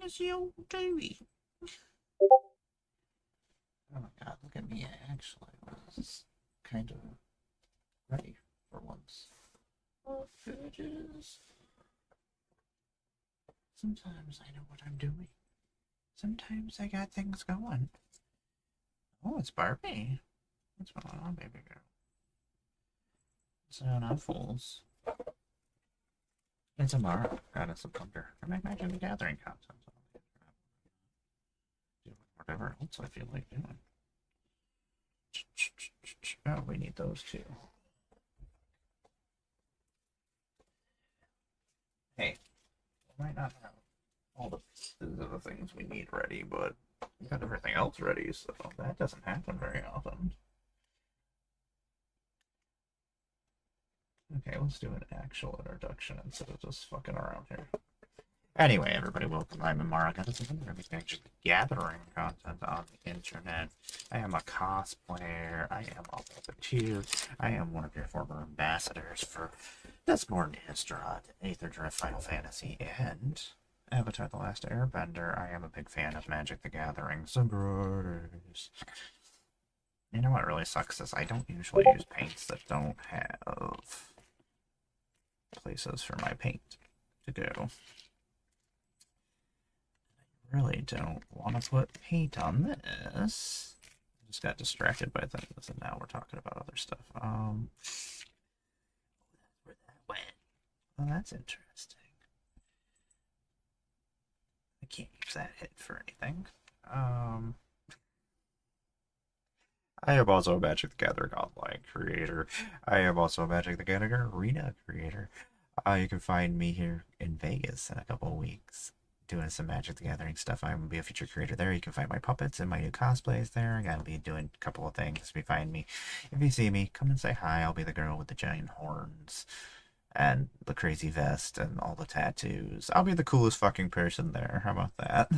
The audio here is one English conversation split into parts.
Where's the old TV? Oh my god, look at me. I actually was kind of ready for once. Oh, goodness. Sometimes I know what I'm doing. Sometimes I got things going. Oh, it's Barbie. What's going on, baby girl? So, not fools. It's Emmara, goddess of thunder. I might imagine the gathering content. Do whatever else I feel like doing. Oh, we need those too. Hey, we might not have all the pieces of the things we need ready, but we got everything else ready, so that doesn't happen very often. Okay, let's do an actual introduction instead of just fucking around here. Anyway, everybody, welcome. I'm Emmara. This is another actually gathering content on the internet. I am a cosplayer. I am a puppeteer. I am one of your former ambassadors for Desmorn Innistrad, Aether Drift, Final Fantasy, and Avatar: The Last Airbender. I am a big fan of Magic: The Gathering. Subreddits. You know what really sucks is I don't usually use paints that don't have places for my paint to go. I really don't want to put paint on this. I just got distracted by things, and now we're talking about other stuff. Where that went? Oh, that's interesting. I can't use that hit for anything. I am also a Magic the Gathering online creator. I am also a Magic the Gathering arena creator. You can find me here in Vegas in a couple of weeks doing some Magic the Gathering stuff. I'm going to be a feature creator there. You can find my puppets and my new cosplays there. I'm going to be doing a couple of things. If you find me, if you see me, come and say hi. I'll be the girl with the giant horns and the crazy vest and all the tattoos. I'll be the coolest fucking person there. How about that?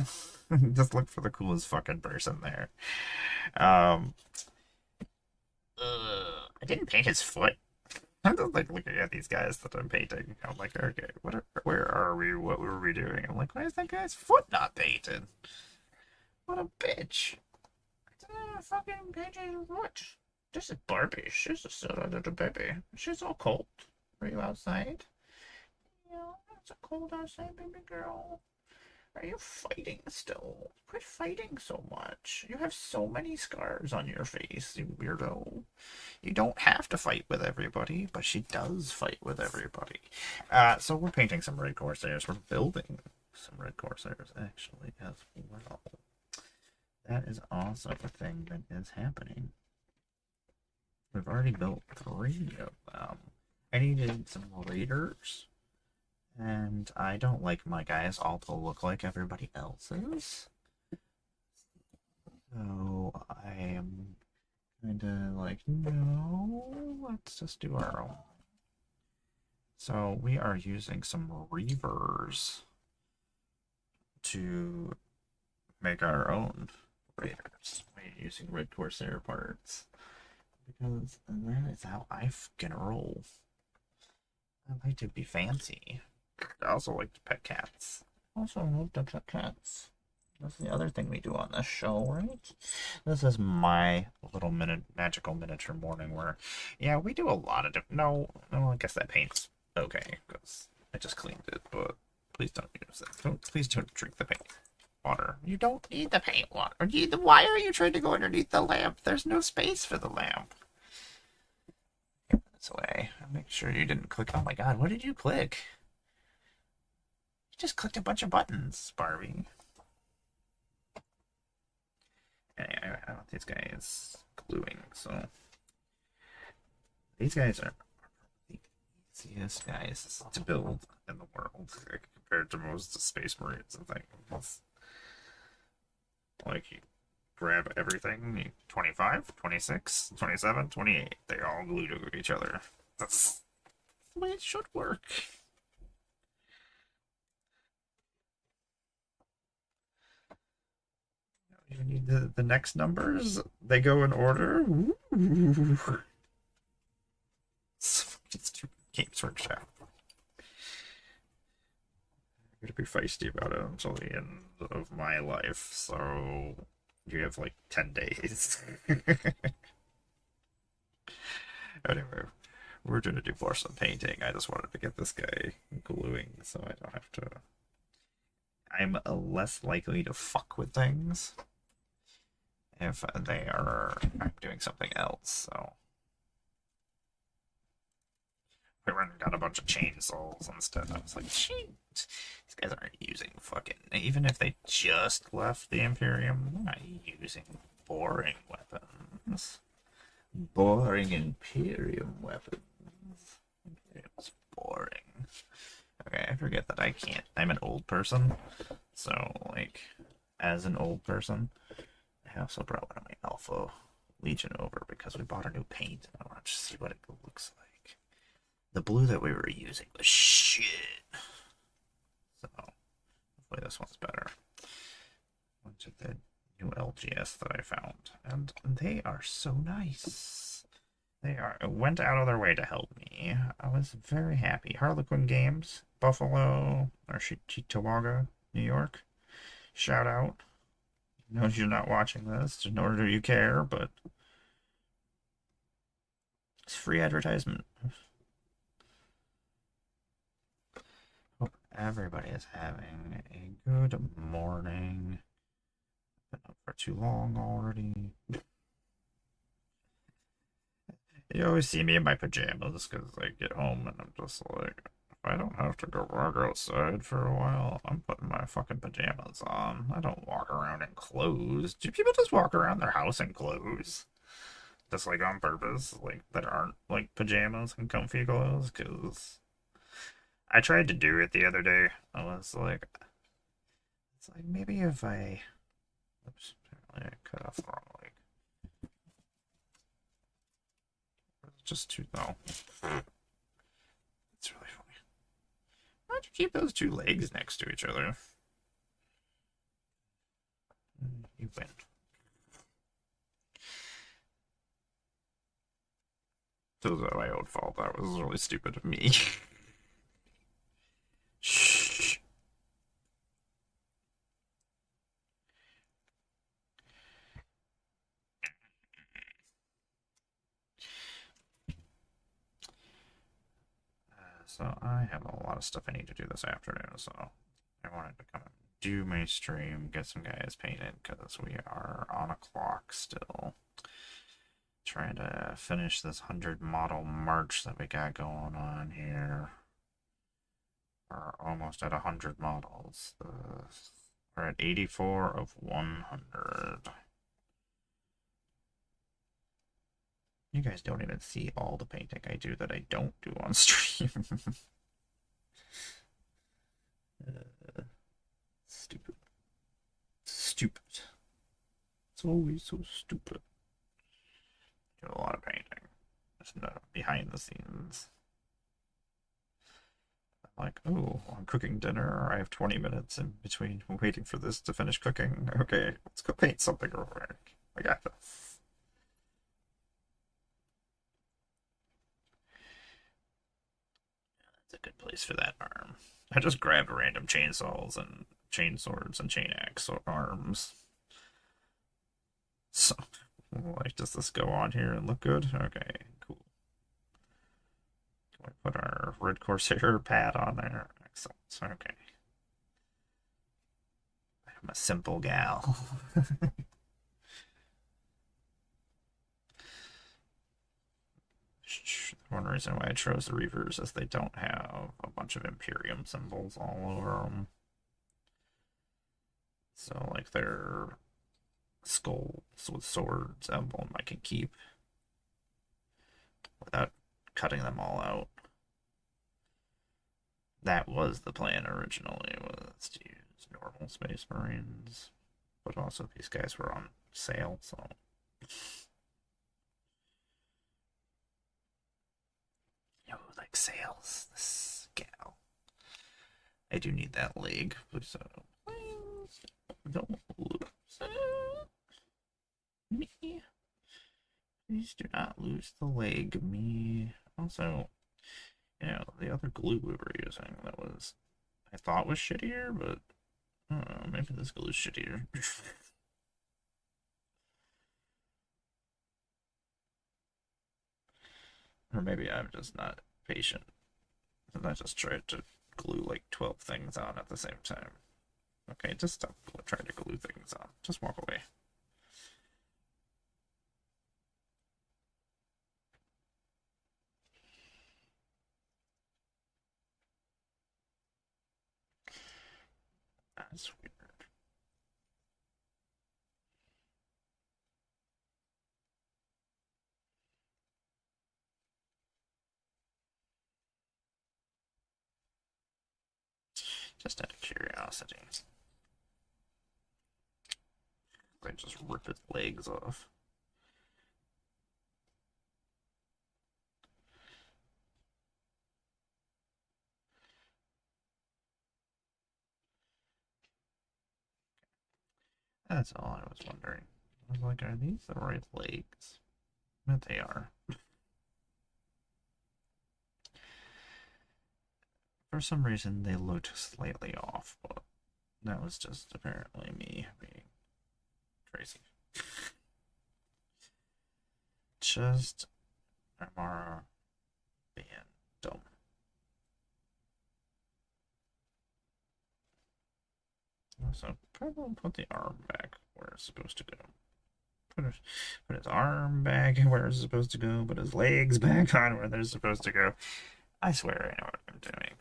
Just look for the coolest fucking person there. Um, I didn't paint his foot. I'm just like looking at these guys that I'm painting. I'm like, okay, where are we? What were we doing? I'm like, why is that guy's foot not painted? What a bitch! Fucking painting what? This is Barbie. She's a silly little baby. She's all cold. Are you outside? Yeah, it's a cold outside, baby girl. Are you fighting still? Quit fighting so much. You have so many scars on your face, you weirdo. You don't have to fight with everybody, but she does fight with everybody. So we're painting some Red Corsairs. We're building some Red Corsairs, actually, as well. That is also a thing that is happening. We've already built 3 of them. I needed some raiders. And I don't like my guys all to look like everybody else's. So I am kind of like, no, let's just do our own. So we are using some reavers to make our own raiders. We're using Red Corsair parts. Because that is how I fucking roll. I like to be fancy. I also like to pet cats. Also like to pet cats. That's the other thing we do on this show, right? This is my little magical miniature morning where, yeah, we do a lot of different. No, I guess that paint's okay because I just cleaned it. But please don't use it. Please don't drink the paint water. You don't need the paint water. Why are you trying to go underneath the lamp? There's no space for the lamp. Get this away. Make sure you didn't click. Oh my god, what did you click? Just clicked a bunch of buttons, Barbie. Anyway, I want these guys gluing, so these guys are the easiest guys to build in the world compared to most Space Marines and things. Like, you grab everything, 25, 26, 27, 28, they all glue to each other. That's the way it should work. You need the next numbers. They go in order. Ooh. It's stupid Games Workshop. to be feisty about it until the end of my life, so you have like 10 days. Anyway, we're gonna do more some painting. I just wanted to get this guy gluing so I don't have to. I'm less likely to fuck with things if they are. I'm doing something else, so. We went and got a bunch of chainsaws instead. I was like, shit, these guys aren't using fucking. Even if they just left the Imperium, they're not using boring weapons. Boring Imperium weapons. Imperium's boring. Okay, I forget that I can't. I'm an old person, so, like, as an old person, I also brought one of my Alpha Legion over because we bought a new paint and I want to see what it looks like. The blue that we were using was shit. So, hopefully this one's better. What's the new LGS that I found? And they are so nice. They went out of their way to help me. I was very happy. Harlequin Games, Buffalo, or Cheektowaga, New York. Shout out. I know you're not watching this, nor do you care, but it's free advertisement. Hope everybody is having a good morning. Been up for too long already. You always see me in my pajamas because I get home and I'm just like, if I don't have to go walk outside for a while, I'm putting my fucking pajamas on. I don't walk around in clothes. Do people just walk around their house in clothes? Just like on purpose, like that aren't like pajamas and comfy clothes? Because I tried to do it the other day. I was like, it's like maybe if I, oops, apparently I cut off the wrong leg. Just too, no. It's really funny. Why'd you keep those two legs next to each other? You win. This was my own fault. That was really stupid of me. Shh. So I have a lot of stuff I need to do this afternoon, so I wanted to come and do my stream, get some guys painted, because we are on a clock still. Trying to finish this 100 model march that we got going on here. We're almost at 100 models. We're at 84 of 100. You guys don't even see all the painting I do that I don't do on stream. Stupid. Stupid. It's always so stupid. Do a lot of painting. Just behind the scenes. I'm like, oh, I'm cooking dinner. I have 20 minutes in between waiting for this to finish cooking. Okay, let's go paint something real quick. I got this. That's a good place for that arm. I just grabbed random chainsaws and chain swords and chain axe arms. So, like, does this go on here and look good? Okay, cool. Can we put our Red Corsair pad on there? Excellent. Okay. I'm a simple gal. One reason why I chose the Reavers is they don't have a bunch of Imperium symbols all over them. So, like, their skulls with swords emblem I can keep without cutting them all out. That was the plan originally, was to use normal Space Marines. But also these guys were on sale, so... Oh, like sales, this gal. I do need that leg, so please don't lose me. Please do not lose the leg, me. Also, you know, the other glue we were using that was I thought was shittier, but I don't know, maybe this glue is shittier. Or maybe I'm just not patient. And I just tried to glue like 12 things on at the same time. Okay, just stop trying to glue things on. Just walk away. That's weird. Just out of curiosity. I just rip his legs off. That's all I was wondering. I was like, are these the right legs? But they are. For some reason, they looked slightly off, but that was just apparently me being crazy. Just Emmara being dumb. So probably put the arm back where it's supposed to go. Put his arm back where it's supposed to go. Put his legs back on where they're supposed to go. I swear I know what I'm doing.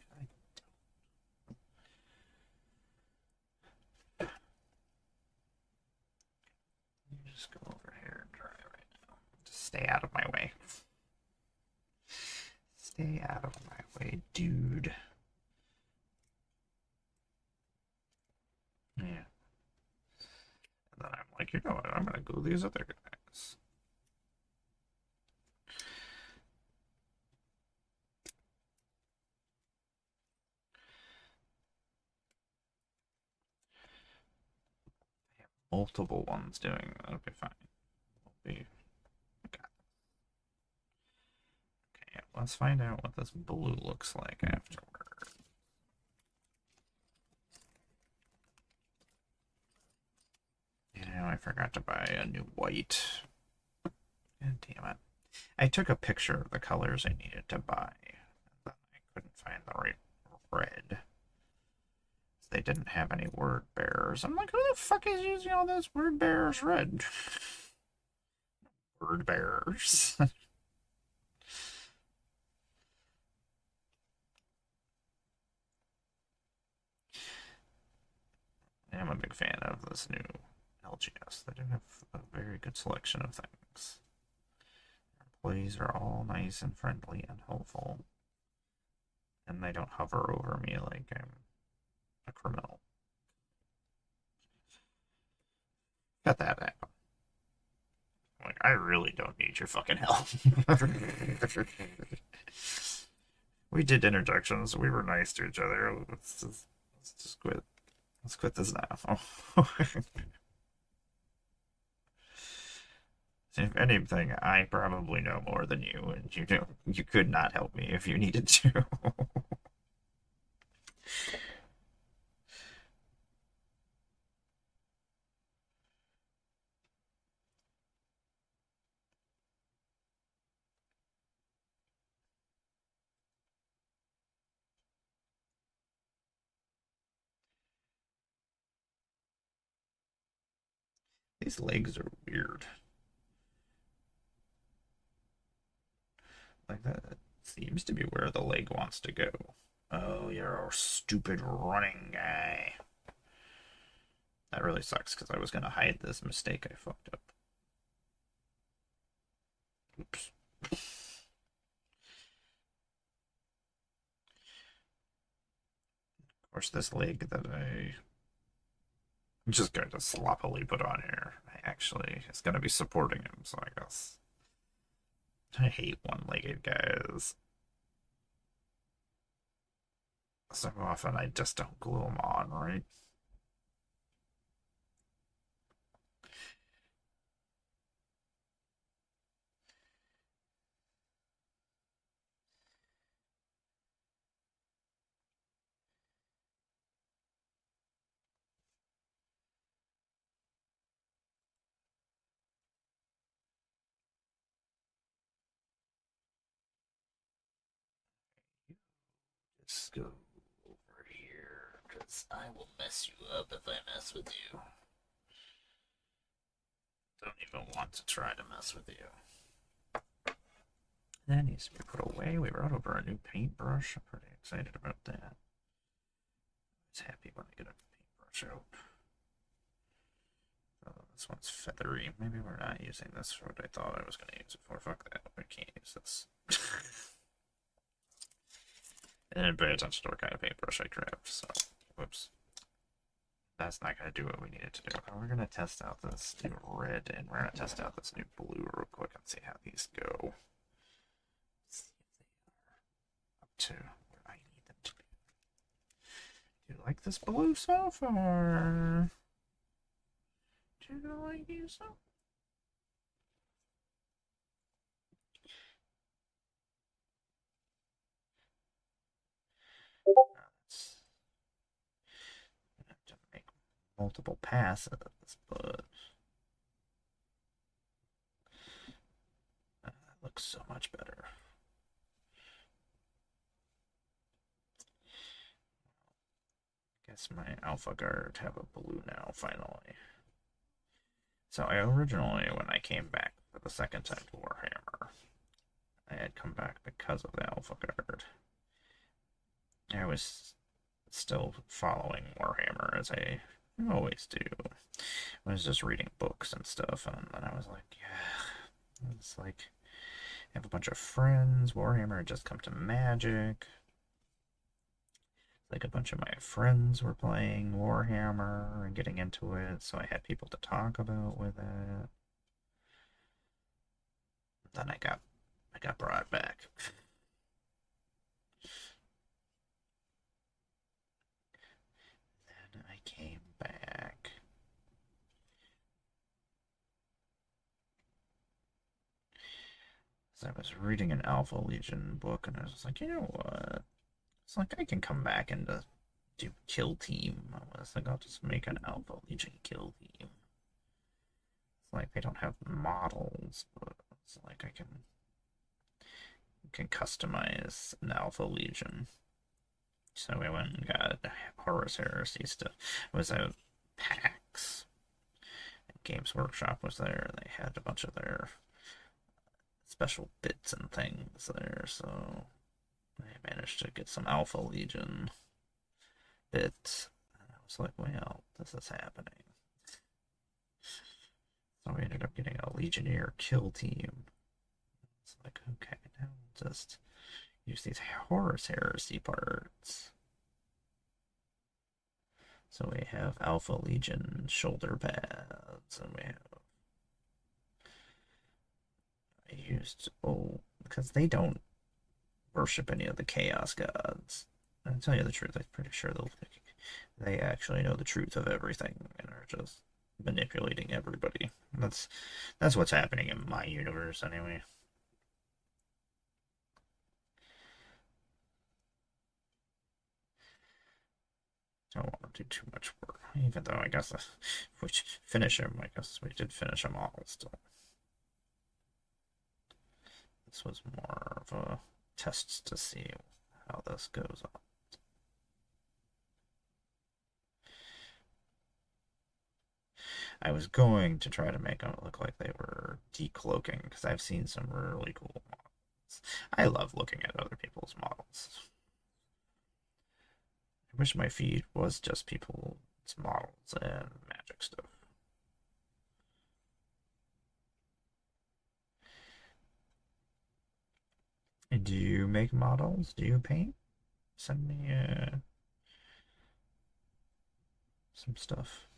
You just go over here and try right now. Just stay out of my way. Stay out of my way, dude. Yeah. And then I'm like, you know what? I'm gonna glue these other guys. I have multiple ones doing that. Okay, fine. We'll be... Okay. Okay, let's find out what this blue looks like afterward. Yeah, I forgot to buy a new white. God damn it. I took a picture of the colors I needed to buy. Then I couldn't find the right red. They didn't have any word bearers. I'm like, who the fuck is using all this word bearers red? Word bearers. I'm a big fan of this new LGS. They do have a very good selection of things. Employees are all nice and friendly and helpful. And they don't hover over me like I'm a criminal. Got that happen. Like, I really don't need your fucking help. We did introductions. We were nice to each other. Let's just quit. Let's quit this now. If anything, I probably know more than you, and you could not help me if you needed to. These legs are weird. Like that seems to be where the leg wants to go. Oh, you're a stupid running guy. That really sucks because I was gonna hide this mistake I fucked up. Oops. Of course, this leg that I just going to sloppily put on here, I actually is gonna be supporting him. So I guess I hate one-legged guys. So often I just don't glue them on, right? go over here, because I will mess you up if I mess with you. Don't even want to try to mess with you. That needs to be put away. We brought over a new paintbrush. I'm pretty excited about that. I was happy when I get a paintbrush out. Oh, this one's feathery. Maybe we're not using this for what I thought I was going to use it for. Fuck that. I can't use this. And then pay attention to what kind of paintbrush I grabbed, so whoops. That's not going to do what we needed to do. We're going to test out this new red, and we're going to test out this new blue real quick and see how these go. See if they are up to where I need them to be. Do you like this blue so far? Do you like you so? I have to make multiple passes, but that looks so much better. Guess my Alpha Guard have a blue now, finally. So I originally, when I came back for the second time to Warhammer, I had come back because of the Alpha Guard. I was still following Warhammer, as I always do. I was just reading books and stuff, and then I was like, yeah, it's like, I have a bunch of friends. Warhammer had just come to Magic. Like a bunch of my friends were playing Warhammer and getting into it, so I had people to talk about with it. Then I got brought back. Then I came back. So I was reading an Alpha Legion book, and I was like, you know what? It's like I can come back and do kill team. I was like, I'll just make an Alpha Legion kill team. It's like they don't have models, but it's like I can customize an Alpha Legion. So we went and got Horus Heresy stuff. It was out PAX. And Games Workshop was there, and they had a bunch of their special bits and things there, so I managed to get some Alpha Legion bits. And I was like, well, this is happening. So we ended up getting a Legionnaire kill team. It's like, okay, now we'll just use these Horus Heresy parts. So we have Alpha Legion shoulder pads, and we have. I used, because they don't worship any of the Chaos Gods. And to tell you the truth, I'm pretty sure they actually know the truth of everything and are just manipulating everybody. That's what's happening in my universe, anyway. Don't want to do too much work, even though I guess if we finish him, I guess we did finish him all still. This was more of a test to see how this goes on. I was going to try to make them look like they were decloaking, because I've seen some really cool models. I love looking at other people's models. I wish my feed was just people's models and Magic stuff. And do you make models? Do you paint? Send me some stuff.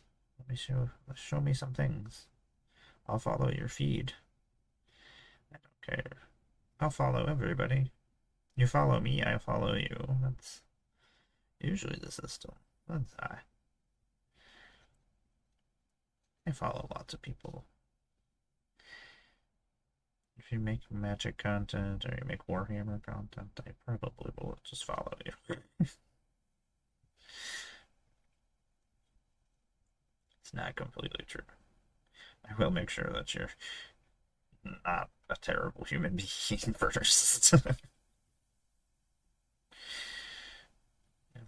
Show me some things. I'll follow your feed. I don't care. I'll follow everybody. You follow me, I follow you. That's usually the system. That's I follow lots of people. If you make Magic content or you make Warhammer content, I probably will just follow you. It's not completely true. I will make sure that you're not a terrible human being first.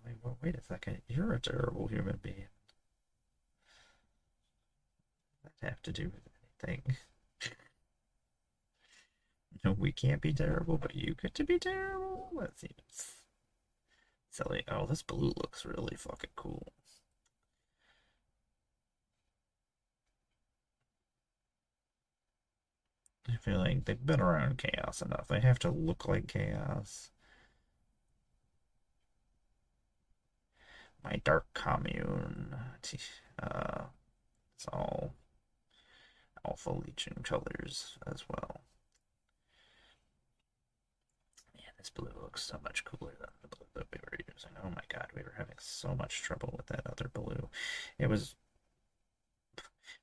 Like, well, wait a second. You're a terrible human being. What does that have to do with anything? No, we can't be terrible, but you get to be terrible? That seems silly. Oh, this blue looks really fucking cool. I feel like they've been around chaos enough. They have to look like chaos. My dark commune. It's all Alpha Legion colors as well. Yeah, this blue looks so much cooler than the blue that we were using. Oh my god, we were having so much trouble with that other blue. It was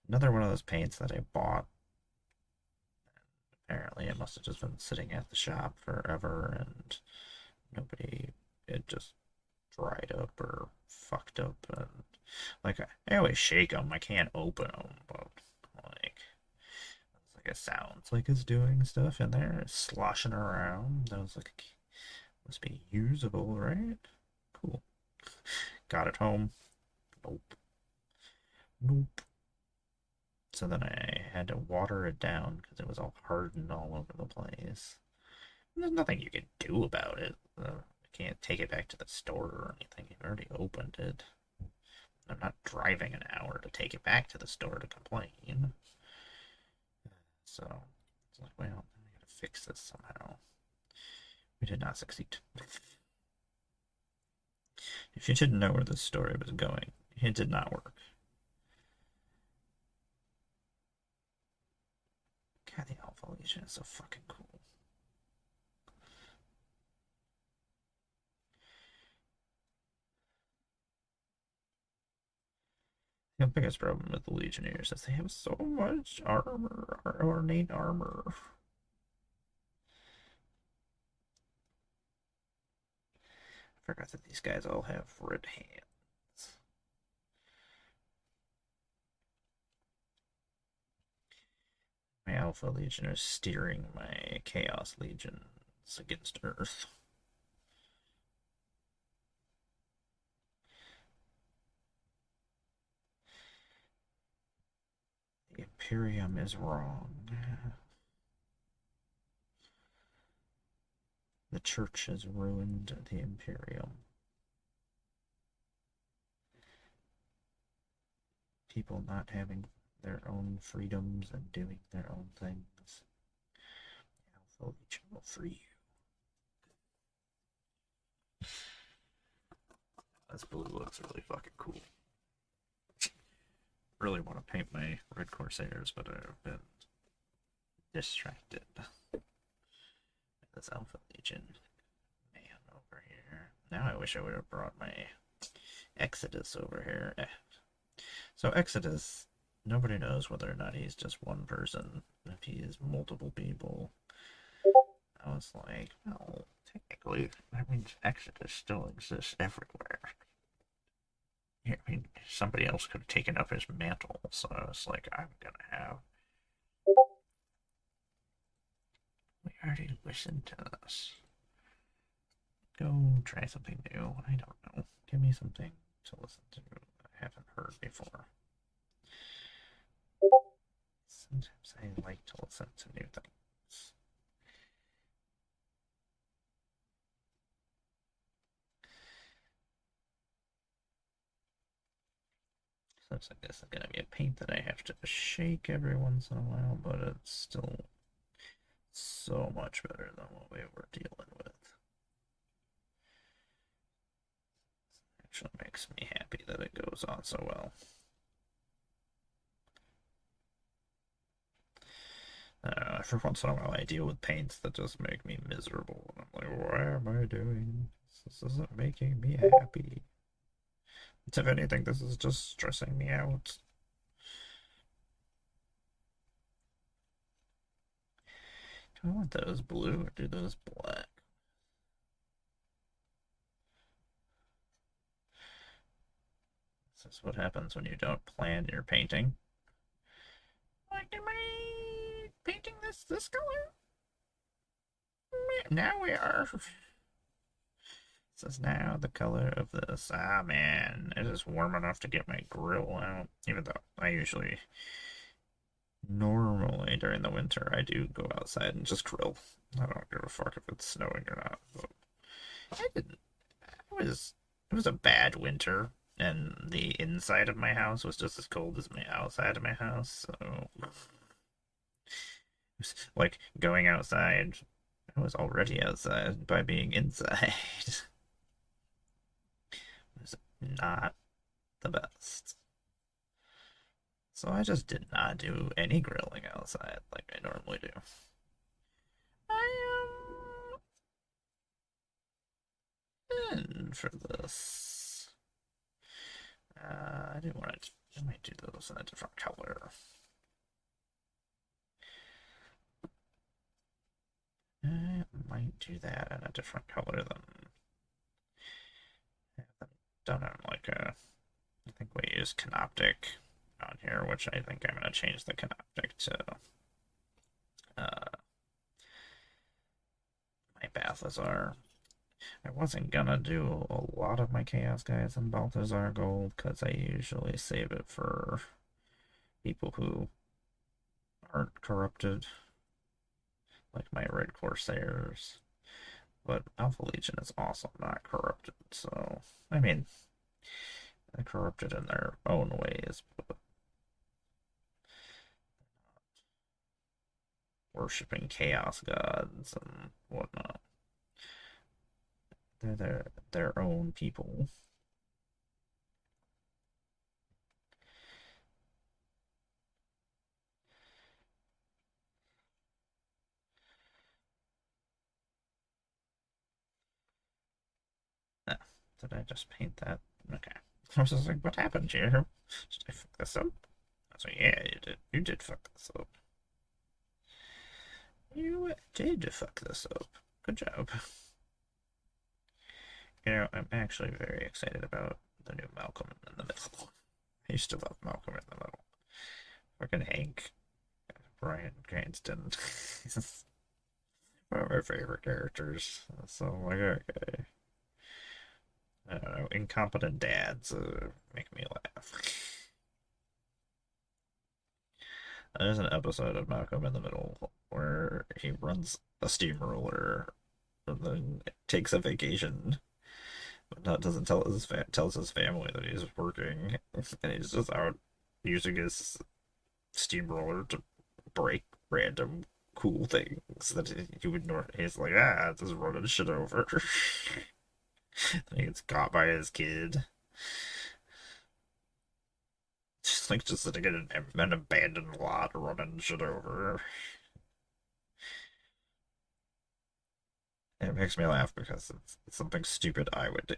another one of those paints that I bought. Apparently, it must have just been sitting at the shop forever and nobody, it just dried up or fucked up. And like, I always shake them, I can't open them, but like, it's like it sounds like it's doing stuff in there, it's sloshing around. I was like, must be usable, right? Cool. Got it home. Nope. Nope. So then I had to water it down because it was all hardened all over the place. And there's nothing you can do about it. I can't take it back to the store or anything. You've already opened it. I'm not driving an hour to take it back to the store to complain. So it's like, well, I gotta fix this somehow. We did not succeed. If you didn't know where this story was going, it did not work. God, the Alpha Legion is so fucking cool. The biggest problem with the Legionnaires is they have so much armor, ornate armor. I forgot that these guys all have red hands. My Alpha Legion is steering my Chaos Legions against Earth. The Imperium is wrong. The Church has ruined the Imperium. People not having their own freedoms and doing their own things. The Alpha Legion will free you. This blue looks really fucking cool. Really want to paint my red Corsairs, but I've been distracted. This Alpha Legion man over here. Now I wish I would have brought my Exodus over here. So Exodus, nobody knows whether or not he's just one person, if he is multiple people. I was like, well, technically, that means Exodus still exists everywhere. Yeah, I mean, somebody else could have taken up his mantle, so I was like, I'm gonna have. We already listened to this. Go try something new. I don't know. Give me something to listen to that I haven't heard before. Sometimes I like to listen to new things. So it's like this is gonna be a paint that I have to shake every once in a while, but it's still so much better than what we were dealing with. It actually makes me happy that it goes on so well. Every once in a while I deal with paints that just make me miserable. And I'm like, why am I doing this? This isn't making me happy. If anything, this is just stressing me out. Do I want those blue or do those black? This is what happens when you don't plan your painting. Like, am I painting this color? Now we are. This is now the color of this. Ah, man, it is warm enough to get my grill out. Even though I usually, normally during the winter, I do go outside and just grill. I don't give a fuck if it's snowing or not. But I didn't. It was a bad winter, and the inside of my house was just as cold as my outside of my house. So, it was like going outside. I was already outside by being inside. It was not the best. So I just did not do any grilling outside like I normally do. I am in for this. I do want to. I might do those in a different color. I might do that in a different color than done on like a. I think we use canoptic on here, which I think I'm going to change the canoptic to my Balthazar. I wasn't gonna do a lot of my Chaos guys in Balthazar Gold because I usually save it for people who aren't corrupted, like my Red Corsairs. But Alpha Legion is also not corrupted, so I mean, they're corrupted in their own ways, but worshipping chaos gods and whatnot. They're their own people. Ah, did I just paint that? Okay. I was just like, what happened here? Did I fuck this up? I was like, yeah, you did. You did fuck this up. You did fuck this up. Good job. You know, I'm actually very excited about the new Malcolm in the Middle. I used to love Malcolm in the Middle. Fucking Hank, Bryan Cranston. He's one of my favorite characters. So I'm like, okay. I don't know, incompetent dads make me laugh. There's an episode of Malcolm in the Middle where he runs a steamroller and then takes a vacation, but not doesn't tell tells his family that he's working, and he's just out using his steamroller to break random cool things that he would he's like, ah, just running shit over. Then he gets caught by his kid. Just like just sitting in an abandoned lot running shit over. It makes me laugh because it's something stupid I would do.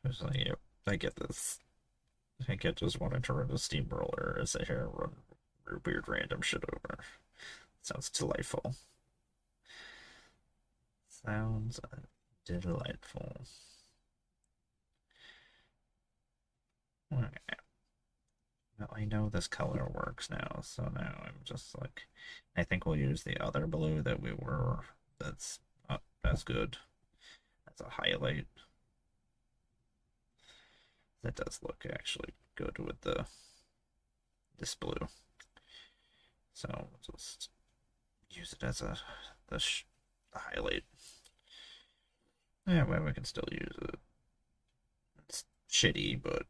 It's like, yep, I get this. I get just wanting to run a steamroller and sit here and run weird random shit over. Sounds delightful. Sounds delightful. Okay. Well, I know this color works now, so now I'm just like, I think we'll use the other blue that we were. That's not as good. That's a highlight. That does look actually good with this blue. So we'll just use it as the highlight. Yeah, well, we can still use it. It's shitty, but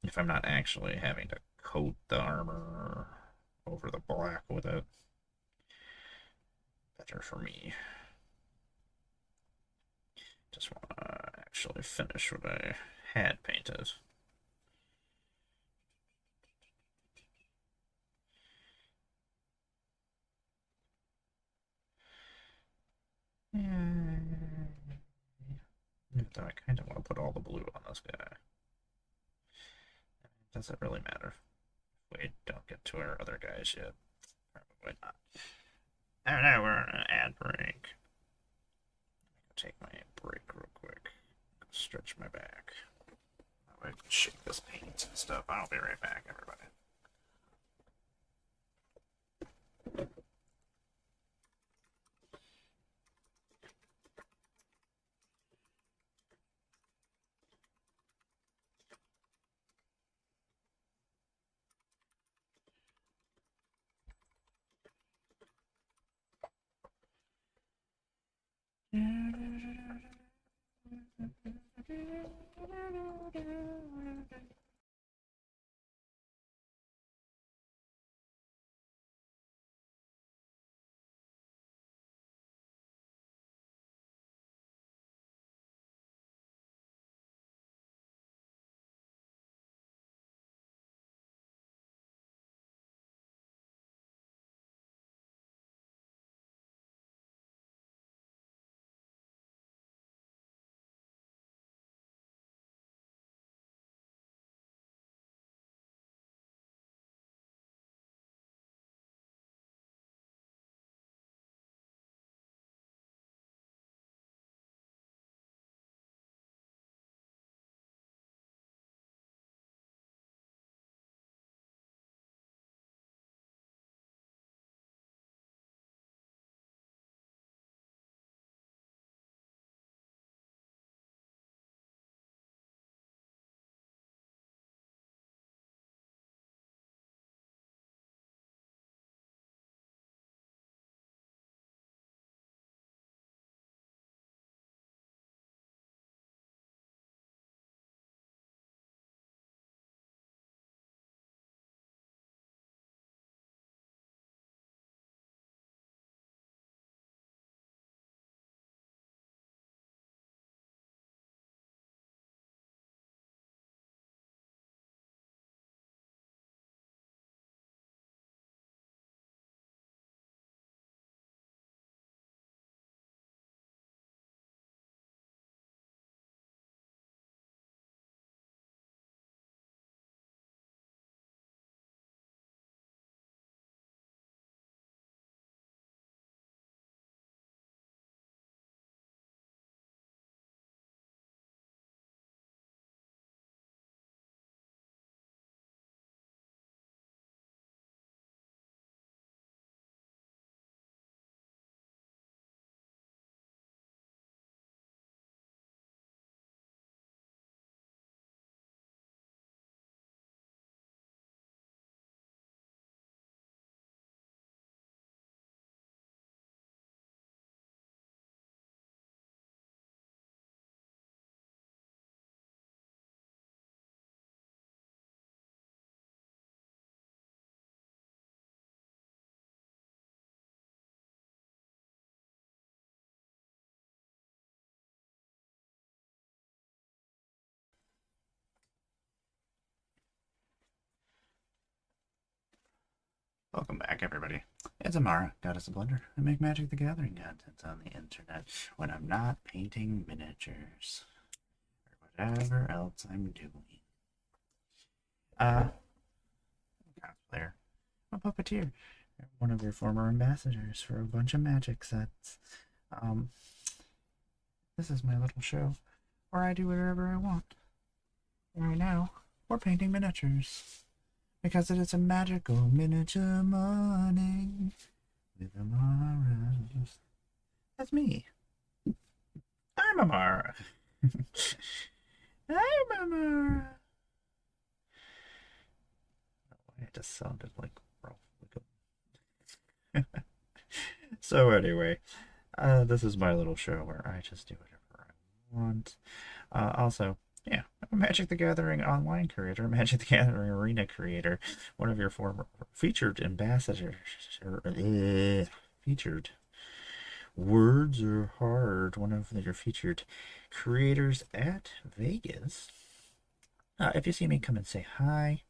if I'm not actually having to coat the armor over the black with it, better for me. Just want to actually finish what I had painted. Though I kind of want to put all the blue on this guy. Does it really matter? We don't get to our other guys yet. Probably not. I don't know, we're on an ad break. Take my break real quick. Stretch my back. I can shake this paint and stuff. I'll be right back, everybody. Welcome back, everybody. It's Emmara, Goddess of Blunder. I make Magic the Gathering content on the internet when I'm not painting miniatures or whatever else I'm doing. Cosplayer. I'm a puppeteer. I'm one of your former ambassadors for a bunch of magic sets. This is my little show where I do whatever I want. Right now, we're painting miniatures. Because it is a magical miniature morning with Emmara. That's me. I'm Emmara. I'm Emmara. It just sounded like Ralph. So anyway, this is my little show where I just do whatever I want. Also, yeah, I'm a Magic the Gathering online creator, Magic the Gathering arena creator, one of your former featured ambassadors. Featured. Words are hard. One of your featured creators at Vegas. If you see me, come and say hi.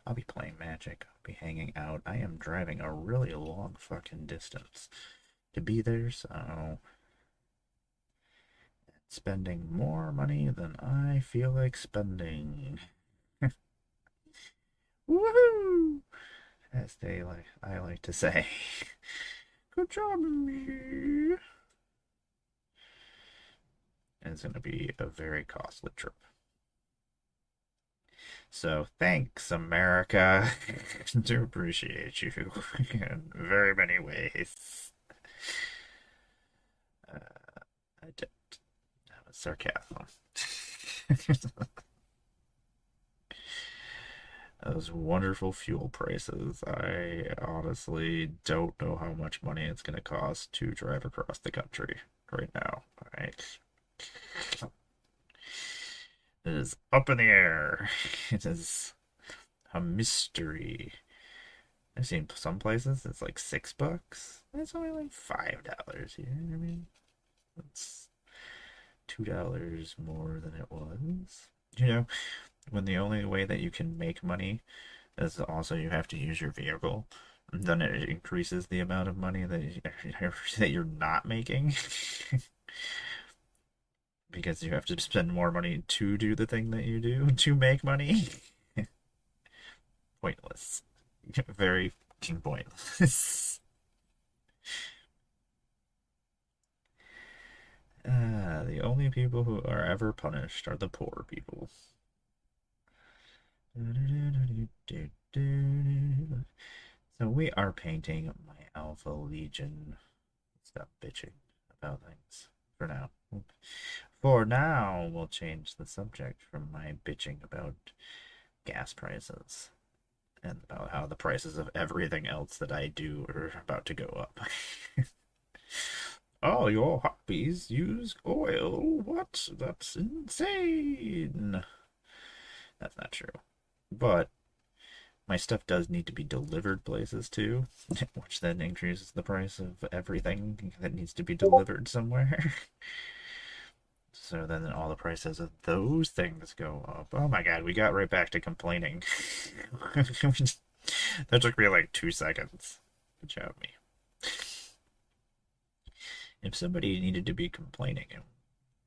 I'll be playing Magic. I'll be hanging out. I am driving a really long fucking distance to be there, so spending more money than I feel like spending. Woohoo! As I like to say. Good job, me. And it's going to be a very costly trip. So thanks, America. Do appreciate you in very many ways. I don't. That was sarcasm. Those wonderful fuel prices. I honestly don't know how much money it's going to cost to drive across the country right now. Alright. It is up in the air. It is a mystery. I've seen some places it's like $6. It's only like $5. You know what I mean? That's $2 more than it was. You know, when the only way that you can make money is also you have to use your vehicle, then it increases the amount of money that you're not making because you have to spend more money to do the thing that you do to make money. Pointless. Very fucking pointless. The only people who are ever punished are the poor people. So we are painting my Alpha Legion. Stop bitching about things for now. For now, we'll change the subject from my bitching about gas prices and about how the prices of everything else that I do are about to go up. Oh, your hobbies use oil? What? That's insane. That's not true. But my stuff does need to be delivered places too, which then increases the price of everything that needs to be delivered somewhere. So then all the prices of those things go up. Oh my god, we got right back to complaining. That took me like 2 seconds. Good job, me. If somebody needed to be complaining and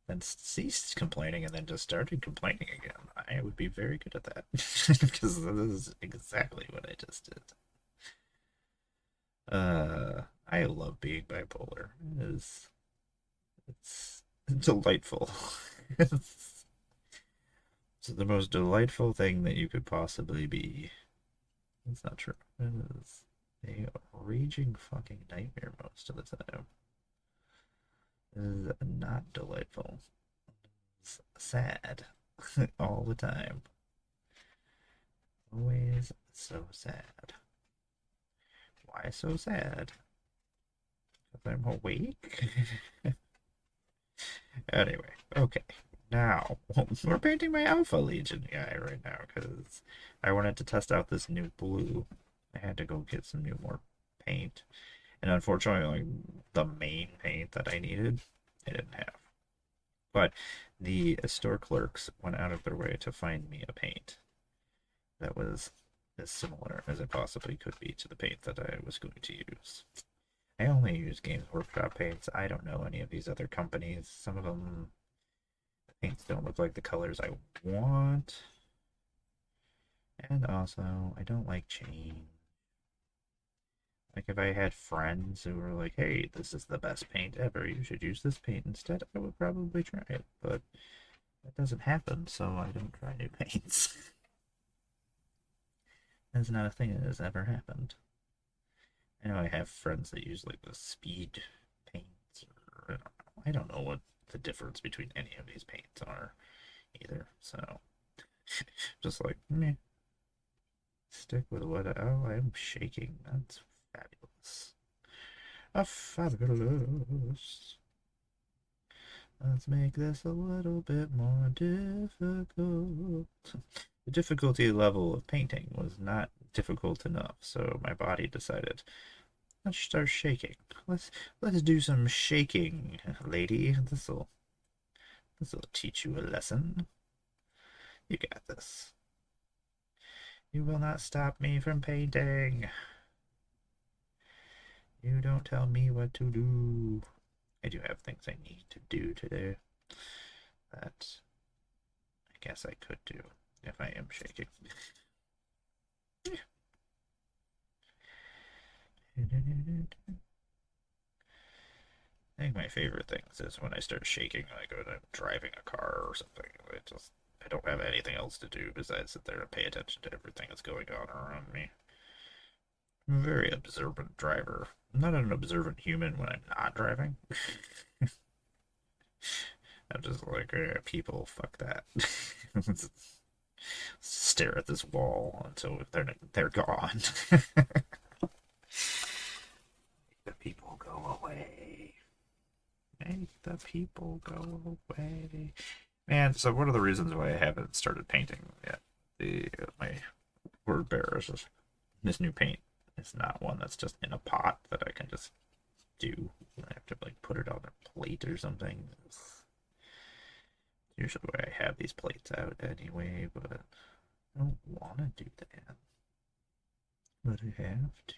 then ceased complaining and then just started complaining again, I would be very good at that. Because this is exactly what I just did. I love being bipolar. It's delightful. It's the most delightful thing that you could possibly be. It's not true. It is a raging fucking nightmare most of the time. It is not delightful. It's sad all the time. Always so sad. Why so sad? Because I'm awake? Anyway, okay. Now, we're painting my Alpha Legion guy right now because I wanted to test out this new blue. I had to go get some more paint. And unfortunately, like, the main paint that I needed, I didn't have. But the store clerks went out of their way to find me a paint that was as similar as it possibly could be to the paint that I was going to use. I only use Games Workshop paints. I don't know any of these other companies. Some of them, the paints don't look like the colors I want. And also, I don't like change. Like, if I had friends who were like, hey, this is the best paint ever, you should use this paint instead, I would probably try it. But that doesn't happen, so I don't try new paints. That's not a thing that has ever happened. I know I have friends that use like the speed paints, or I don't know what the difference between any of these paints are either. So just like meh. Stick with what? Oh, I'm shaking. That's fabulous. Fabulous. Let's make this a little bit more difficult. The difficulty level of painting was not difficult enough, so my body decided, let's start shaking. Let's do some shaking, lady. This'll teach you a lesson. You got this. You will not stop me from painting. You don't tell me what to do. I do have things I need to do today that I guess I could do if I am shaking. I think my favorite things is when I start shaking, like when I'm driving a car or something. I don't have anything else to do besides sit there and pay attention to everything that's going on around me. I'm a very observant driver. I'm not an observant human when I'm not driving. I'm just like, people, fuck that. Stare at this wall until they're gone. The people go away. Make the people go away. Man, so one of the reasons why I haven't started painting yet, my word bearer is just, this new paint is not one that's just in a pot that I can just do. I have to like put it on a plate or something. It's usually why I have these plates out anyway, but I don't want to do that. But I have to.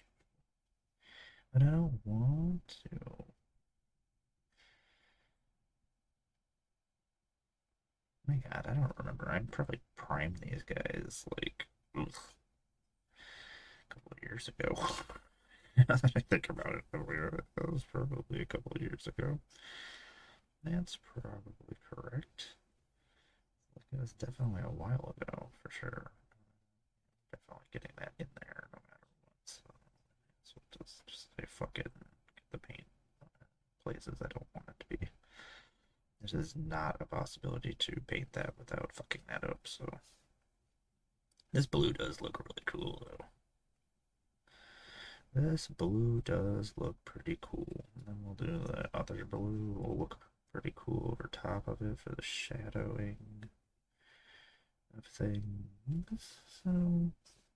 But I don't want to. My God, I don't remember. I probably primed these guys like oof, a couple of years ago. Now that I think about it, that was probably a couple of years ago. That's probably correct. It was definitely a while ago, for sure. Definitely getting that in there no matter what. So we'll just say fuck it and get the paint places I don't want it to be. There is not a possibility to paint that without fucking that up, so. This blue does look really cool, though. This blue does look pretty cool. And then we'll do the other blue. Will look pretty cool over top of it for the shadowing of things. So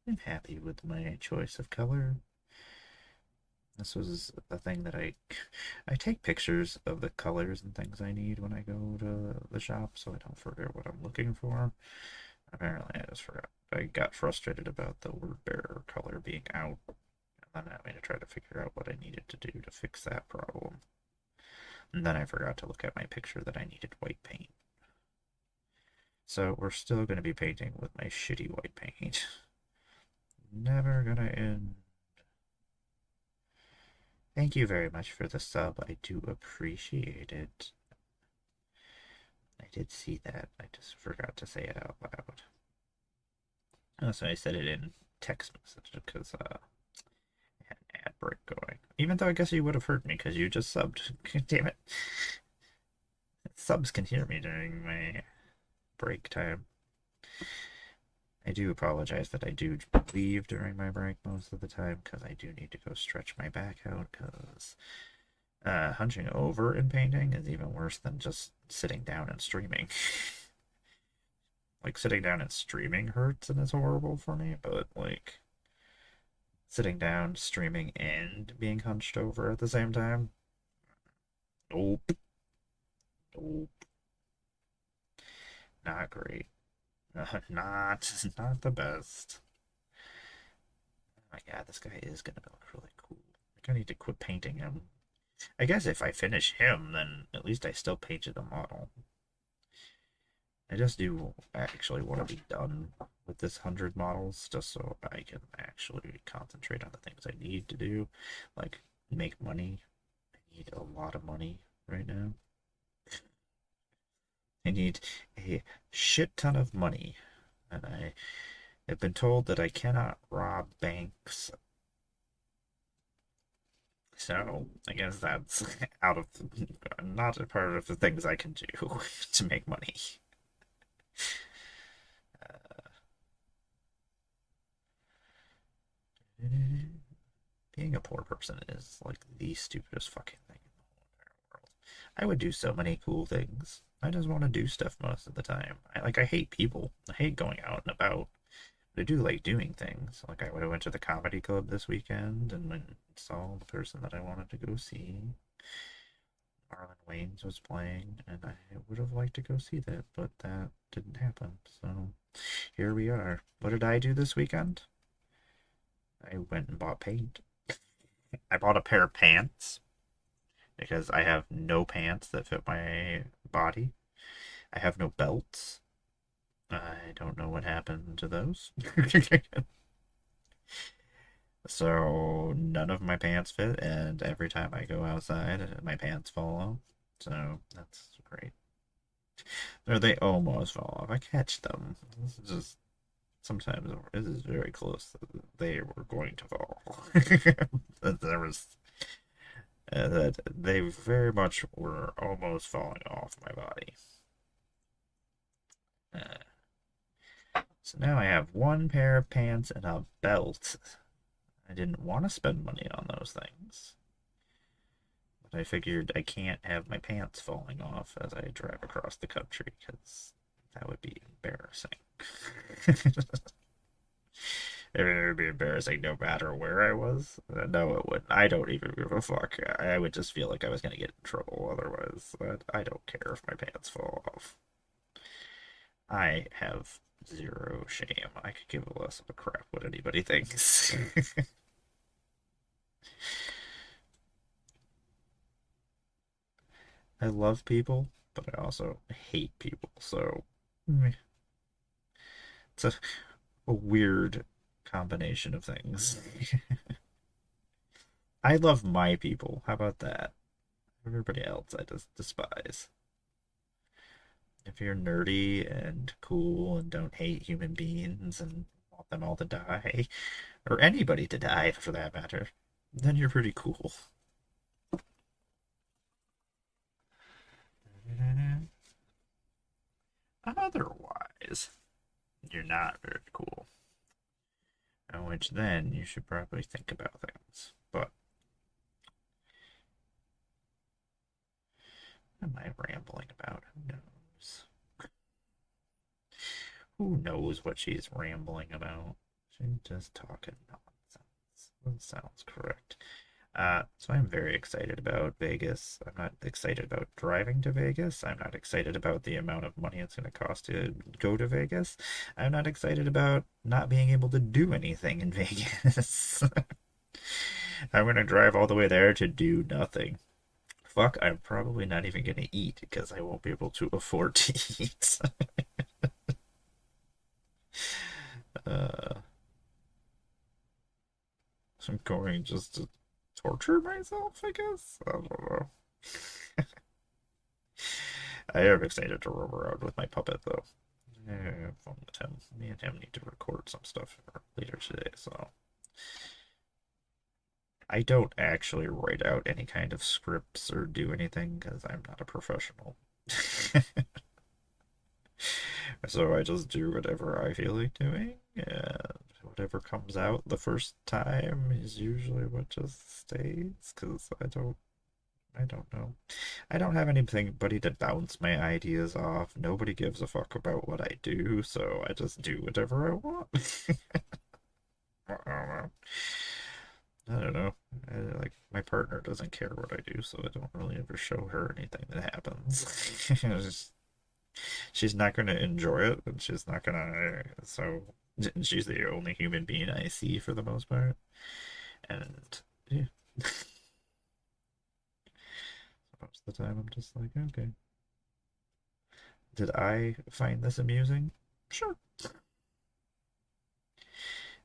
I'm happy with my choice of color. This was a thing that I take pictures of the colors and things I need when I go to the shop, so I don't forget what I'm looking for. Apparently, I just forgot. I got frustrated about the word bearer color being out, and then having to try to figure out what I needed to do to fix that problem. And then I forgot to look at my picture that I needed white paint. So we're still going to be painting with my shitty white paint. Never gonna end. Thank you very much for the sub. I do appreciate it. I did see that. I just forgot to say it out loud. Oh, so I said it in text message because I had an ad break going. Even though I guess you would have heard me because you just subbed. Damn it. Subs can hear me during my break time. I do apologize that I do leave during my break most of the time because I do need to go stretch my back out because hunching over in painting is even worse than just sitting down and streaming. Like, sitting down and streaming hurts and is horrible for me, but, like, sitting down, streaming, and being hunched over at the same time? Nope. Nope. Not great. Not the best. Oh my God, this guy is gonna look really cool. I need to quit painting him. I guess if I finish him, then at least I still painted the model. I just do actually want to be done with this 100 models just so I can actually concentrate on the things I need to do, like make money. I need a lot of money right now. I need a shit ton of money, and I have been told that I cannot rob banks. So I guess that's out of not a part of the things I can do to make money. Being a poor person is like the stupidest fucking thing in the whole entire world. I would do so many cool things. I just want to do stuff most of the time. I hate people. I hate going out and about. But I do like doing things. Like I went to the comedy club this weekend and went and saw the person that I wanted to go see. Marlon Wayans was playing, and I would have liked to go see that, but that didn't happen. So here we are. What did I do this weekend? I went and bought paint. I bought a pair of pants because I have no pants that fit my body. I have no belts. I don't know what happened to those. So none of my pants fit, and every time I go outside, my pants fall off. So that's great. Or they almost fall off. I catch them. This is just sometimes this is very close. They were going to fall. There was that they very much were almost falling off my body. So now I have one pair of pants and a belt. I didn't want to spend money on those things. But I figured I can't have my pants falling off as I drive across the country because that would be embarrassing. It would be embarrassing no matter where I was. No, it wouldn't. I don't even give a fuck. I would just feel like I was going to get in trouble otherwise. I don't care if my pants fall off. I have zero shame. I could give less of a crap what anybody thinks. I love people, but I also hate people. So it's a weird combination of things. I love my people. How about that? Everybody else I just despise. If you're nerdy and cool and don't hate human beings and want them all to die, or anybody to die for that matter, then you're pretty cool. Otherwise, you're not very cool. In which then you should probably think about things. But what am I rambling about? Who knows? Who knows what she's rambling about? She's just talking nonsense. That sounds correct. So I'm very excited about Vegas. I'm not excited about driving to Vegas. I'm not excited about the amount of money it's going to cost to go to Vegas. I'm not excited about not being able to do anything in Vegas. I'm going to drive all the way there to do nothing. Fuck, I'm probably not even going to eat because I won't be able to afford to eat. uh, so I'm going just to torture myself, I guess? I don't know. I am excited to roam around with my puppet, though. Yeah, fun with him. Me and him need to record some stuff later today, so. I don't actually write out any kind of scripts or do anything because I'm not a professional. So I just do whatever I feel like doing, and whatever comes out the first time is usually what just stays because I don't know. I don't have anybody to bounce my ideas off. Nobody gives a fuck about what I do, so I just do whatever I want. I don't know. Like my partner doesn't care what I do, so I don't really ever show her anything that happens. She's not going to enjoy it, and she's not going to. So she's the only human being I see for the most part, and yeah. Most of the time, I'm just like, okay. Did I find this amusing? Sure.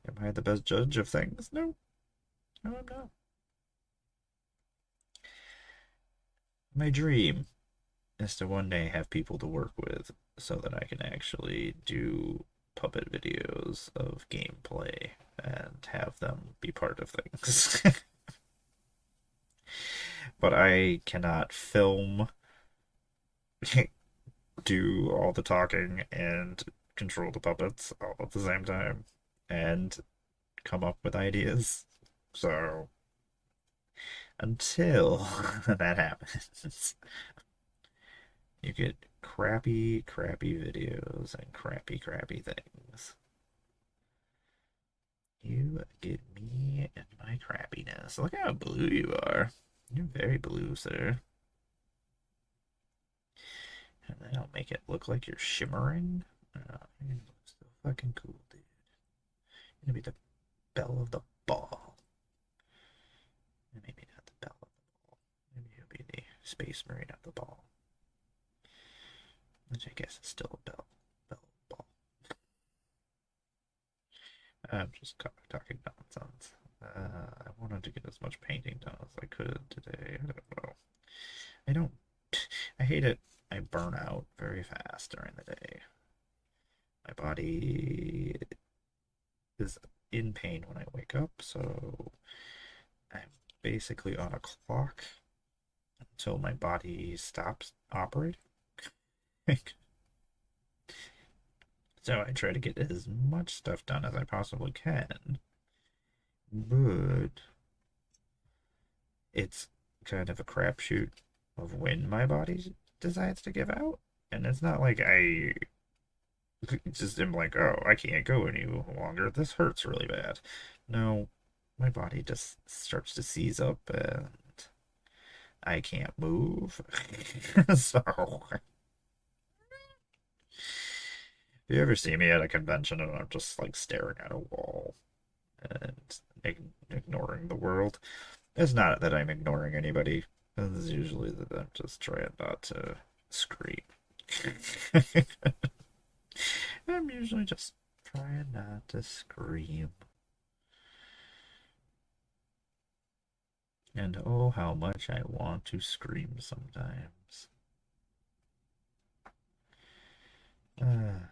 Am I the best judge of things? No. No, I'm not. My dream is to one day have people to work with so that I can actually do puppet videos of gameplay and have them be part of things. But I cannot film, do all the talking, and control the puppets all at the same time and come up with ideas. So until that happens, you get crappy, crappy videos and crappy, crappy things. You get me and my crappiness. Look how blue you are. You're very blue, sir. And then I'll make it look like you're shimmering. You're gonna look so fucking cool, dude. You're gonna be the belle of the ball. Maybe not the belle of the ball. Maybe you'll be the space marine of the ball. Which I guess is still a belle ball. I'm just talking nonsense. I wanted to get as much painting done as I could today. I don't know. I don't. I hate it. I burn out very fast during the day. My body is in pain when I wake up, so I'm basically on a clock until my body stops operating. So I try to get as much stuff done as I possibly can, but it's kind of a crapshoot of when my body decides to give out. And it's not like I just am like, oh, I can't go any longer. This hurts really bad. No, my body just starts to seize up and I can't move. So, if you ever see me at a convention and I'm just like staring at a wall and ignoring the world, it's not that I'm ignoring anybody. It's usually that I'm just trying not to scream. I'm usually just trying not to scream. And oh, how much I want to scream sometimes. Uh,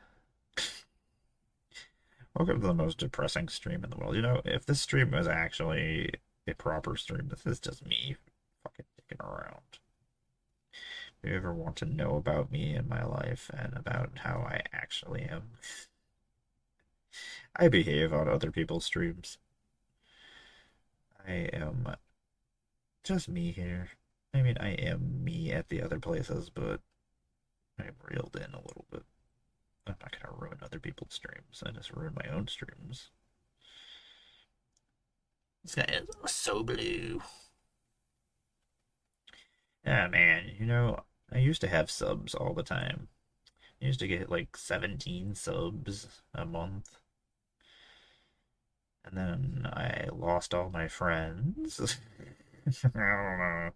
Welcome to the most depressing stream in the world. You know, if this stream was actually a proper stream, this is just me fucking dicking around. If you ever want to know about me and my life and about how I actually am, I behave on other people's streams. I am just me here. I mean, I am me at the other places, but I'm reeled in a little bit. I'm not gonna ruin other people's streams. I just ruin my own streams. This guy is so blue. Yeah, man, you know, I used to have subs all the time. I used to get like 17 subs a month. And then I lost all my friends. I don't know.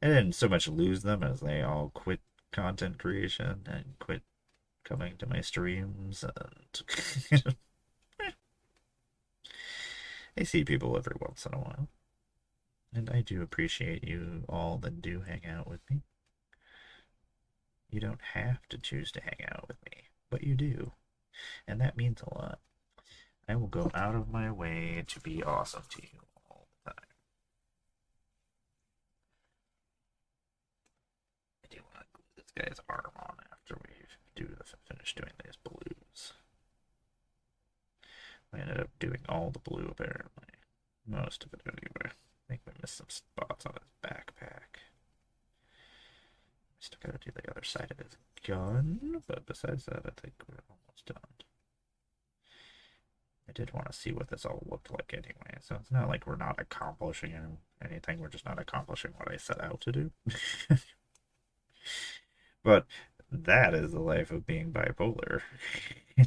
I didn't so much lose them as they all quit content creation and quit coming to my streams. And I see people every once in a while. And I do appreciate you all that do hang out with me. You don't have to choose to hang out with me, but you do. And that means a lot. I will go out of my way to be awesome to you all the time. I do want to glue this guy's arm on after we finish doing these blues. I ended up doing all the blue apparently. Most of it anyway. I think we missed some spots on his backpack. Still gotta do the other side of his gun, but besides that, I think we're almost done. I did want to see what this all looked like anyway, so it's not like we're not accomplishing anything, we're just not accomplishing what I set out to do. But that is the life of being bipolar.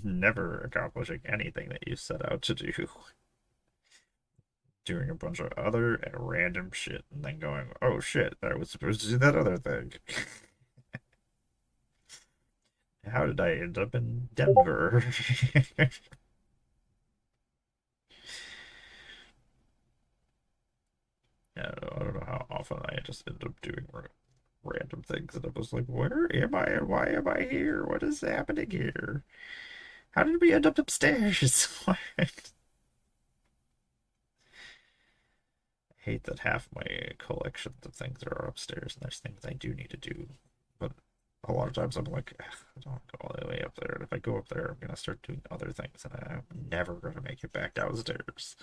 Never accomplishing anything that you set out to do. Doing a bunch of other random shit and then going, oh shit, I was supposed to do that other thing. How did I end up in Denver? I don't know how often I just end up doing random things, and I was like, where am I and why am I here? What is happening here? How did we end up upstairs? I hate that half my collections of things are upstairs, and there's things I do need to do. But a lot of times I'm like, I don't want to go all the way up there. And if I go up there, I'm going to start doing other things, and I'm never going to make it back downstairs.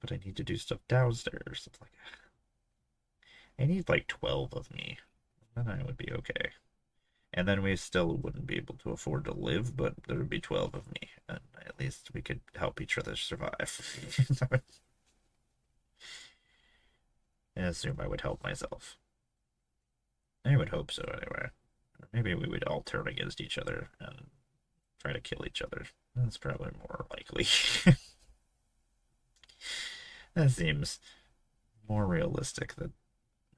But I need to do stuff downstairs. It's like, I need like 12 of me. Then I would be okay. And then we still wouldn't be able to afford to live, but there would be 12 of me. And at least we could help each other survive. And assume I would help myself. I would hope so, anyway. Maybe we would all turn against each other and try to kill each other. That's probably more likely. That seems more realistic that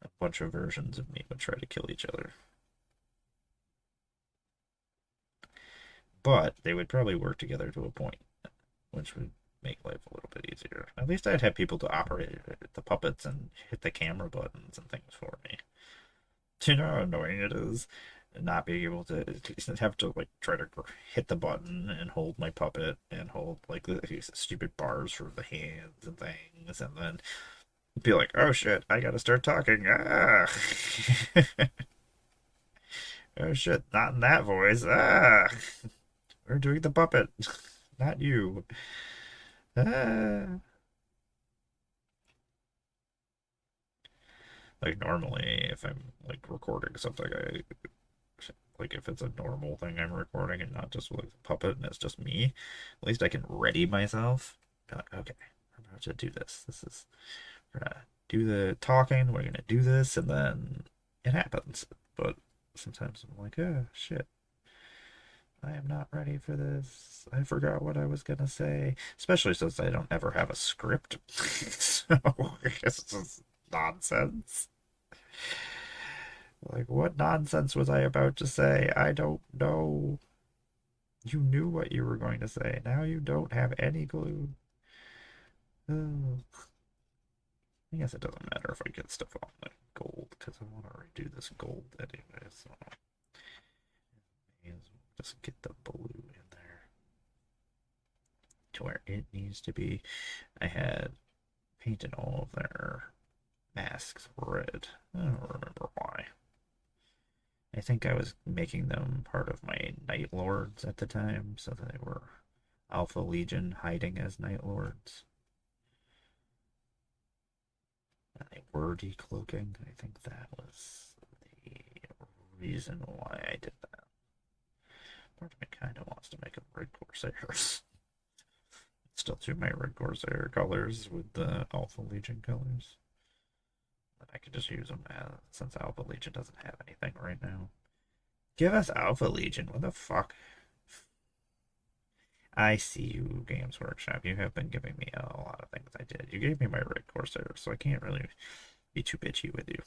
a bunch of versions of me would try to kill each other. But they would probably work together to a point, which would make life a little bit easier. At least I'd have people to operate the puppets and hit the camera buttons and things for me. Do you know how annoying it is not being able to have to like try to hit the button and hold my puppet and hold like these stupid bars for the hands and things, and then be like, oh shit, I gotta start talking. Ah. Oh shit, not in that voice. Ah. We're doing the puppet, not you. Ah. Like normally, if I'm like recording something, I like if it's a normal thing I'm recording and not just like a puppet and it's just me, at least I can ready myself. Be like, okay, we're about to do this. We're gonna do the talking. We're gonna do this, and then it happens. But sometimes I'm like, oh shit. I am not ready for this. I forgot what I was gonna say. Especially since I don't ever have a script. So it's just nonsense. Like, what nonsense was I about to say? I don't know. You knew what you were going to say. Now you don't have any clue. Oh. I guess it doesn't matter if I get stuff on like gold, because I want to redo this gold anyway, so just get the blue in there to where it needs to be. I had painted all of their masks red. I don't remember why. I think I was making them part of my Night Lords at the time, so they were Alpha Legion hiding as Night Lords. And they were decloaking. I think that was the reason why I did that. Part of me kind of wants to make them Red Corsairs. Still do my Red Corsair colors with the Alpha Legion colors. But I could just use them since Alpha Legion doesn't have anything right now. Give us Alpha Legion. What the fuck? I see you, Games Workshop. You have been giving me a lot of things I did. You gave me my Red Corsair, so I can't really be too bitchy with you.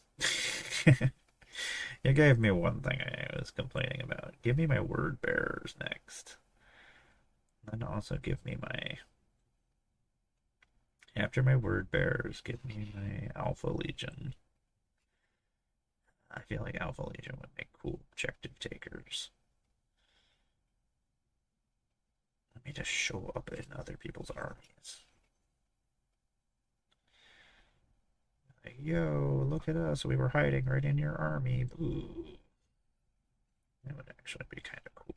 You gave me one thing I was complaining about. Give me my Word Bearers next. And also give me my... After my Word Bearers, give me my Alpha Legion. I feel like Alpha Legion would make cool objective takers. Let me just show up in other people's armies. Like, yo, look at us. We were hiding right in your army. Ooh. That would actually be kind of cool.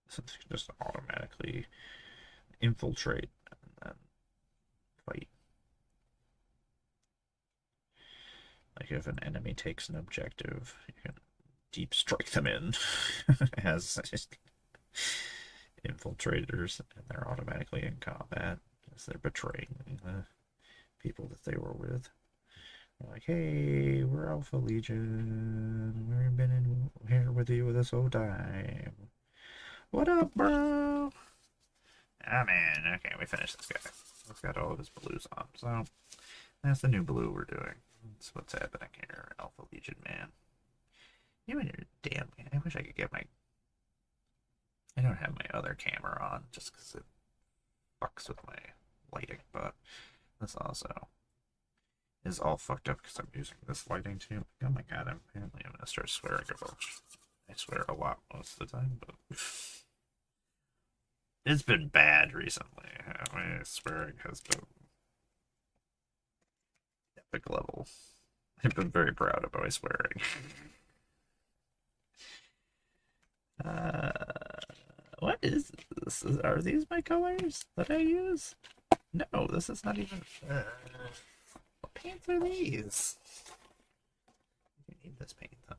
Since you can just automatically infiltrate and then fight. Like if an enemy takes an objective, you can deep strike them in as infiltrators, and they're automatically in combat as they're betraying the people that they were with. They're like, hey, we're Alpha Legion. We've been in here with you this whole time. What up, bro? Ah, man. Okay, we finished this guy. We've got all of his blues on, so that's the new blue we're doing. That's what's happening here, Alpha Legion, man. You and your damn... I wish I could get my... I don't have my other camera on just because it fucks with my lighting, but this also is all fucked up because I'm using this lighting too. Oh my god, apparently I'm gonna start swearing a bunch. I swear a lot most of the time, but it's been bad recently. My swearing has been epic level. I've been very proud of my swearing. What is this? Are these my colors that I use? No, this is not even... what paints are these? You need this paint, though.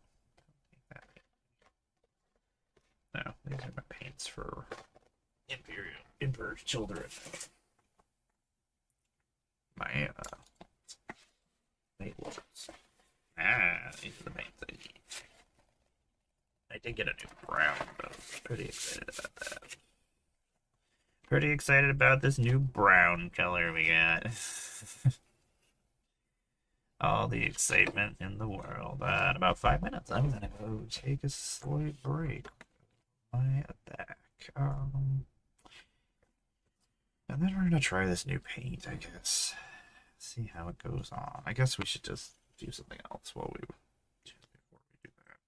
No, these are my paints for Emperor's Children. My, Night Lords. These are the paints I need. I did get a new brown, though. Pretty excited about that. Pretty excited about this new brown color we got. All the excitement in the world. In about 5 minutes, I'm gonna go take a slight break. My attack. And then we're gonna try this new paint, I guess. See how it goes on. I guess we should just do something else while we before we do that.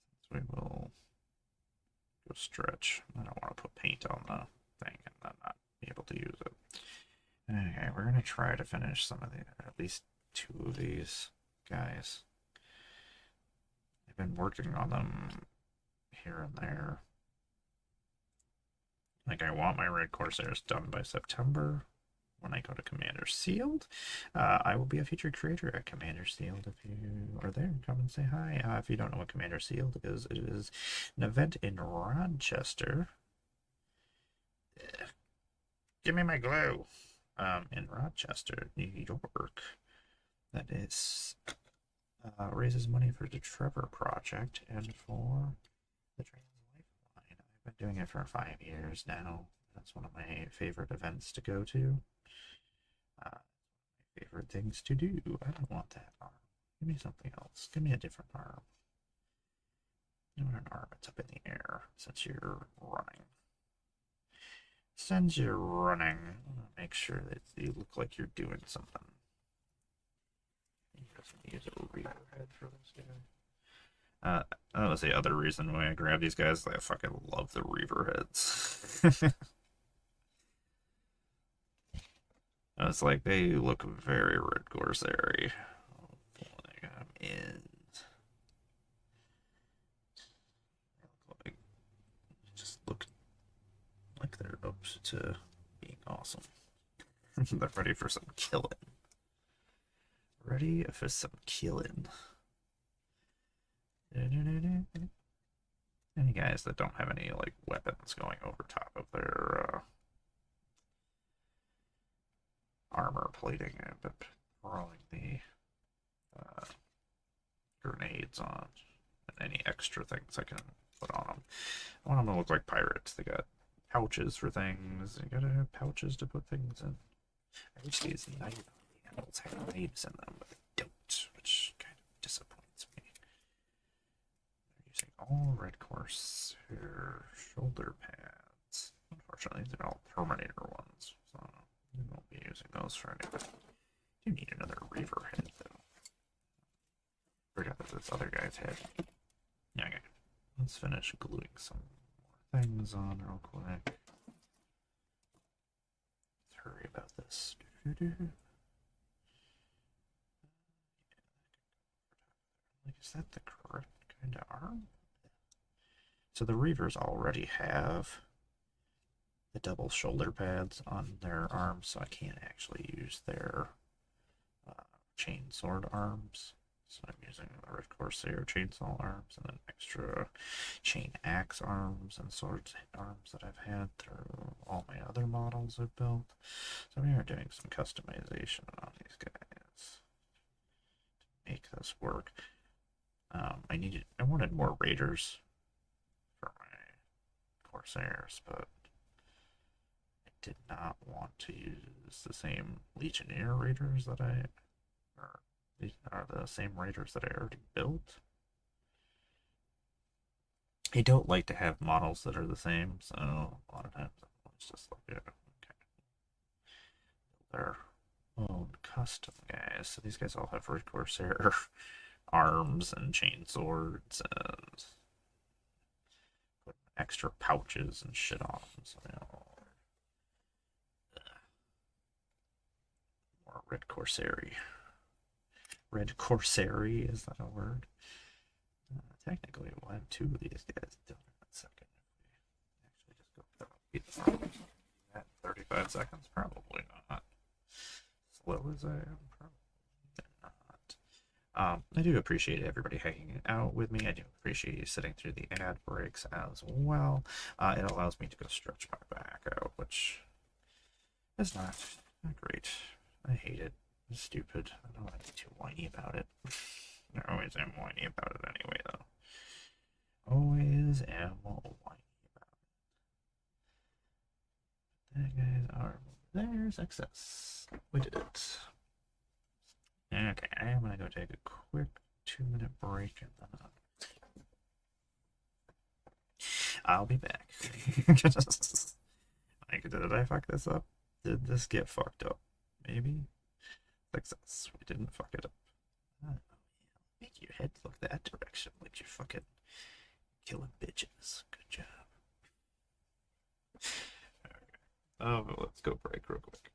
Since we will go stretch. I don't want to put paint on the thing and then not be able to use it. Okay, we're gonna try to finish some of the, at least 2 of these guys. I've been working on them here and there. Like, I want my Red Corsairs done by September. when I go to Commander Sealed. I will be a featured creator at Commander Sealed. If you are there, come and say hi. If you don't know what Commander Sealed is, it is an event in Rochester. Give me my glue. In Rochester, New York. That is raises money for the Trevor Project and for the Trans Lifeline. I've been doing it for 5 years now. That's one of my favorite events to go to. My favorite things to do. I don't want that arm. Give me something else. Give me a different arm. You want an arm that's up in the air since you're running. Since you're running, make sure that you look like you're doing something. You doesn't use a reader head for this guy. That was the other reason why I grabbed these guys. I fucking love the Reaver heads. It's like they look very Red Corsair-y. I got them in. Like, just look like they're up to being awesome. They're ready for some killing. Ready for some killing. Any guys that don't have any like weapons going over top of their armor plating, I've been throwing the grenades on and any extra things I can put on them. I want them to look like pirates. They got pouches for things. You gotta have pouches to put things in. I wish these knife handles had knives in them, but they don't, which kind of disappoints me. They're using all Red Corsair shoulder pads. Unfortunately, they're all Terminator ones, so we won't be using those for anything. You need another Reaver head, though. Forgot that this other guy's head. Yeah, okay. Let's finish gluing some more things on real quick. Let's hurry about this. Like, is that the correct kind of arm? So the Reavers already have the double shoulder pads on their arms, so I can't actually use their chain sword arms. So I'm using the Red Corsair chainsaw arms and then extra chain axe arms and sword arms that I've had through all my other models I've built. So we are doing some customization on these guys to make this work. I wanted more raiders for my Corsairs, but I did not want to use the same Legionnaire raiders that these are the same raiders that I already built. I don't like to have models that are the same, so a lot of times it's just like, yeah, okay. Build their own custom guys. So these guys all have Red Corsair arms and chain swords and put extra pouches and shit on them. So, more Red Corsair-y. Red Corsair-y, is that a word? Technically, we'll have two of these guys done in a second. Actually, just go beat the farmers. At 35 seconds, probably not. Slow as I am, probably not. I do appreciate everybody hanging out with me. I do appreciate you sitting through the ad breaks as well. It allows me to go stretch my back out, which is not great. I hate it. It's stupid. I don't want to be too whiny about it. I always am whiny about it anyway, though. Always am whiny about it. That guy's arm over there. Success. We did it. Okay, I am going to go take a quick 2-minute break and then I'll be back. Like, did I fuck this up? Did this get fucked up? Maybe? Success. We didn't fuck it up. Make your head look that direction like you're fucking killing bitches. Good job. Okay. But let's go break real quick.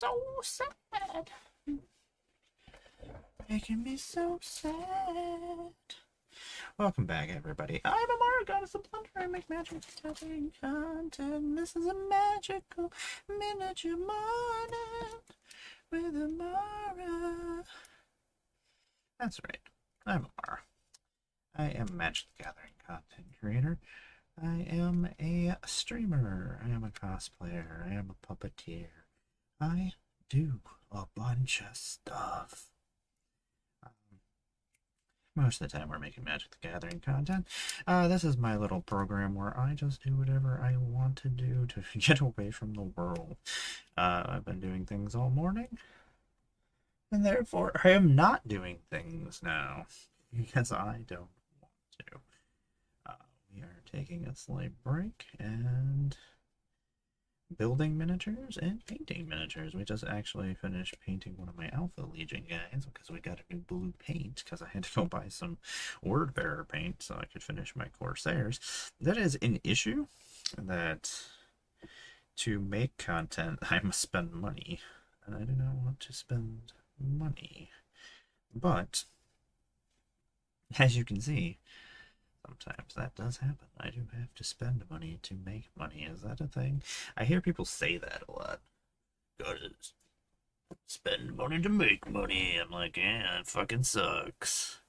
so sad. Making me so sad. Welcome back, everybody. I'm Emmara, goddess of plunder. I make magic gathering content. This is a magical miniature morning with Emmara. That's right. I'm Emmara. I am a Magic the Gathering content creator. I am a streamer. I am a cosplayer. I am a puppeteer. I do a bunch of stuff. Most of the time we're making Magic the Gathering content. This is my little program where I just do whatever I want to do to get away from the world. I've been doing things all morning, and therefore I am not doing things now because I don't want to. We are taking a slight break and building miniatures and painting miniatures. We just actually finished painting one of my Alpha Legion guys because we got a new blue paint because I had to go buy some Word Bearer paint so I could finish my Corsairs. That is an issue that to make content I must spend money, and I do not want to spend money. But as you can see, sometimes that does happen. I do have to spend money to make money. Is that a thing? I hear people say that a lot. Gotta spend money to make money. I'm like, yeah, it fucking sucks.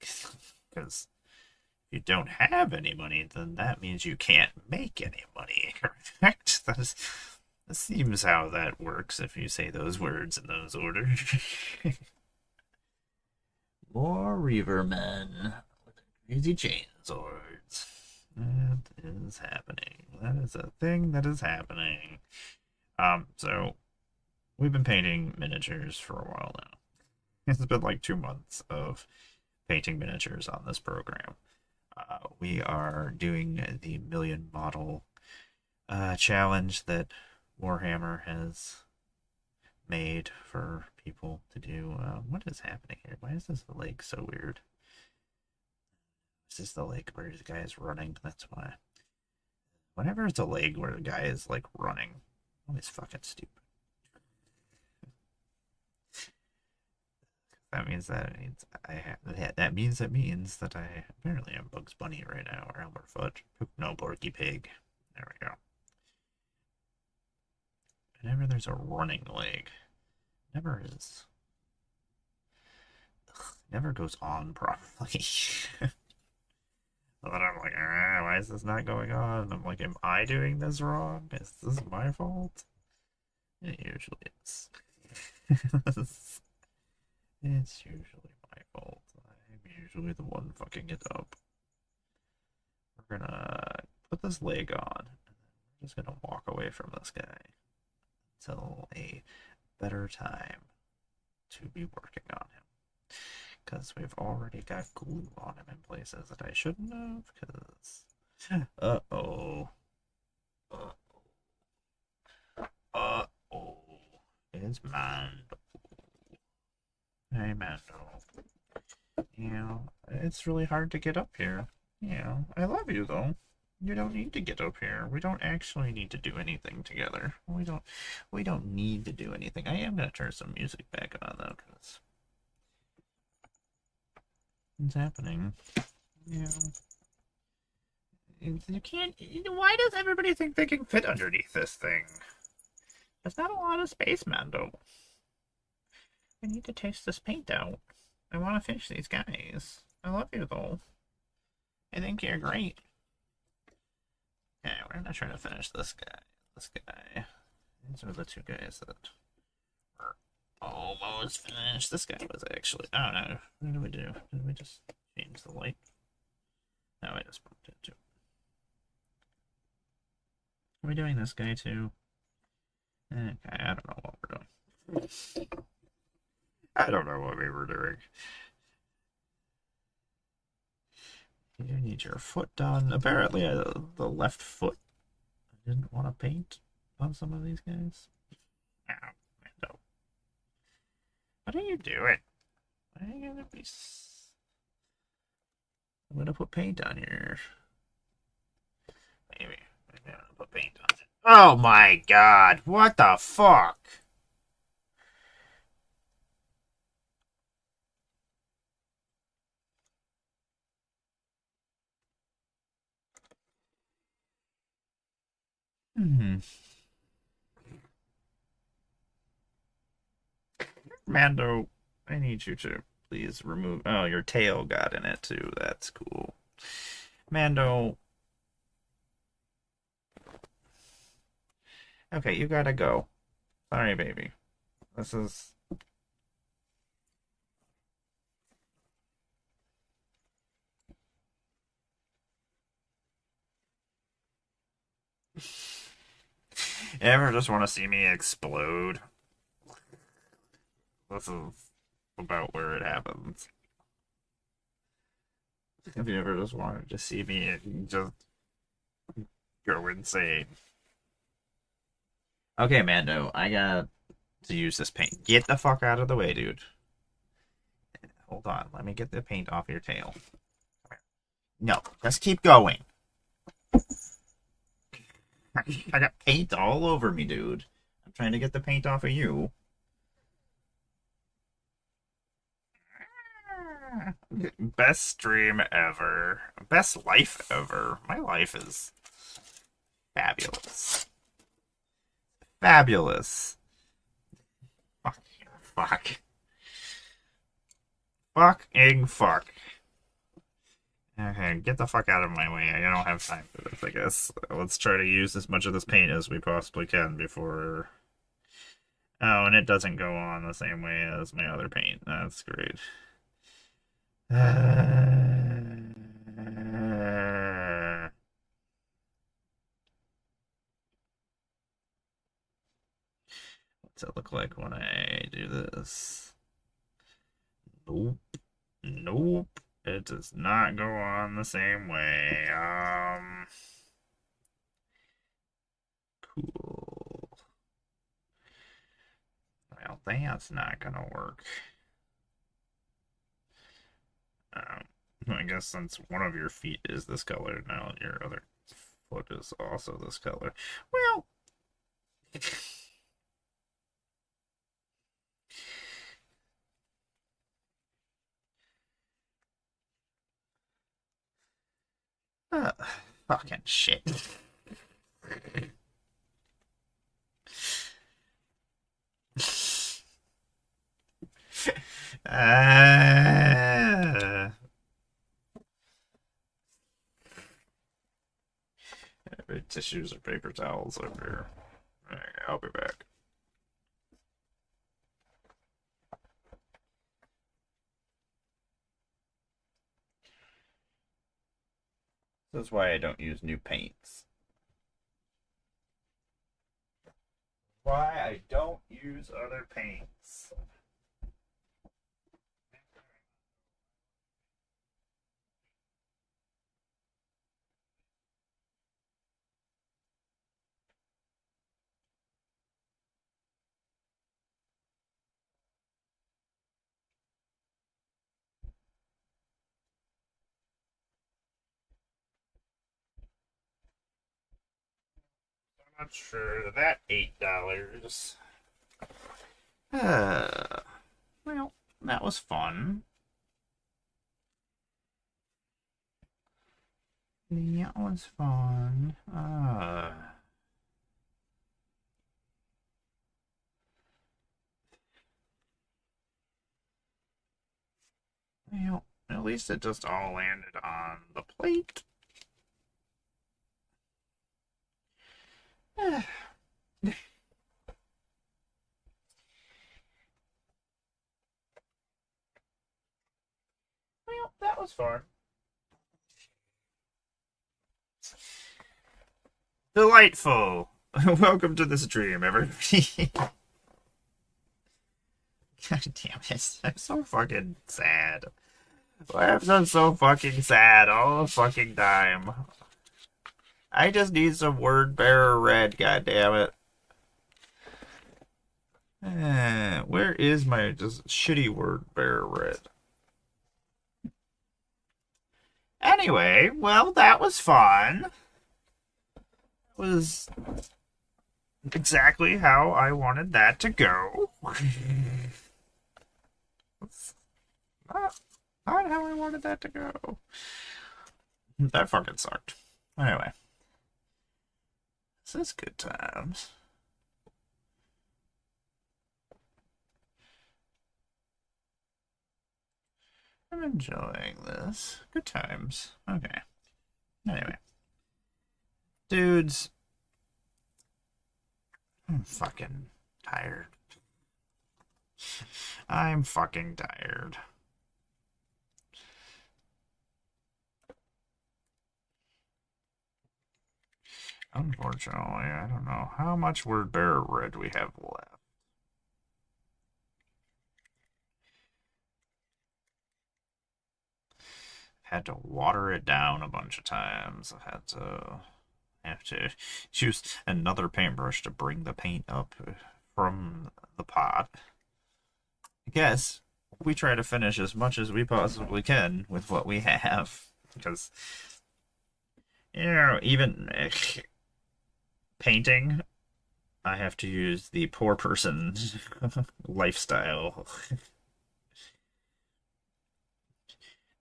Because if you don't have any money, then that means you can't make any money, correct? That seems how that works if you say those words in those orders. More Reavermen. Crazy chainswords. That is happening. That is a thing that is happening. So we've been painting miniatures for a while now. It's been like 2 months of painting miniatures on this program. We are doing the million model challenge that Warhammer has made for people to do. What is happening here? Why is this lake so weird? Is this the lake where the guy is running? That's why. Whenever it's a lake where the guy is like running, always fucking stupid. That means that it means that I apparently am Bugs Bunny right now, or Elmer Fudge. No, Porky Pig. There we go. Whenever there's a running lake, never is. Never goes on properly. And then I'm like, why is this not going on? And I'm like, am I doing this wrong? Is this my fault? It usually is. It's usually my fault. I'm usually the one fucking it up. We're gonna put this leg on, and then we're just gonna walk away from this guy until a better time to be working on him. Because we've already got glue on him in places that I shouldn't have, because... Uh-oh. Uh-oh. It's Mando. Hey, Mando. You know, it's really hard to get up here. You know, I love you, though. You don't need to get up here. We don't actually need to do anything together. We don't need to do anything. I am going to turn some music back on, though, because... What's happening? Yeah. You can't. Why does everybody think they can fit underneath this thing? There's not a lot of space, Mando. I need to taste this paint out. I want to finish these guys. I love you, though. I think you're great. Okay, we're gonna try to finish this guy. This guy. These are the two guys that were almost finished. This guy was actually... Oh, no. What did we do? Did we just change the light? No, I just bumped it, too. Are we doing this guy, too? Okay, I don't know what we're doing. I don't know what we were doing. You need your foot done. Apparently, the left foot. I didn't want to paint on some of these guys. Ow, no. What are you doing? Why are you gonna be... I'm gonna put paint on here. Maybe I'm gonna put paint on it. Oh my god, what the fuck? Hmm. Mando, I need you to please remove. Oh, your tail got in it too. That's cool. Mando. Okay, you gotta go. Sorry, baby. This is. You ever just want to see me explode? This is about where it happens. If you ever just wanted to see me just go insane. Okay, Mando, I got to use this paint. Get the fuck out of the way, dude. Hold on, let me get the paint off your tail. No, just keep going. I got paint all over me, dude. I'm trying to get the paint off of you. Best stream ever. Best life ever. My life is fabulous. Fabulous. Fuck. Fuck. Fucking fuck. Okay, get the fuck out of my way. I don't have time for this, I guess. Let's try to use as much of this paint as we possibly can before... Oh, and it doesn't go on the same way as my other paint. That's great. What's it look like when I do this? Nope. Nope. It does not go on the same way. Cool. Well, that's not gonna work. I guess since one of your feet is this color, now your other foot is also this color. Well, uh, fucking shit. uh, tissues or paper towels over here. Okay, I'll be back. This is why I don't use new paints. Why I don't use other paints. I'm not sure that $8. Well, that was fun. That was fun. Well, at least it just all landed on the plate. Well, that was fun. Delightful. Welcome to the stream, everybody. God damn it. I'm so fucking sad. I'm so fucking sad all the fucking time. I just need some word bearer red, god damn it. Where is my just shitty word bearer red? Anyway, well, that was fun. It was exactly how I wanted that to go. not, not how I wanted that to go. That fucking sucked. Anyway. This is good times. I'm enjoying this. Good times. Okay. Anyway. Dudes. I'm fucking tired. I'm fucking tired. Unfortunately, I don't know how much word bearer red we have left. Had to water it down a bunch of times. I have to choose another paintbrush to bring the paint up from the pot. I guess we try to finish as much as we possibly can with what we have. Because, even painting, I have to use the poor person lifestyle.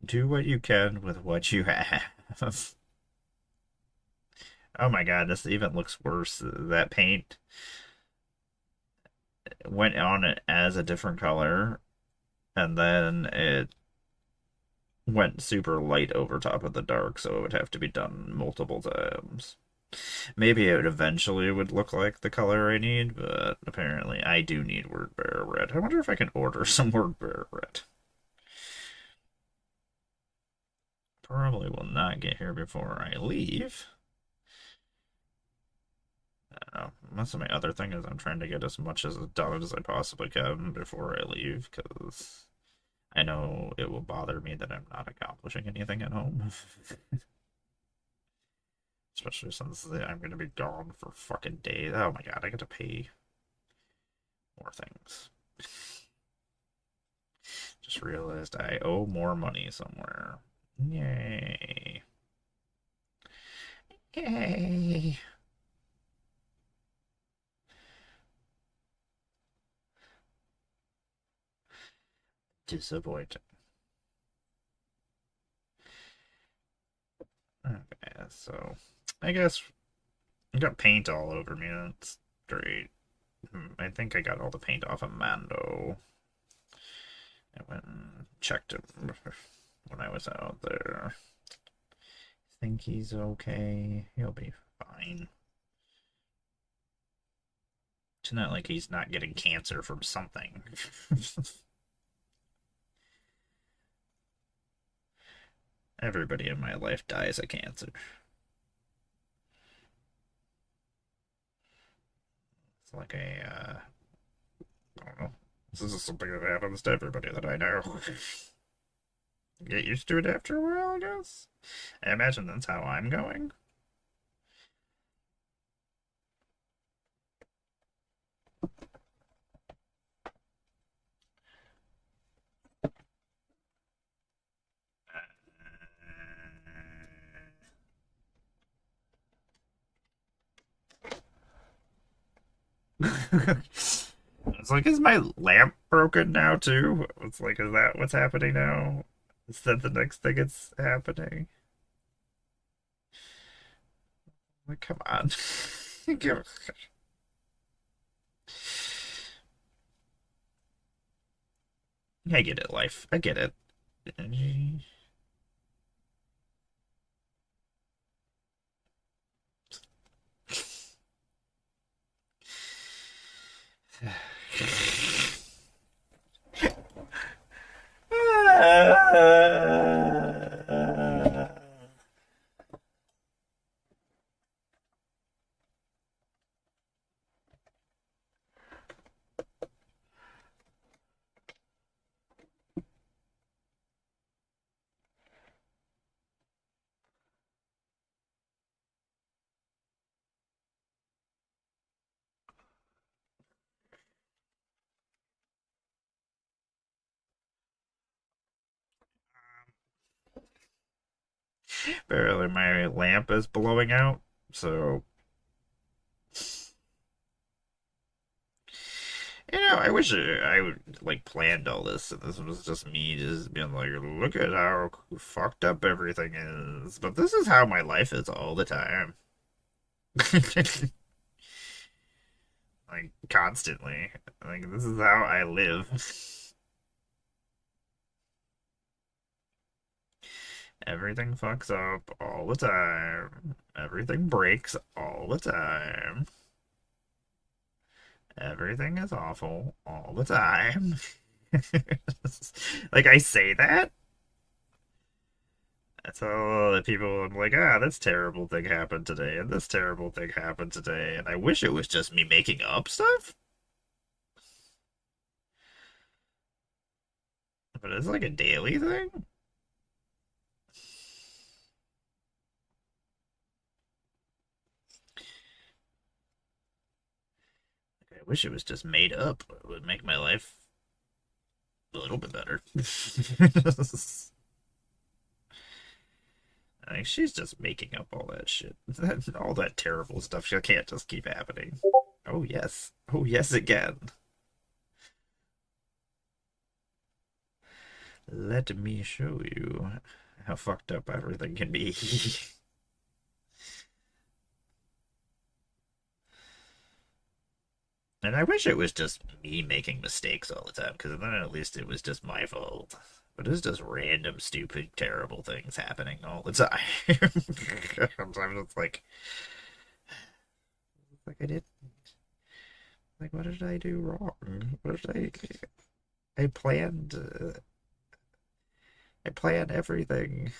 Do what you can with what you have. Oh my god, this even looks worse. That paint went on it as a different color, and then it went super light over top of the dark, so it would have to be done multiple times. Maybe it eventually would look like the color I need, but apparently I do need word bearer red. I wonder if I can order some word bearer red. Probably will not get here before I leave. Most of my other thing is I'm trying to get as much as done as I possibly can before I leave, because I know it will bother me that I'm not accomplishing anything at home. Especially since I'm going to be gone for fucking days. Oh my god, I get to pay more things. Just realized I owe more money somewhere. Yay. Yay. Disappointing. Okay, so I guess I got paint all over me. That's great. I think I got all the paint off of Mando. I went and checked him when I was out there. I think he's okay. He'll be fine. It's not like he's not getting cancer from something. Everybody in my life dies of cancer. It's like I don't know. This is something that happens to everybody that I know. Get used to it after a while, I guess. I imagine that's how I'm going. It's like, is my lamp broken now too? It's like, is that what's happening now? Is that the next thing it's happening? Like, come on. I get it, life. I get it. Barely, my lamp is blowing out, so I wish I would like planned all this, and this was just me just being like, look at how fucked up everything is. But this is how my life is all the time. Like, constantly. Like, this is how I live. Everything fucks up all the time. Everything breaks all the time. Everything is awful all the time. Like, I say that. That's all the people. I'm like, ah, this terrible thing happened today, and this terrible thing happened today, and I wish it was just me making up stuff. But it's like a daily thing. I wish it was just made up. It would make my life a little bit better. Like, she's just making up all that shit. All that terrible stuff. She can't just keep happening. Oh, yes. Oh, yes, again. Let me show you how fucked up everything can be. And I wish it was just me making mistakes all the time, because then at least it was just my fault. But it's just random, stupid, terrible things happening all the time. Sometimes it's like I did, like what did I do wrong? What did I planned? I planned everything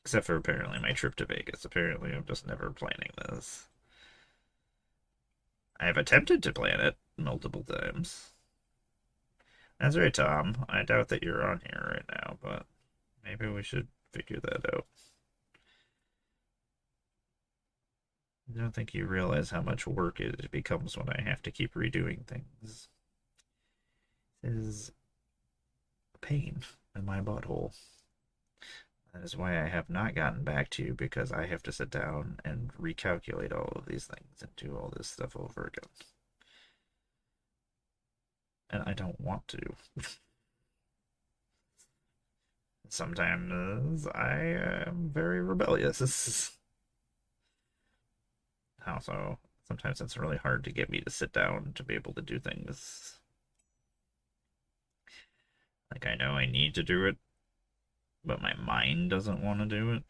except for apparently my trip to Vegas. Apparently, I'm just never planning this. I have attempted to plan it multiple times. That's right, Tom. I doubt that you're on here right now, but maybe we should figure that out. I don't think you realize how much work it becomes when I have to keep redoing things. It is a pain in my butthole. That is why I have not gotten back to you, because I have to sit down and recalculate all of these things and do all this stuff over again. And I don't want to. Sometimes I am very rebellious. Also, sometimes it's really hard to get me to sit down to be able to do things. Like, I know I need to do it, but my mind doesn't want to do it.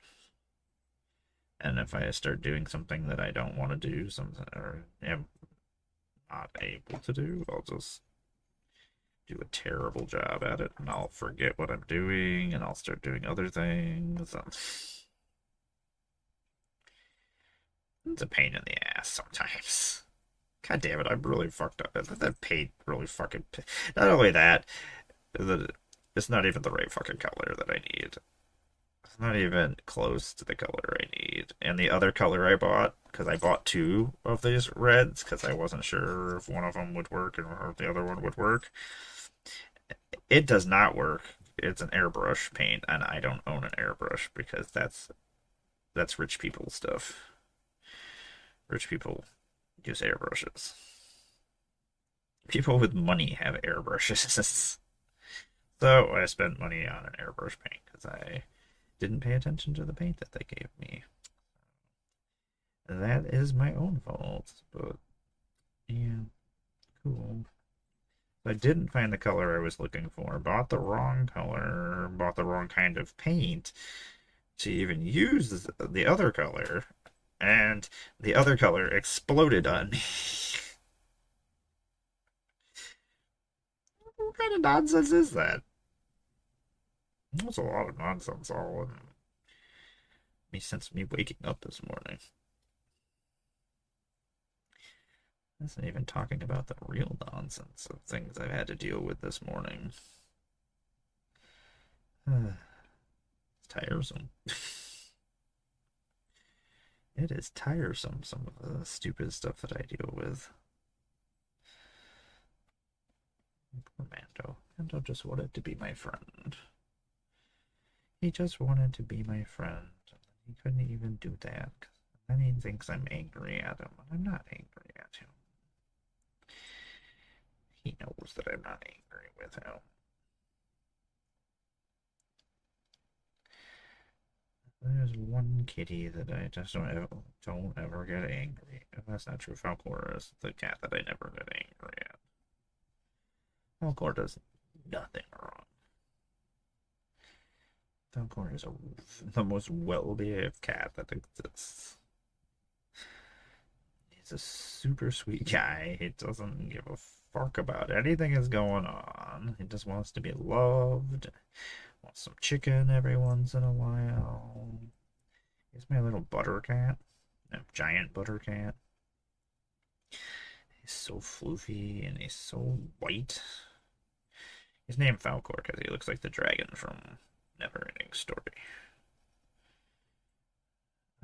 And if I start doing something that I don't want to do, something or am not able to do, I'll just do a terrible job at it, and I'll forget what I'm doing, and I'll start doing other things. It's a pain in the ass sometimes. God damn it, I'm really fucked up. That paint really fucking. Not only that, it's not even the right fucking color that I need. It's not even close to the color I need. And the other color I bought, because I bought two of these reds, because I wasn't sure if one of them would work or if the other one would work. It does not work. It's an airbrush paint, and I don't own an airbrush because that's rich people stuff. Rich people use airbrushes. People with money have airbrushes. So I spent money on an airbrush paint because I didn't pay attention to the paint that they gave me. That is my own fault, but yeah, cool. I didn't find the color I was looking for. Bought the wrong color, bought the wrong kind of paint to even use the other color, and the other color exploded on me. What kind of nonsense is that? That's a lot of nonsense all in me since me waking up this morning. That's not even talking about the real nonsense of things I've had to deal with this morning. It's tiresome. It is tiresome, some of the stupid stuff that I deal with. Poor Mando. Mando just wanted to be my friend. He just wanted to be my friend. He couldn't even do that. Then he thinks I'm angry at him, and I'm not angry at him. He knows that I'm not angry with him. There's one kitty that I just don't ever get angry. That's not true. Falcor is the cat that I never get angry at. Falcor does nothing wrong. Falcor is the most well-behaved cat that exists. He's a super sweet guy. He doesn't give a fuck about anything that's going on. He just wants to be loved. Wants some chicken every once in a while. He's my little butter cat. A giant butter cat. He's so floofy and he's so white. He's named Falcor because he looks like the dragon from Neverending Story.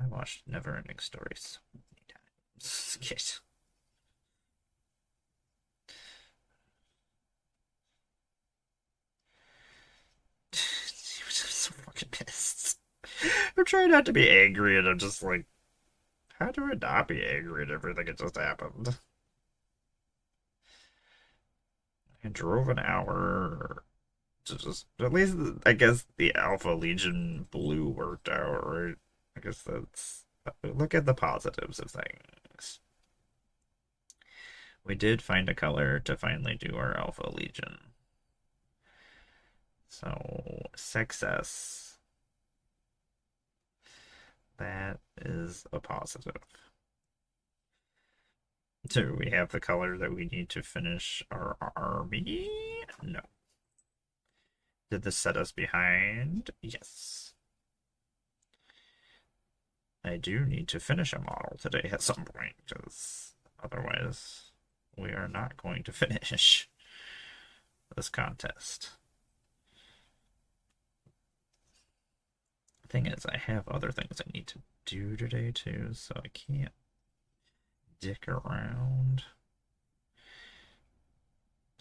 I watched Neverending Story so many times. Kid. I'm so fucking pissed. I'm trying not to be angry, and I'm just like, how do I not be angry at everything that just happened? I drove an hour to just, at least, I guess the Alpha Legion blue worked out, right? I guess that's, look at the positives of things. We did find a color to finally do our Alpha Legion. So, success. That is a positive. Do we have the color that we need to finish our army? No. Did this set us behind? Yes. I do need to finish a model today at some point, because otherwise we are not going to finish this contest. The thing is, I have other things I need to do today too, so I can't dick around.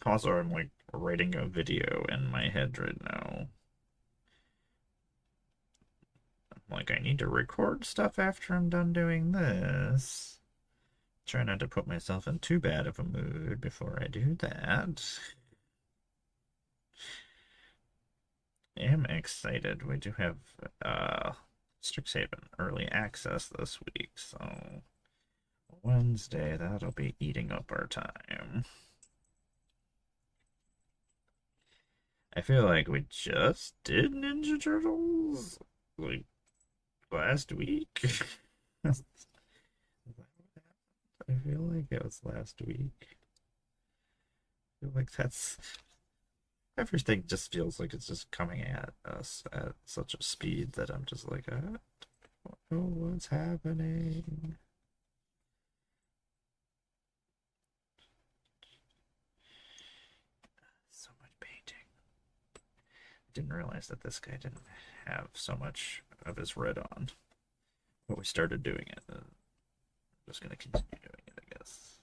Also, I'm like writing a video in my head right now. Like, I need to record stuff after I'm done doing this. Try not to put myself in too bad of a mood before I do that. Am excited. We do have Strixhaven early access this week, so Wednesday, that'll be eating up our time. I feel like we just did Ninja Turtles like last week. I feel like it was last week. I feel like that's everything just feels like it's just coming at us at such a speed that I'm just like, I don't know what's happening. So much painting. Didn't realize that this guy didn't have so much of his red on. But we started doing it. I'm just gonna continue doing it, I guess.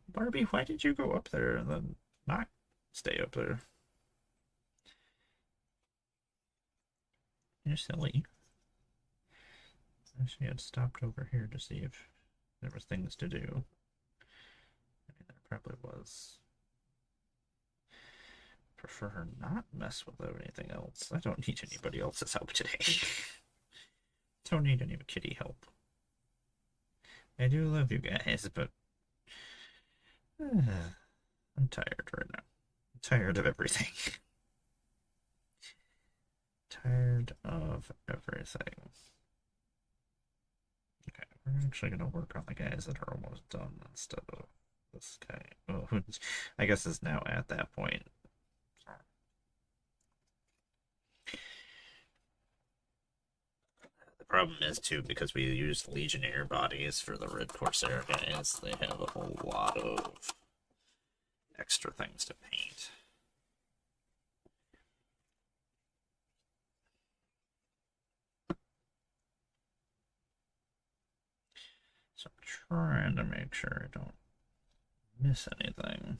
Barbie, why did you go up there and then not stay up there? You're silly. I actually had stopped over here to see if there was things to do. I mean, there probably was. Prefer not mess with anything else. I don't need anybody else's help today. Don't need any kitty help. I do love you guys, but I'm tired right now. I'm tired of everything. Tired of everything. Okay, we're actually gonna work on the guys that are almost done instead of this guy. Oh, I guess is now at that point. The problem is too, because we used Legionnaire bodies for the Red Corsair guys, they have a whole lot of extra things to paint. So I'm trying to make sure I don't miss anything.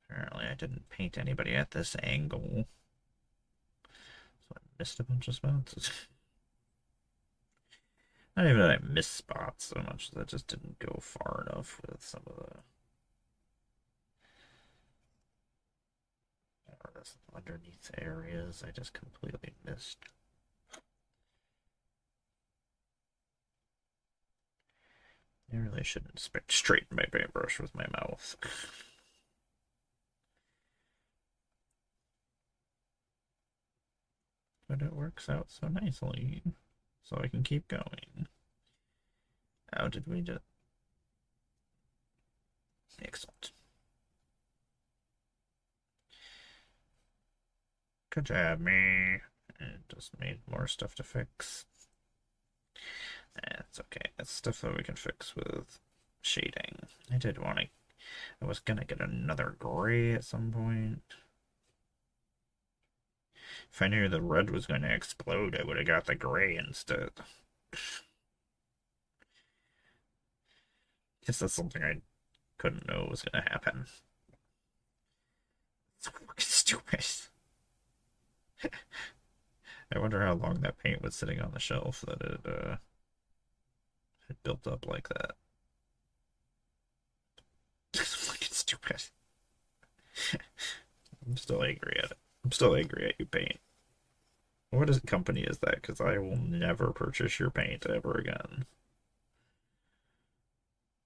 Apparently I didn't paint anybody at this angle. So I missed a bunch of spots. Not even that I missed spots so much as I just didn't go far enough with some of the... Or this underneath areas I just completely missed. I really shouldn't straighten my paintbrush with my mouth. But it works out so nicely, so I can keep going. How did we just... Excellent. Good job, me. It just made more stuff to fix. That's okay. That's stuff that we can fix with shading. I did want to... I was gonna get another gray at some point. If I knew the red was going to explode, I would have got the gray instead. Guess that's something I couldn't know was going to happen. It's fucking stupid. I wonder how long that paint was sitting on the shelf that it built up like that. It's fucking stupid. I'm still angry at it. I'm still angry at you, paint. What company is that? Because I will never purchase your paint ever again.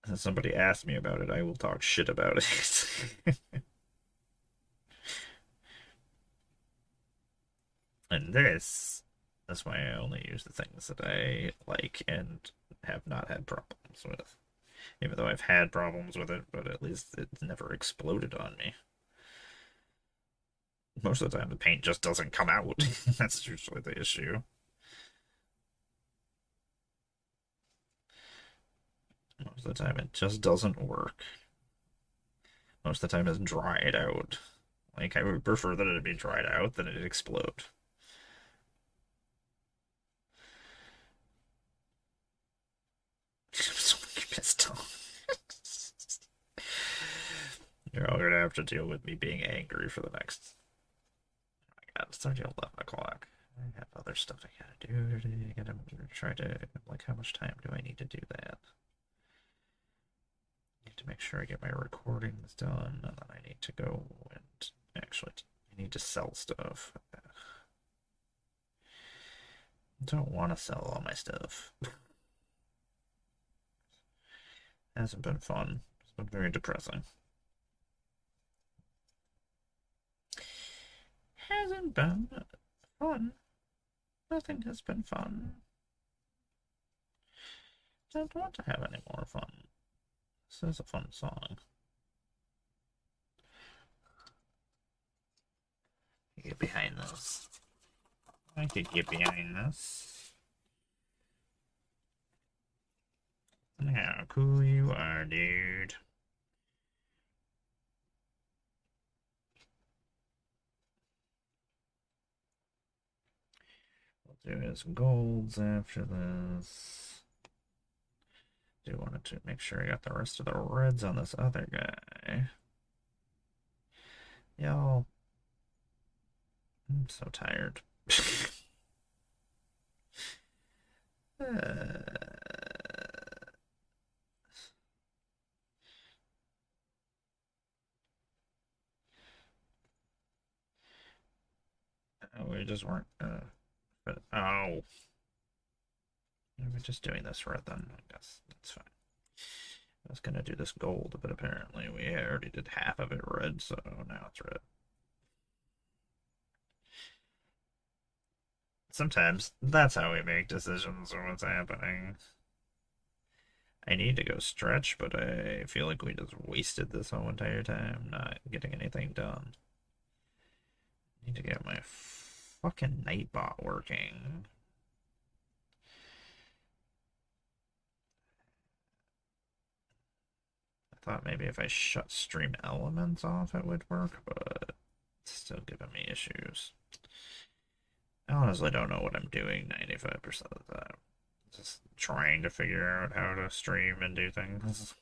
If somebody asks me about it, I will talk shit about it. And that's why I only use the things that I like and have not had problems with. Even though I've had problems with it, but at least it's never exploded on me. Most of the time, the paint just doesn't come out. That's usually the issue. Most of the time, it just doesn't work. Most of the time, it's dried out. Like, I would prefer that it be dried out than it explode. I'm so pissed off. You're all gonna have to deal with me being angry for the next... Oh my god, it's already 11 o'clock. I have other stuff I gotta do today. I gotta try to... Like, how much time do I need to do that? I need to make sure I get my recordings done, and then I need to go and... Actually, I need to sell stuff. I don't want to sell all my stuff. Hasn't been fun. It's been very depressing. Hasn't been fun. Nothing has been fun. Don't want to have any more fun. This is a fun song. Get behind this. I could get behind this. How cool you are, dude. We'll do his golds after this. Do want to make sure I got the rest of the reds on this other guy. Y'all, I'm so tired. We just weren't. But, oh. We're just doing this red then. I guess that's fine. I was gonna do this gold, but apparently we already did half of it red, so now it's red. Sometimes that's how we make decisions on what's happening. I need to go stretch, but I feel like we just wasted this whole entire time not getting anything done. I need to get my fucking Nightbot working. I thought maybe if I shut stream elements off it would work, but it's still giving me issues. I honestly don't know what I'm doing 95% of the time. Just trying to figure out how to stream and do things.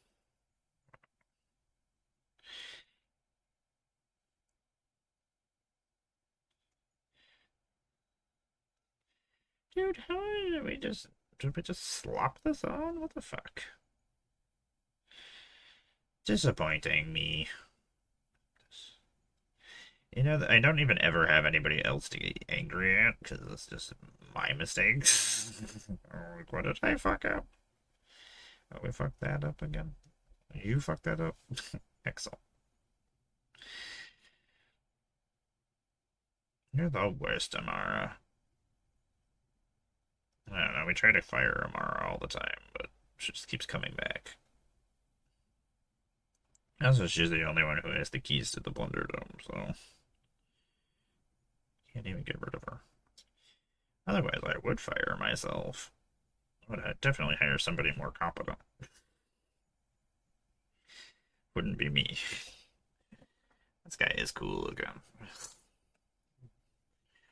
Dude, how did we just slop this on? What the fuck? Disappointing me. You know, I don't even ever have anybody else to get angry at because it's just my mistakes. Like, what did I fuck up? Oh, we fucked that up again. You fucked that up. Excellent. You're the worst, Emmara. I don't know. We try to fire Emmara all the time, but she just keeps coming back. Also, she's the only one who has the keys to the BlunderDome, so can't even get rid of her. Otherwise, I would fire myself. But I'd definitely hire somebody more competent. Wouldn't be me. This guy is cool again.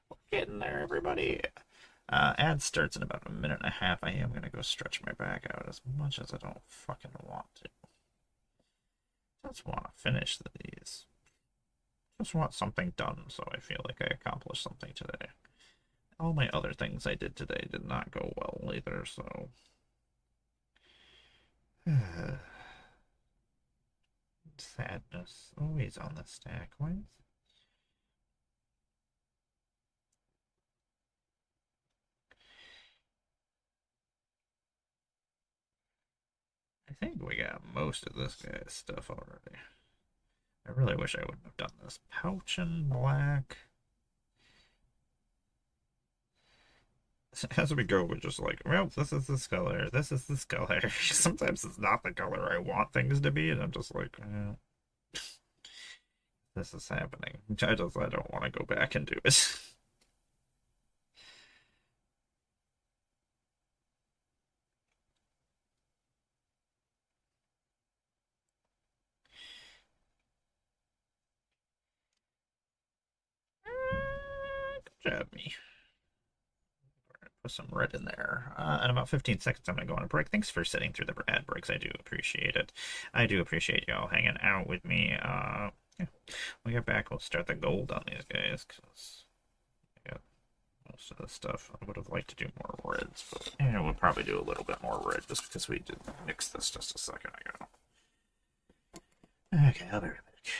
We're getting there, everybody. Ad starts in about a minute and a half. I am going to go stretch my back out as much as I don't fucking want to. Just want to finish these. Just want something done so I feel like I accomplished something today. All my other things I did today did not go well either, so... Sadness. Always on the stack. Why is... I think we got most of this guy's stuff already. I really wish I wouldn't have done this. Pouch and black. As we go, we're just like, well, this is this color, this is this color. Sometimes it's not the color I want things to be, and I'm just like, this is happening. I don't want to go back and do it. Good job, me. Put some red in there. In about 15 seconds, I'm going to go on a break. Thanks for sitting through the ad breaks. I do appreciate it. I do appreciate y'all hanging out with me. Yeah. When we get back, we'll start the gold on these guys, because I got most of the stuff. I would have liked to do more reds, but yeah, we'll probably do a little bit more red just because we did mix this just a second ago. Okay, I'll be right back.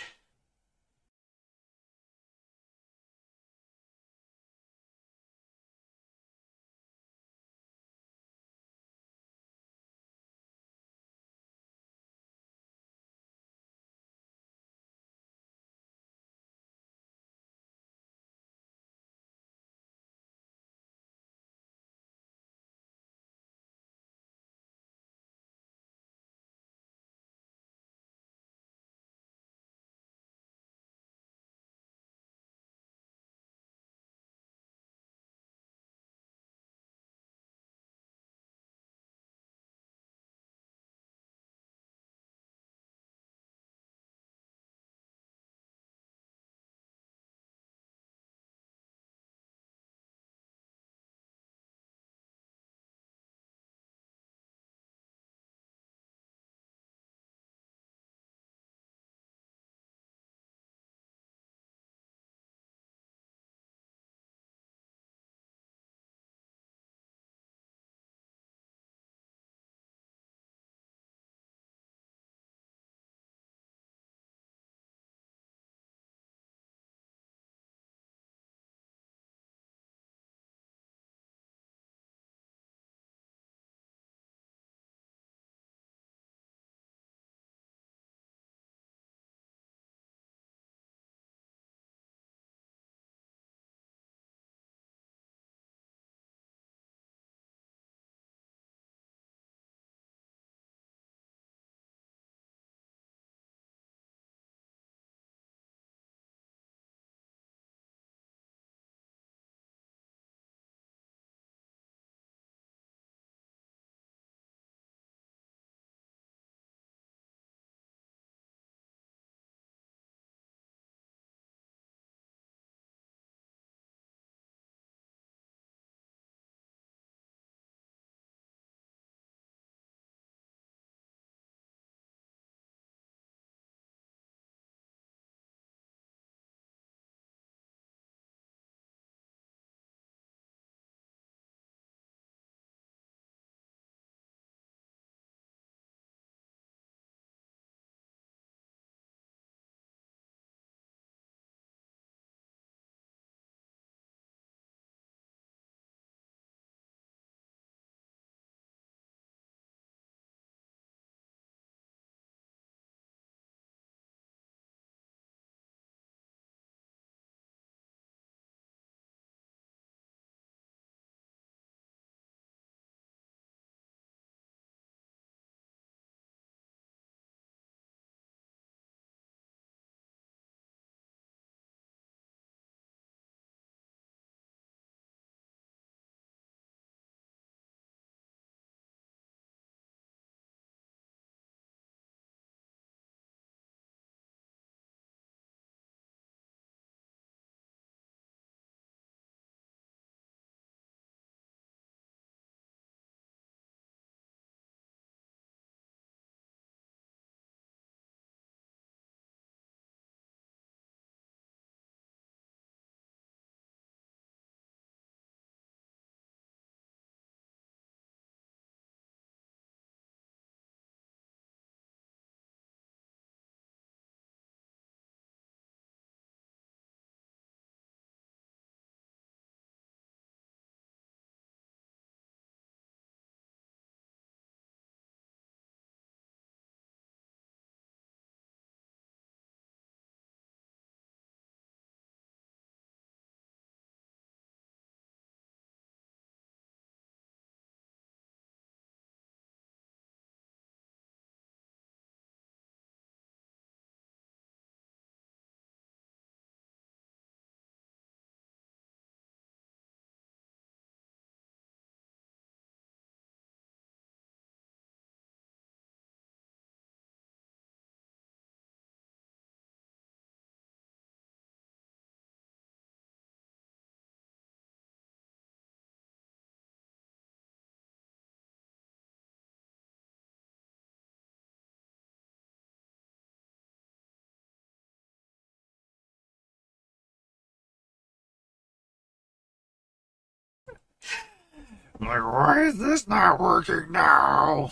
Like, why is this not working now?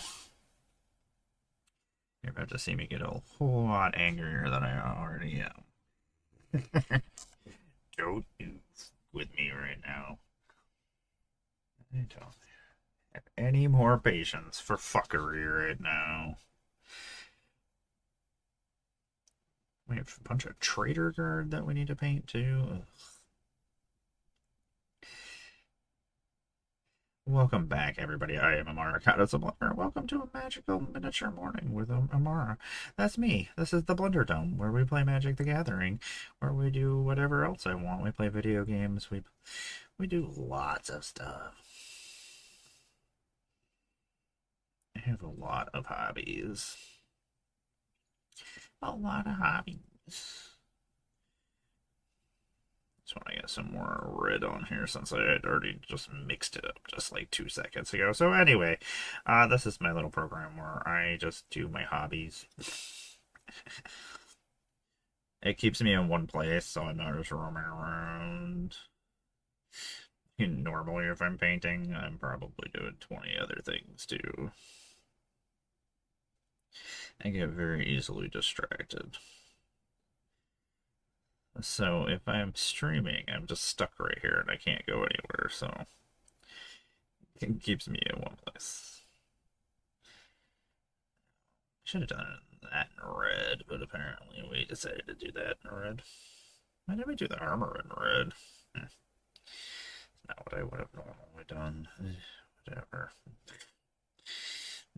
You're about to see me get a whole lot angrier than I already am. Don't you with me right now. I don't have any more patience for fuckery right now. We have a bunch of trader guard that we need to paint too. Ugh. Welcome back, everybody. I am Emmara, Goddess of Blunder. Welcome to a magical miniature morning with Emmara. That's me. This is the BlunderDome, where we play Magic the Gathering, where we do whatever else I want. We play video games. We do lots of stuff. I have a lot of hobbies. A lot of hobbies. Just want to get some more red on here since I had already just mixed it up just like 2 seconds ago. So anyway, this is my little program where I just do my hobbies. It keeps me in one place, so I'm not just roaming around. Normally, if I'm painting, I'm probably doing 20 other things too. I get very easily distracted. So if I'm streaming, I'm just stuck right here and I can't go anywhere, so it keeps me in one place. Should have done that in red, but apparently we decided to do that in red. Why did we do the armor in red? It's not what I would have normally done. Whatever.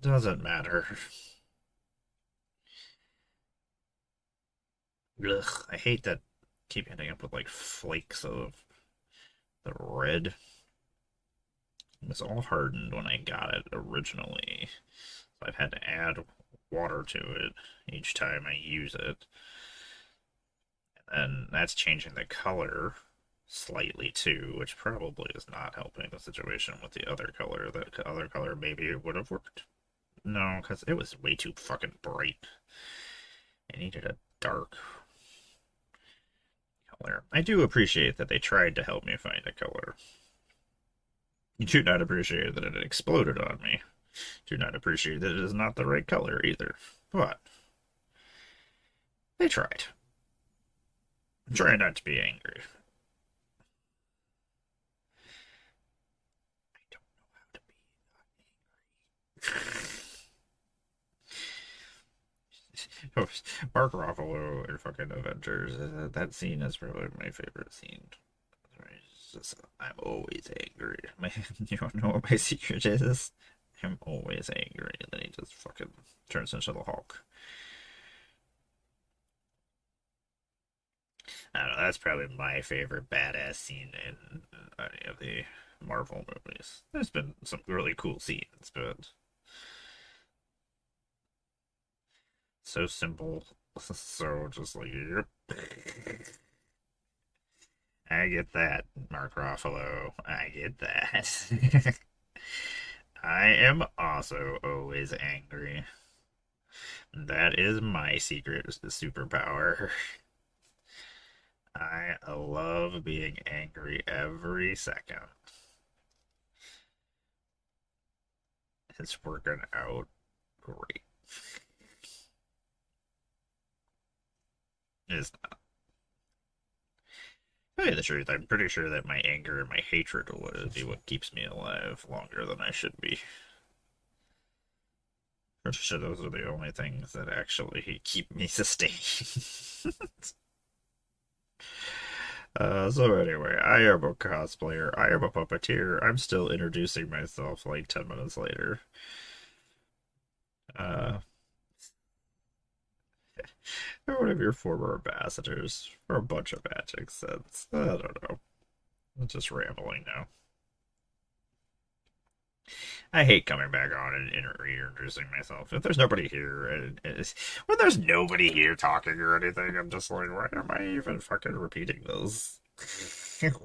Doesn't matter. Ugh, I hate that keep ending up with like flakes of the red. It was all hardened when I got it originally. So I've had to add water to it each time I use it. And that's changing the color slightly too, which probably is not helping the situation with the other color. That other color maybe it would have worked. No, because it was way too fucking bright. I needed a dark color. I do appreciate that they tried to help me find a color. You do not appreciate that it exploded on me. Do not appreciate that it is not the right color either. But they tried. Try not to be angry. I don't know how to be not angry. Mark Ruffalo in fucking Avengers. That scene is probably my favorite scene. I'm always angry. You don't know what my secret is? I'm always angry. And then he just fucking turns into the Hulk. I don't know, that's probably my favorite badass scene in any of the Marvel movies. There's been some really cool scenes, but so simple. So just like, yep. I get that, Mark Ruffalo. I get that. I am also always angry. That is my secret superpower. I love being angry every second. It's working out great. It's not. To tell you the truth, I'm pretty sure that my anger and my hatred will be what keeps me alive longer than I should be. Pretty sure those are the only things that actually keep me sustained. So anyway, I am a cosplayer. I am a puppeteer. I'm still introducing myself like 10 minutes later. Uh, one of your former ambassadors for a bunch of magic sets. I don't know. I'm just rambling now. I hate coming back on and reintroducing myself. If there's nobody here, when there's nobody here talking or anything, I'm just like, why am I even fucking repeating this?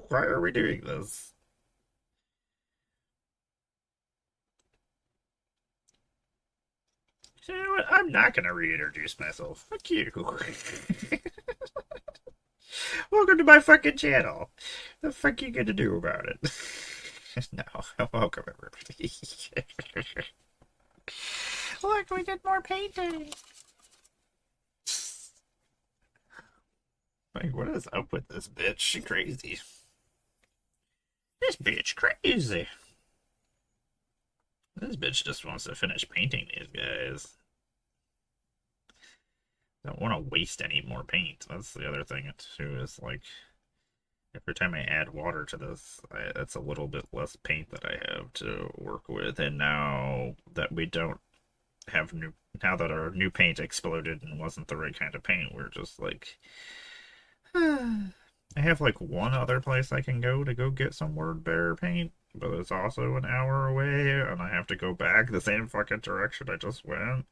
Why are we doing this? You know what? I'm not gonna reintroduce myself. Fuck you. Welcome to my fucking channel. The fuck you gonna do about it? No, welcome everybody. Look, we did more painting. Like, what is up with this bitch? She crazy. This bitch crazy. This bitch just wants to finish painting these guys. Don't want to waste any more paint. That's the other thing too. Is like every time I add water to this, that's a little bit less paint that I have to work with. And now that we don't have now that our new paint exploded and wasn't the right kind of paint, we're just like, I have like one other place I can go to go get some word bearer paint, but it's also an hour away, and I have to go back the same fucking direction I just went.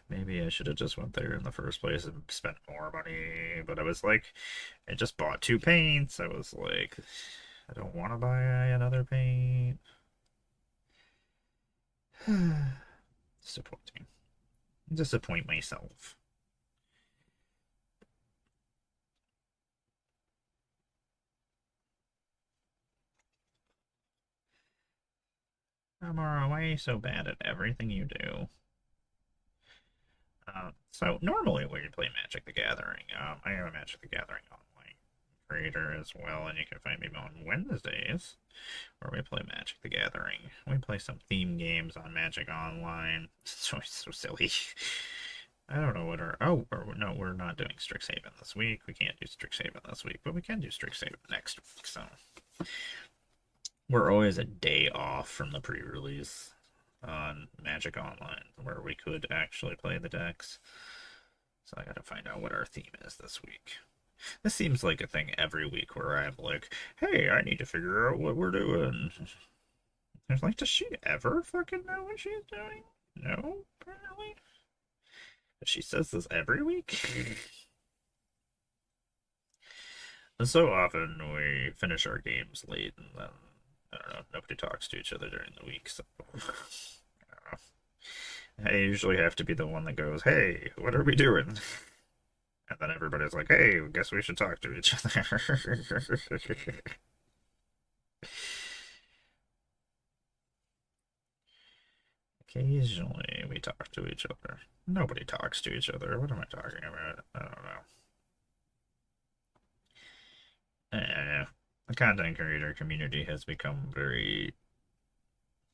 Maybe I should have just went there in the first place and spent more money, but I was like, I just bought two paints. I was like, I don't want to buy another paint. Disappointing. Disappoint myself. Emmara, why are you so bad at everything you do? So normally when you play Magic the Gathering, I am a Magic the Gathering online creator as well, and you can find me on Wednesdays where we play Magic the Gathering. We play some theme games on Magic Online. It's always so silly. I don't know what our... Oh, no, we're not doing Strixhaven this week. We can't do Strixhaven this week, but we can do Strixhaven next week, so... We're always a day off from the pre-release on Magic Online, where we could actually play the decks. So I gotta find out what our theme is this week. This seems like a thing every week where I'm like, hey, I need to figure out what we're doing. There's like, does she ever fucking know what she's doing? No, apparently. But she says this every week. And so often we finish our games late and then, I don't know, nobody talks to each other during the week, so I usually have to be the one that goes, hey, what are we doing? And then everybody's like, hey, I guess we should talk to each other. Occasionally we talk to each other. Nobody talks to each other. What am I talking about? I don't know. The content creator community has become very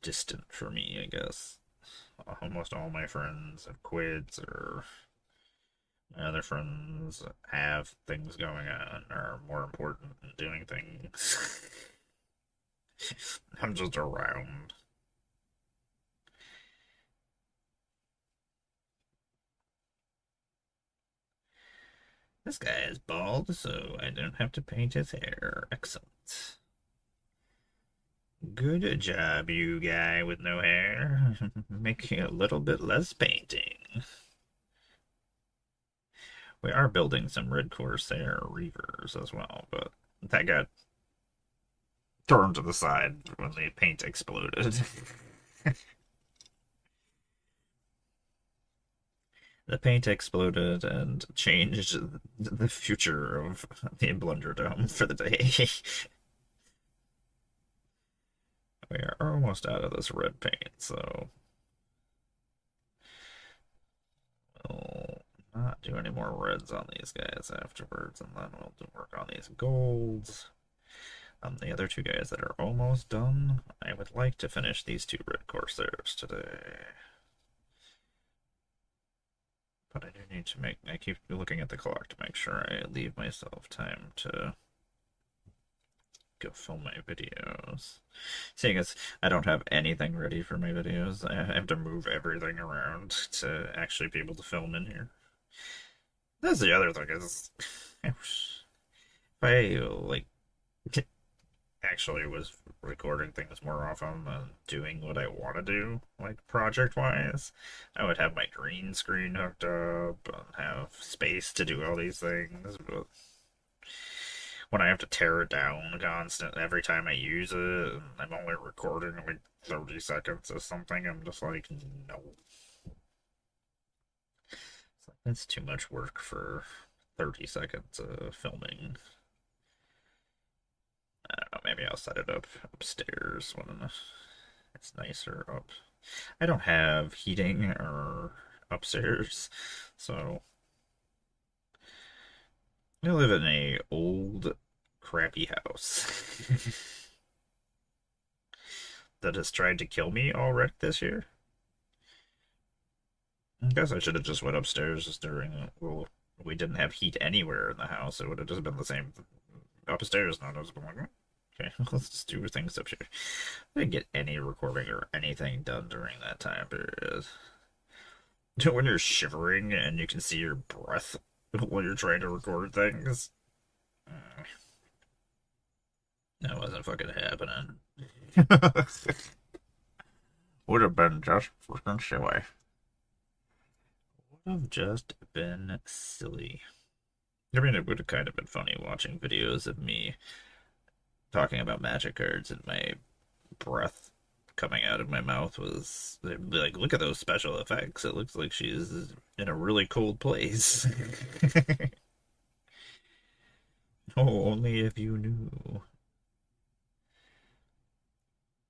distant for me, I guess. Almost all my friends have quit, or my other friends have things going on, are more important than doing things. I'm just around. This guy is bald, so I don't have to paint his hair. Excellent. Good job, you guy with no hair. Making a little bit less painting. We are building some Red Corsair Reavers as well, but that got turned to the side when the paint exploded. The paint exploded and changed the future of the BlunderDome for the day. We are almost out of this red paint, so we'll not do any more reds on these guys afterwards, and then we'll work on these golds. The other two guys that are almost done, I would like to finish these two Red Corsairs today. But I do need to I keep looking at the clock to make sure I leave myself time to go film my videos. Seeing as I don't have anything ready for my videos, I have to move everything around to actually be able to film in here. That's the other thing is, if I like actually was recording things more often and doing what I want to do, like project-wise, I would have my green screen hooked up and have space to do all these things, but when I have to tear it down constant every time I use it, and I'm only recording like 30 seconds or something, I'm just like, no. That's too much work for 30 seconds of filming. I don't know, maybe I'll set it up upstairs when it's nicer up. I don't have heating or upstairs, so I live in a old, crappy house that has tried to kill me already this year. I guess I should have just went upstairs just during. Well, we didn't have heat anywhere in the house. It would have just been the same upstairs. Not as been like, okay, let's just do things up here. I didn't get any recording or anything done during that time period. When you're shivering and you can see your breath while you're trying to record things, that wasn't fucking happening. Would have been just fucking silly. Would have just been silly. I mean, it would have kind of been funny watching videos of me talking about magic cards and my breath coming out of my mouth was like, look at those special effects. It looks like she's in a really cold place. Oh, only if you knew.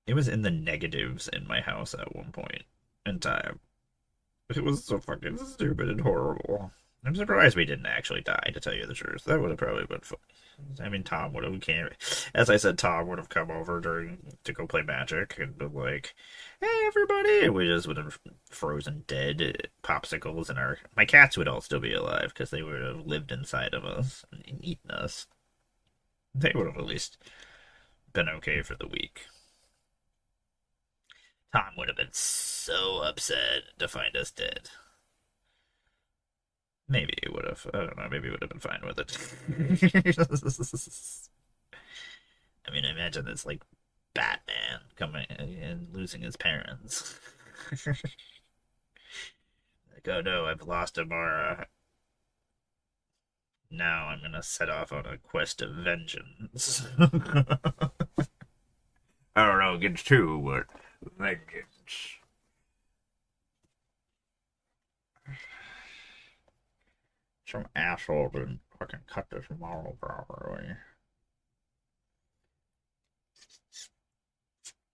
It was in the negatives in my house at one point in time. It was so fucking stupid and horrible. I'm surprised we didn't actually die, to tell you the truth. That would have probably been fun. I mean, Tom would have came. As I said, Tom would have come over to go play Magic and been like, "Hey, everybody!" And we just would have frozen dead popsicles, and my cats would all still be alive because they would have lived inside of us and eaten us. They would have at least been okay for the week. Tom would have been so upset to find us dead. Maybe it would have. I don't know. Maybe it would have been fine with it. I mean, imagine it's like Batman coming and losing his parents. Like, oh no, I've lost Emmara. Now I'm gonna set off on a quest of vengeance. I don't know against who, but vengeance. Some asshole didn't fucking cut this model properly.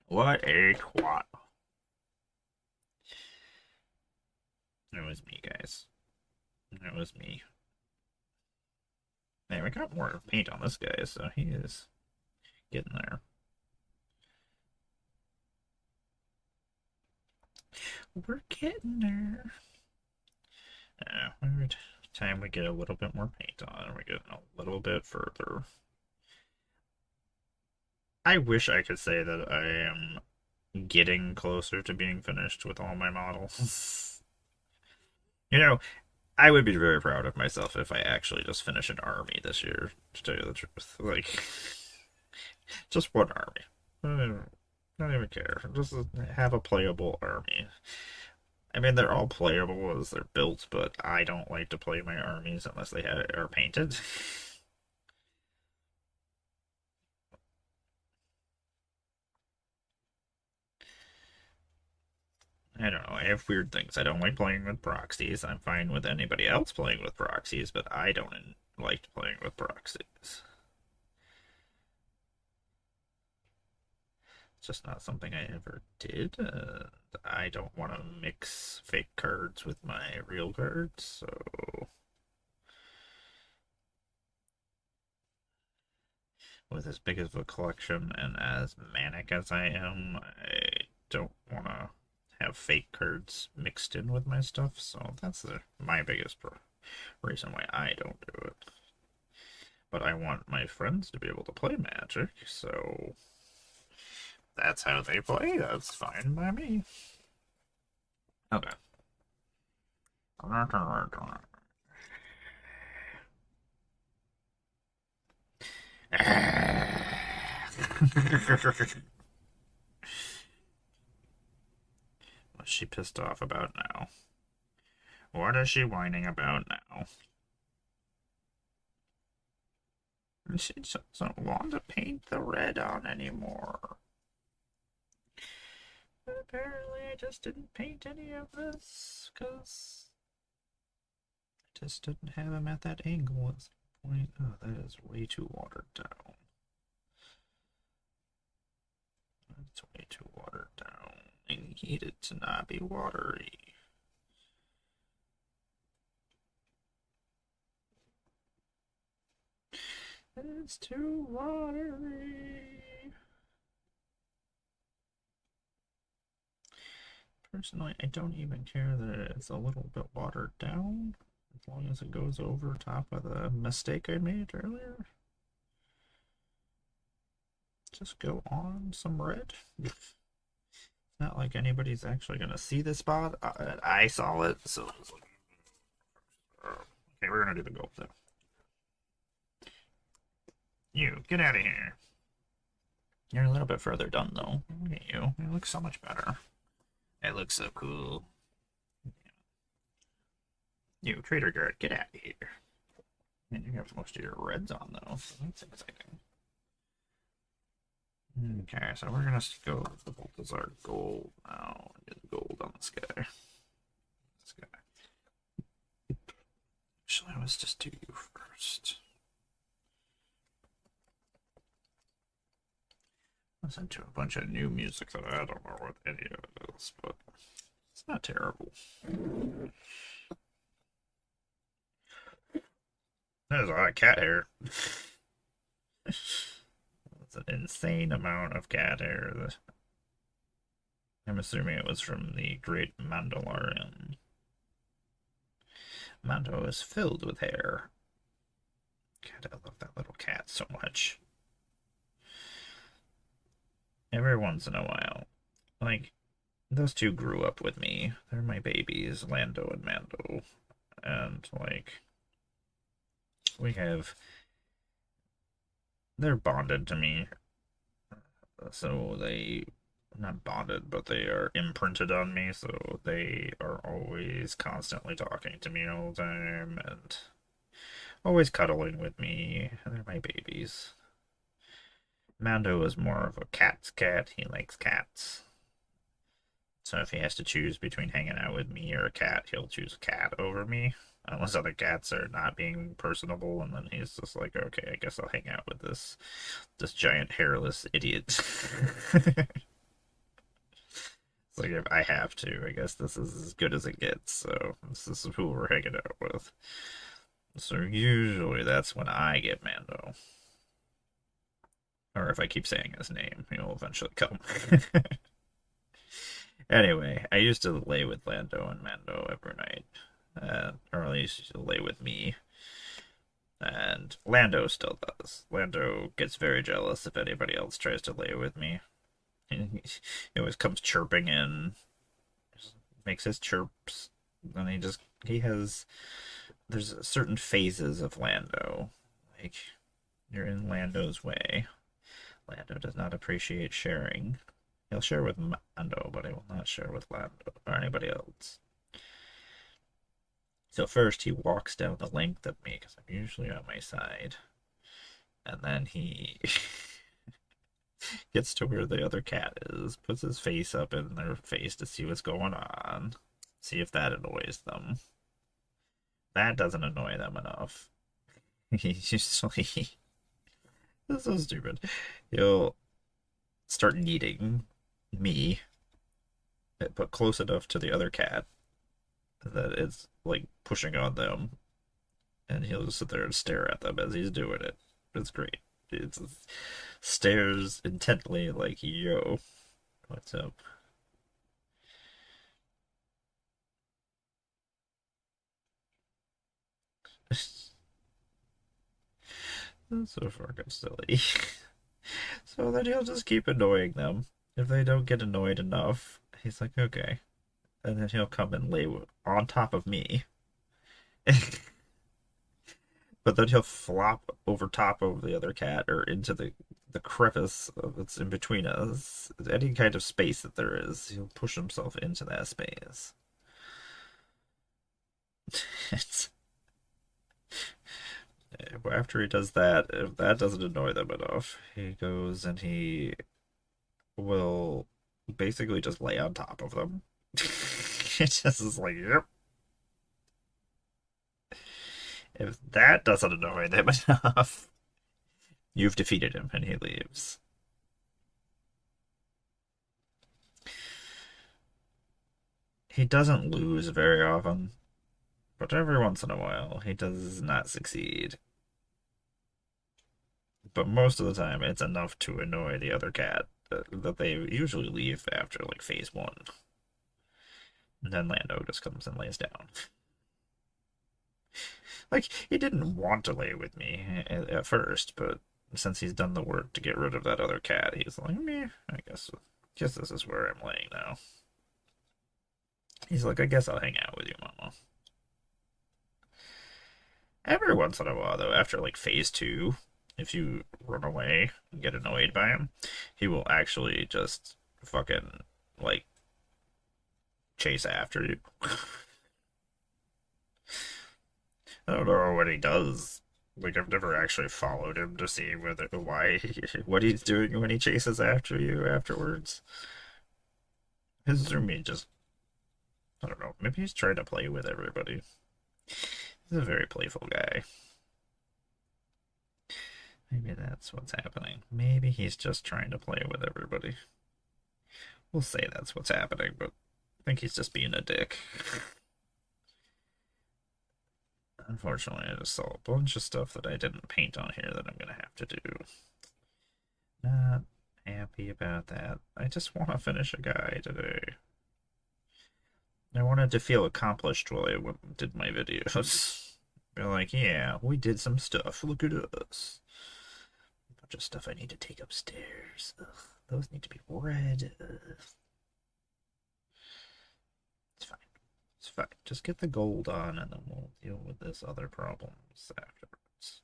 What a twat. It was me, guys. It was me. Man, we got more paint on this guy, so he is getting there. We're getting there. Every time we get a little bit more paint on, we get a little bit further. I wish I could say that I am getting closer to being finished with all my models. You know, I would be very proud of myself if I actually just finish an army this year, to tell you the truth. Like, just one army. I don't even care. Just have a playable army. I mean, they're all playable as they're built, but I don't like to play my armies unless they are painted. I don't know. I have weird things. I don't like playing with proxies. I'm fine with anybody else playing with proxies, but I don't like playing with proxies. It's just not something I ever did. I don't want to mix fake cards with my real cards, so with as big of a collection and as manic as I am, I don't want to have fake cards mixed in with my stuff, so that's my biggest reason why I don't do it. But I want my friends to be able to play Magic, so that's how they play. That's fine by me. Okay. What's she pissed off about now? What is she whining about now? She doesn't want to paint the red on anymore. But apparently I just didn't paint any of this, because I just didn't have him at that angle at some point. Oh, that is way too watered down. It's way too watered down. I need it to not be watery. It's too watery. Personally, I don't even care that it's a little bit watered down, as long as it goes over top of the mistake I made earlier. Just go on some red. It's not like anybody's actually gonna see this spot. I saw it, so it's like, okay, we're gonna do the gold though. You get out of here. You're a little bit further done though. Look at you. You look so much better. It looks so cool. You, Trader Guard, get out of here. And you have most of your reds on though, so that's exciting. Okay, so we're gonna go with the Balthazar gold now. Get gold on this guy. This guy. Actually, let's just do you first. Listen to a bunch of new music that I don't know what any of it is, but it's not terrible. There's a lot of cat hair. It's an insane amount of cat hair. I'm assuming it was from the Great Mandalorian. Mando is filled with hair. God, I love that little cat so much. Every once in a while, like, those two grew up with me. They're my babies, Lando and Mando. And, like, they're bonded to me. So they, not bonded, but they are imprinted on me. So they are always constantly talking to me all the time and always cuddling with me. They're my babies. Mando is more of a cat's cat. He likes cats. So if he has to choose between hanging out with me or a cat, he'll choose a cat over me. Unless other cats are not being personable, and then he's just like, okay, I guess I'll hang out with this giant hairless idiot. It's like if I have to, I guess this is as good as it gets. So this is who we're hanging out with. So usually that's when I get Mando. Or if I keep saying his name, he'll eventually come. Anyway, I used to lay with Lando and Mando every night. Or at least lay with me. And Lando still does. Lando gets very jealous if anybody else tries to lay with me. He always comes chirping in, makes his chirps, and there's certain phases of Lando. Like, you're in Lando's way. Lando does not appreciate sharing. He'll share with Mando, but he will not share with Lando or anybody else. So first he walks down the length of me, because I'm usually on my side. And then he gets to where the other cat is, puts his face up in their face to see what's going on, see if that annoys them. That doesn't annoy them enough. He's usually... This is so stupid. He'll start kneading me, but close enough to the other cat that it's like pushing on them, and he'll just sit there and stare at them as he's doing it. It's great. It stares intently like, yo, what's up? That's so fucking silly. So then he'll just keep annoying them. If they don't get annoyed enough, he's like, okay. And then he'll come and lay on top of me. But then he'll flop over top of the other cat or into the crevice that's in between us. Any kind of space that there is, he'll push himself into that space. It's, after he does that, if that doesn't annoy them enough, he goes and he will basically just lay on top of them. It just is like, yep. If that doesn't annoy them enough, you've defeated him and he leaves. He doesn't lose very often, but every once in a while he does not succeed. But most of the time it's enough to annoy the other cat that they usually leave after like phase one. And then Lando just comes and lays down. Like, he didn't want to lay with me at first, but since he's done the work to get rid of that other cat, he's like, meh, I guess this is where I'm laying now. He's like, I guess I'll hang out with you, Mama. Every once in a while, though, after like phase two, if you run away and get annoyed by him, he will actually just fucking like chase after you. I don't know what he does. Like, I've never actually followed him to see what he's doing when he chases after you afterwards. His Zumi just, I don't know, maybe he's trying to play with everybody. He's a very playful guy. Maybe that's what's happening. Maybe he's just trying to play with everybody. We'll say that's what's happening, but I think he's just being a dick. Unfortunately, I just saw a bunch of stuff that I didn't paint on here that I'm gonna have to do. Not happy about that. I just want to finish a guy today. I wanted to feel accomplished while I did my videos. Be like, yeah, we did some stuff. Look at us. A bunch of stuff I need to take upstairs. Ugh, those need to be read. It's fine. It's fine. Just get the gold on and then we'll deal with this other problems afterwards.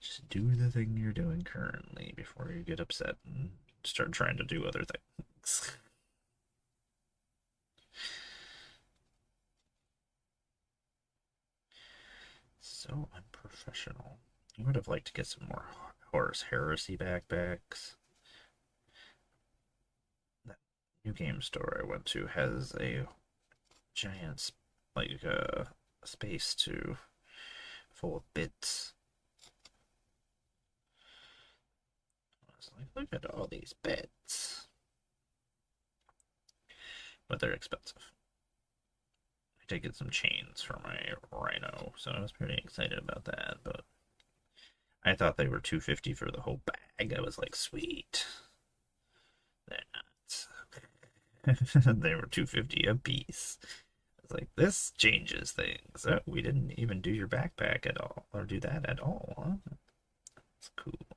Just do the thing you're doing currently before you get upset and start trying to do other things. So unprofessional. I would have liked to get some more Horus Heresy backpacks. That new game store I went to has a giant, like, space to full of bits. I was like, look at all these bits. But they're expensive. I did get some chains for my Rhino, so I was pretty excited about that, but I thought they were $250 for the whole bag. I was like, sweet. They're not. They were $250 a piece. I was like, this changes things. We didn't even do your backpack at all, or do that at all, huh? That's cool.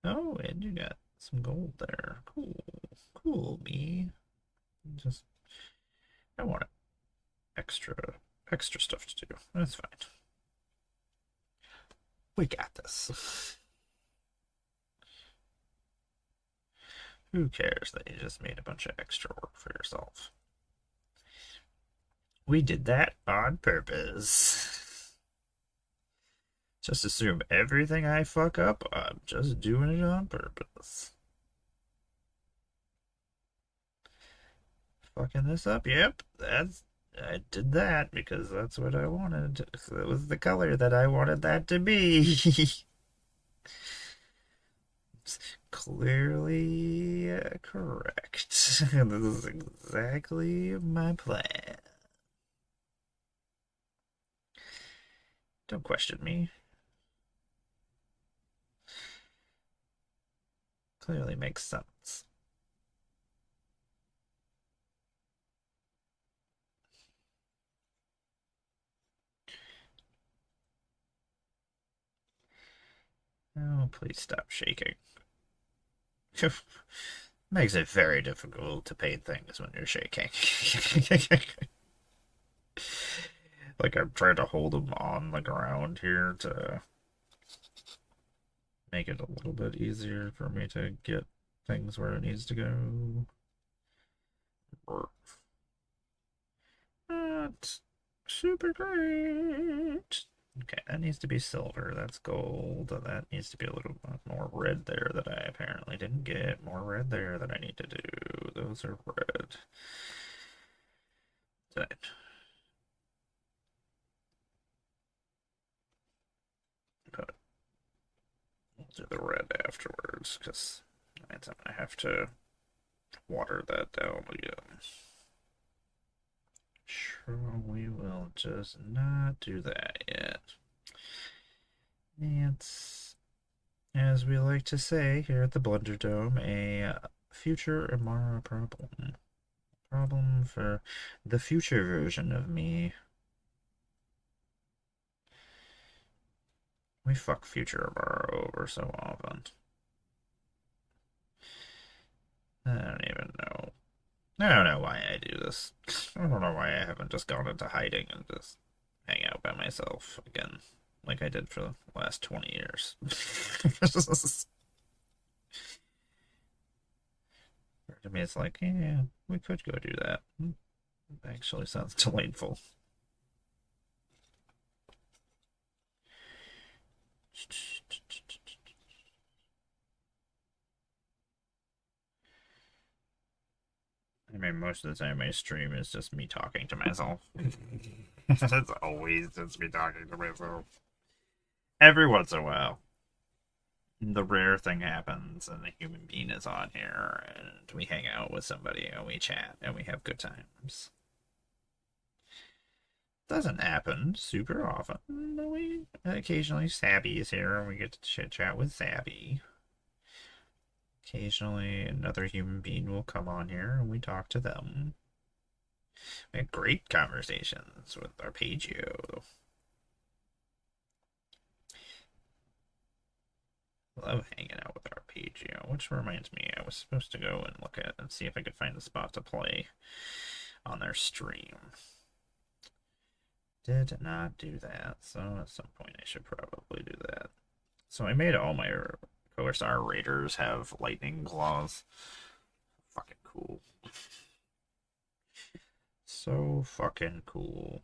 Oh, and you got some gold there. Cool. Cool, me. Just, I want extra stuff to do. That's fine. We got this. Who cares that you just made a bunch of extra work for yourself? We did that on purpose. Just assume everything I fuck up, I'm just doing it on purpose. Fucking this up? Yep, I did that because that's what I wanted. It was the color that I wanted that to be. Clearly correct. This is exactly my plan. Don't question me. Clearly makes sense. Oh, please stop shaking. Makes it very difficult to paint things when you're shaking. Like, I'm trying to hold them on the ground here to make it a little bit easier for me to get things where it needs to go. Not super great. Okay, that needs to be silver. That's gold. That needs to be a little more red there that I apparently didn't get. More red there that I need to do. Those are red. That. But we'll do the red afterwards because I'm gonna have to water that down again. Sure, we will just not do that yet. It's, as we like to say here at the BlunderDome, a future Emmara problem. Problem for the future version of me. We fuck future Emmara over so often. I don't even know. I don't know why I do this. I don't know why I haven't just gone into hiding and just hang out by myself again, like I did for the last 20 years. To me, it's like, yeah, we could go do that. Actually sounds delightful. I mean, most of the time my stream is just me talking to myself. It's always just me talking to myself. Every once in a while, the rare thing happens and a human being is on here and we hang out with somebody and we chat and we have good times. Doesn't happen super often, but we occasionally Sabby is here and we get to chit chat with Sabby. Occasionally another human being will come on here and we talk to them. We had great conversations with Arpeggio. Love hanging out with Arpeggio, which reminds me, I was supposed to go and look at and see if I could find a spot to play on their stream. Did not do that, so at some point I should probably do that. So I made all my OSR raiders have lightning claws. Fucking cool. So fucking cool.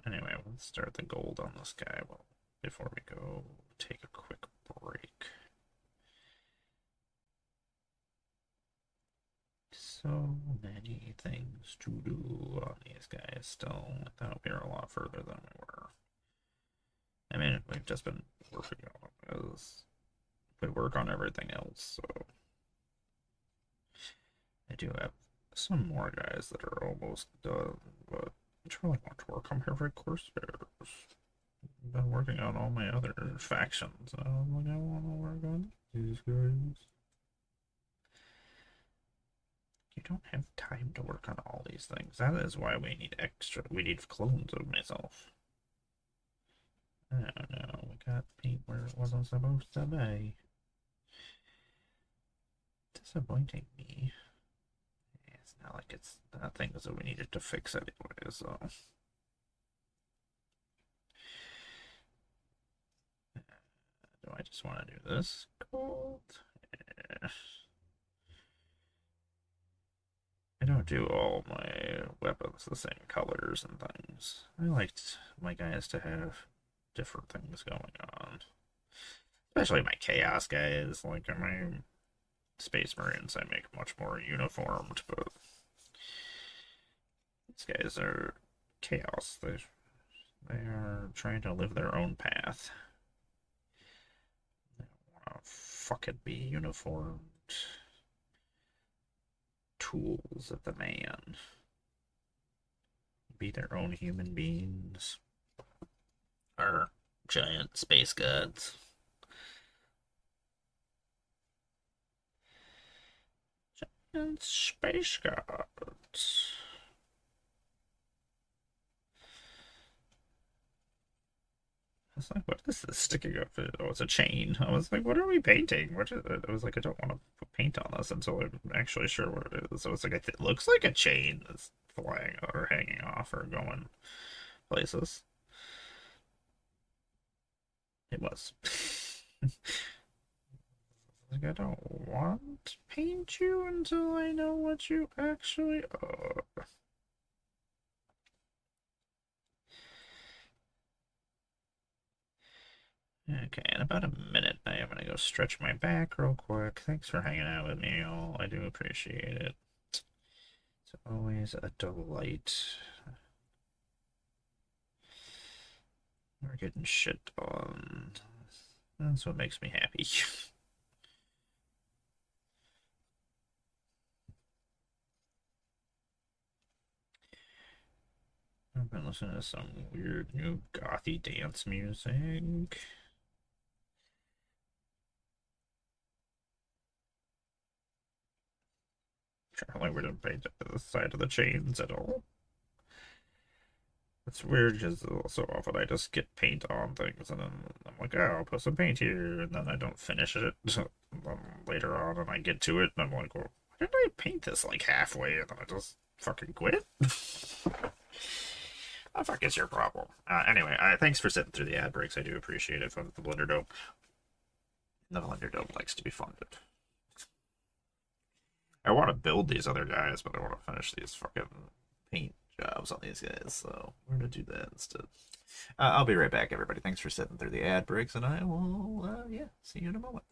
Anyway, let's start the gold on this guy. Well, before we go, take a quick break. So many things to do on these guys still. I thought we were a lot further than we were. I mean, we've just been working on this. We work on everything else, so I do have some more guys that are almost done, but I really want to work on my Red Corsairs. I've been working on all my other factions. I'm like, I want to work on these guys. You don't have time to work on all these things. That is why we need extra. We need clones of myself. I don't know. We got paint where it wasn't supposed to be. Disappointing me. It's not like it's things that we needed to fix anyway, so. Do I just want to do this? Gold? Yeah. I don't do all my weapons the same colors and things. I liked my guys to have different things going on. Especially my Chaos guys, like my Space Marines, I make much more uniformed, but these guys are Chaos. They are trying to live their own path. They don't want to fucking be uniformed tools of the man. Be their own human beings. Or giant space gods. Giant space gods. I was like, what is this sticking up? Oh, it's a chain. I was like, what are we painting? What is it? I was like, I don't want to put paint on this until I'm actually sure what it is. So it's like, it looks like a chain that's flying or hanging off or going places. It was. Like, I don't want to paint you until I know what you actually are. Okay, in about a minute, I am going to go stretch my back real quick. Thanks for hanging out with me, all. I do appreciate it. It's always a delight. We're getting shit done. That's what makes me happy. I've been listening to some weird new gothy dance music. Apparently we didn't paint the side of the chains at all. It's weird because so often I just get paint on things and then I'm like, oh, I'll put some paint here, and then I don't finish it later on and I get to it and I'm like, well, why didn't I paint this like halfway and then I just fucking quit? What the fuck is your problem? Anyway, thanks for sitting through the ad breaks. I do appreciate it from the BlunderDome. The BlunderDome likes to be funded. I want to build these other guys, but I want to finish these fucking paint jobs on these guys, so we're gonna do that instead. I'll be right back, everybody. Thanks for sitting through the ad breaks, and I will, yeah, see you in a moment.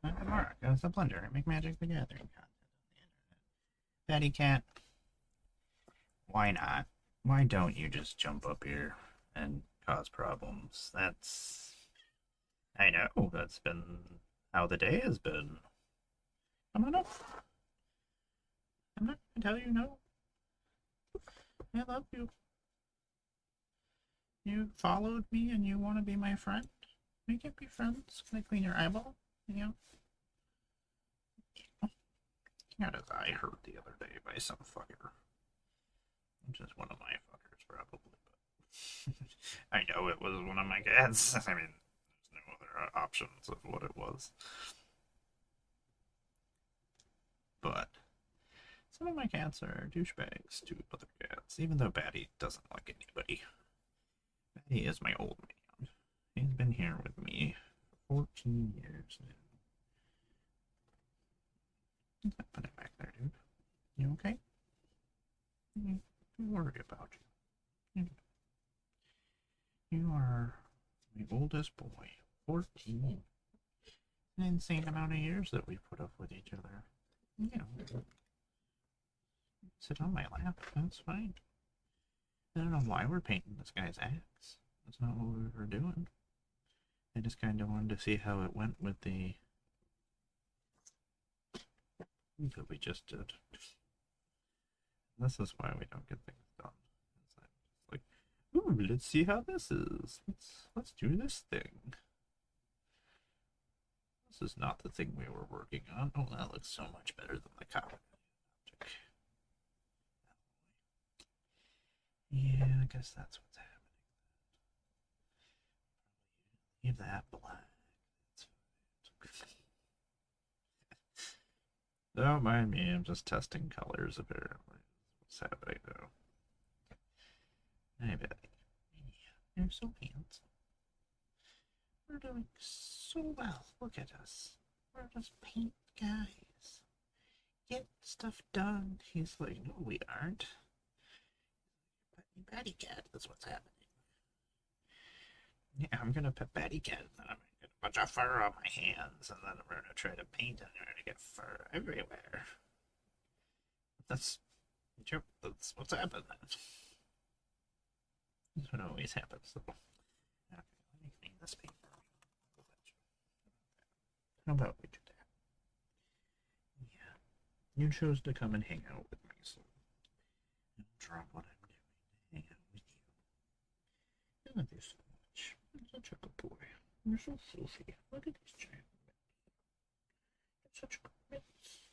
Emmara, it's a blender. Make Magic the Gathering content on the internet. Patty Cat, why not? Why don't you just jump up here and cause problems? I know, that's been how the day has been. Come on up. I'm not gonna tell you no. I love you. You followed me and you want to be my friend? We can be friends. Can I clean your eyeball? You know? Got his eye hurt the other day by some fucker. Which is one of my fuckers, probably. But I know it was one of my cats. I mean, there's no other options of what it was. But some of my cats are douchebags to other cats, even though Batty doesn't like anybody. Batty is my old man. He's been here with me for 14 years now. Put it back there, dude. You okay? Don't worry about you. You are my oldest boy. 14. An insane amount of years that we put up with each other. You know, sit on my lap. That's fine. I don't know why we're painting this guy's axe. That's not what we were doing. I just kind of wanted to see how it went with the that we just did. This is why we don't get things done. It's like, ooh, let's see how this is. Let's do this thing. This is not the thing we were working on. Oh, that looks so much better than the comic. Yeah, I guess that's what's happening. Leave that black. Don't mind me, I'm just testing colors apparently. What's happening though? Hey, Betty. You're so handsome. We're doing so well. Look at us. We're just paint guys. Get stuff done. He's like, no, we aren't. Batty Cat is what's happening. Yeah, I'm gonna pet Batty Cat, and then I'm gonna get a bunch of fur on my hands, and then we're gonna try to paint, and we're gonna get fur everywhere. That's what's happening. That's what always happens. Okay, let me clean this paper. How about we do that? Yeah. You chose to come and hang out with me, so I'll drop what I'm doing to hang out with you. I love you so much. You're such a good boy. You're so fluffy. Look at these giant mitts. You're such good mitts.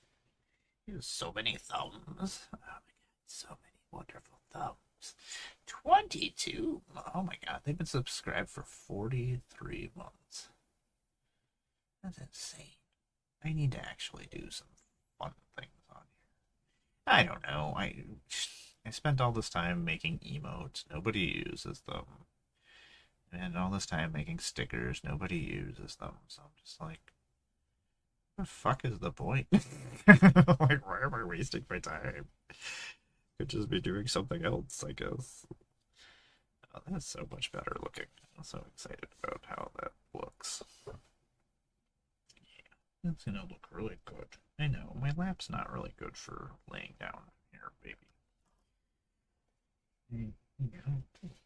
You have so many thumbs. Oh my god, so many wonderful thumbs. 22. Oh my god, they've been subscribed for 43 months. That's insane. I need to actually do some fun things on here. I don't know. I spent all this time making emotes. Nobody uses them. And all this time making stickers. Nobody uses them. So I'm just like, what the fuck is the point? Like, why am I wasting my time? Could just be doing something else, I guess. Oh, that's so much better looking. I'm so excited about how that looks. Yeah, that's gonna look really good. I know, my lap's not really good for laying down here, baby. Don't hit me.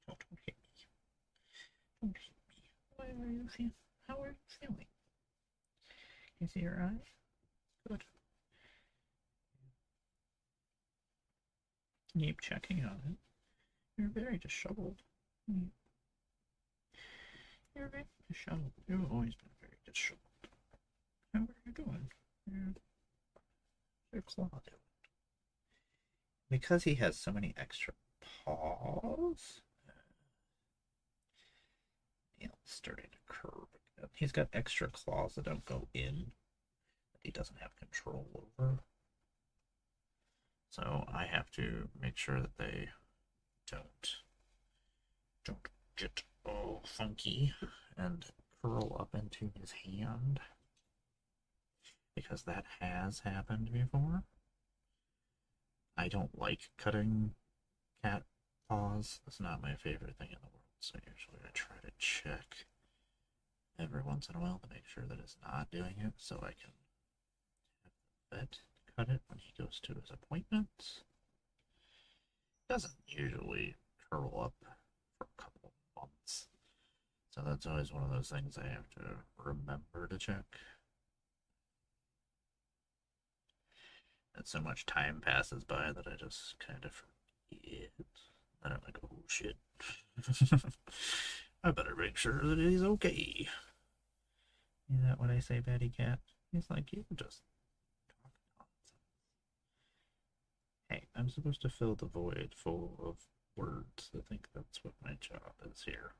Don't hit me. Why are you feeling? How are you feeling? Can you see your eyes? Good. Keep checking on it. You're very disheveled. You're very disheveled. You've always been very disheveled. How are you doing? Your claw doing? Because he has so many extra paws. Nails starting to curve again. He's got extra claws that don't go in, that he doesn't have control over. So I have to make sure that they don't get all funky and curl up into his hand, because that has happened before. I don't like cutting cat paws. It's not my favorite thing in the world, so usually I try to check every once in a while to make sure that it's not doing it, so I can have the vet cut it when he goes to his appointments. Doesn't usually curl up for a couple of months, so that's always one of those things I have to remember to check. And so much time passes by that I just kind of forget. And I'm like, oh shit. I better make sure that he's okay. Is that what I say, Betty Cat? He's like, you just talk nonsense. Hey, I'm supposed to fill the void full of words. I think that's what my job is here.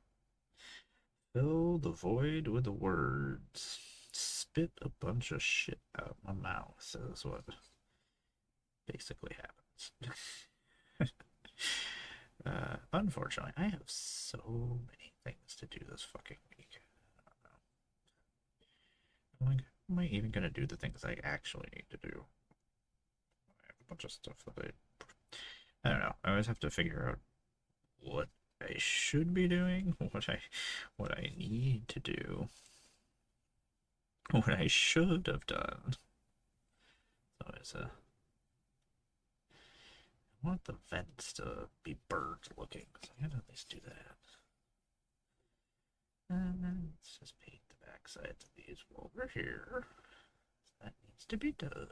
Fill the void with the words. Spit a bunch of shit out my mouth is what basically happens. Unfortunately, I have so many things to do this fucking week. I don't know. Am I even gonna do the things I actually need to do? I have a bunch of stuff that I don't know. I always have to figure out what I should be doing, what I need to do, what I should have done. So it's a I want the vents to be bird looking, so I gotta at least do that. And let's just paint the back sides of these over here. That needs to be done.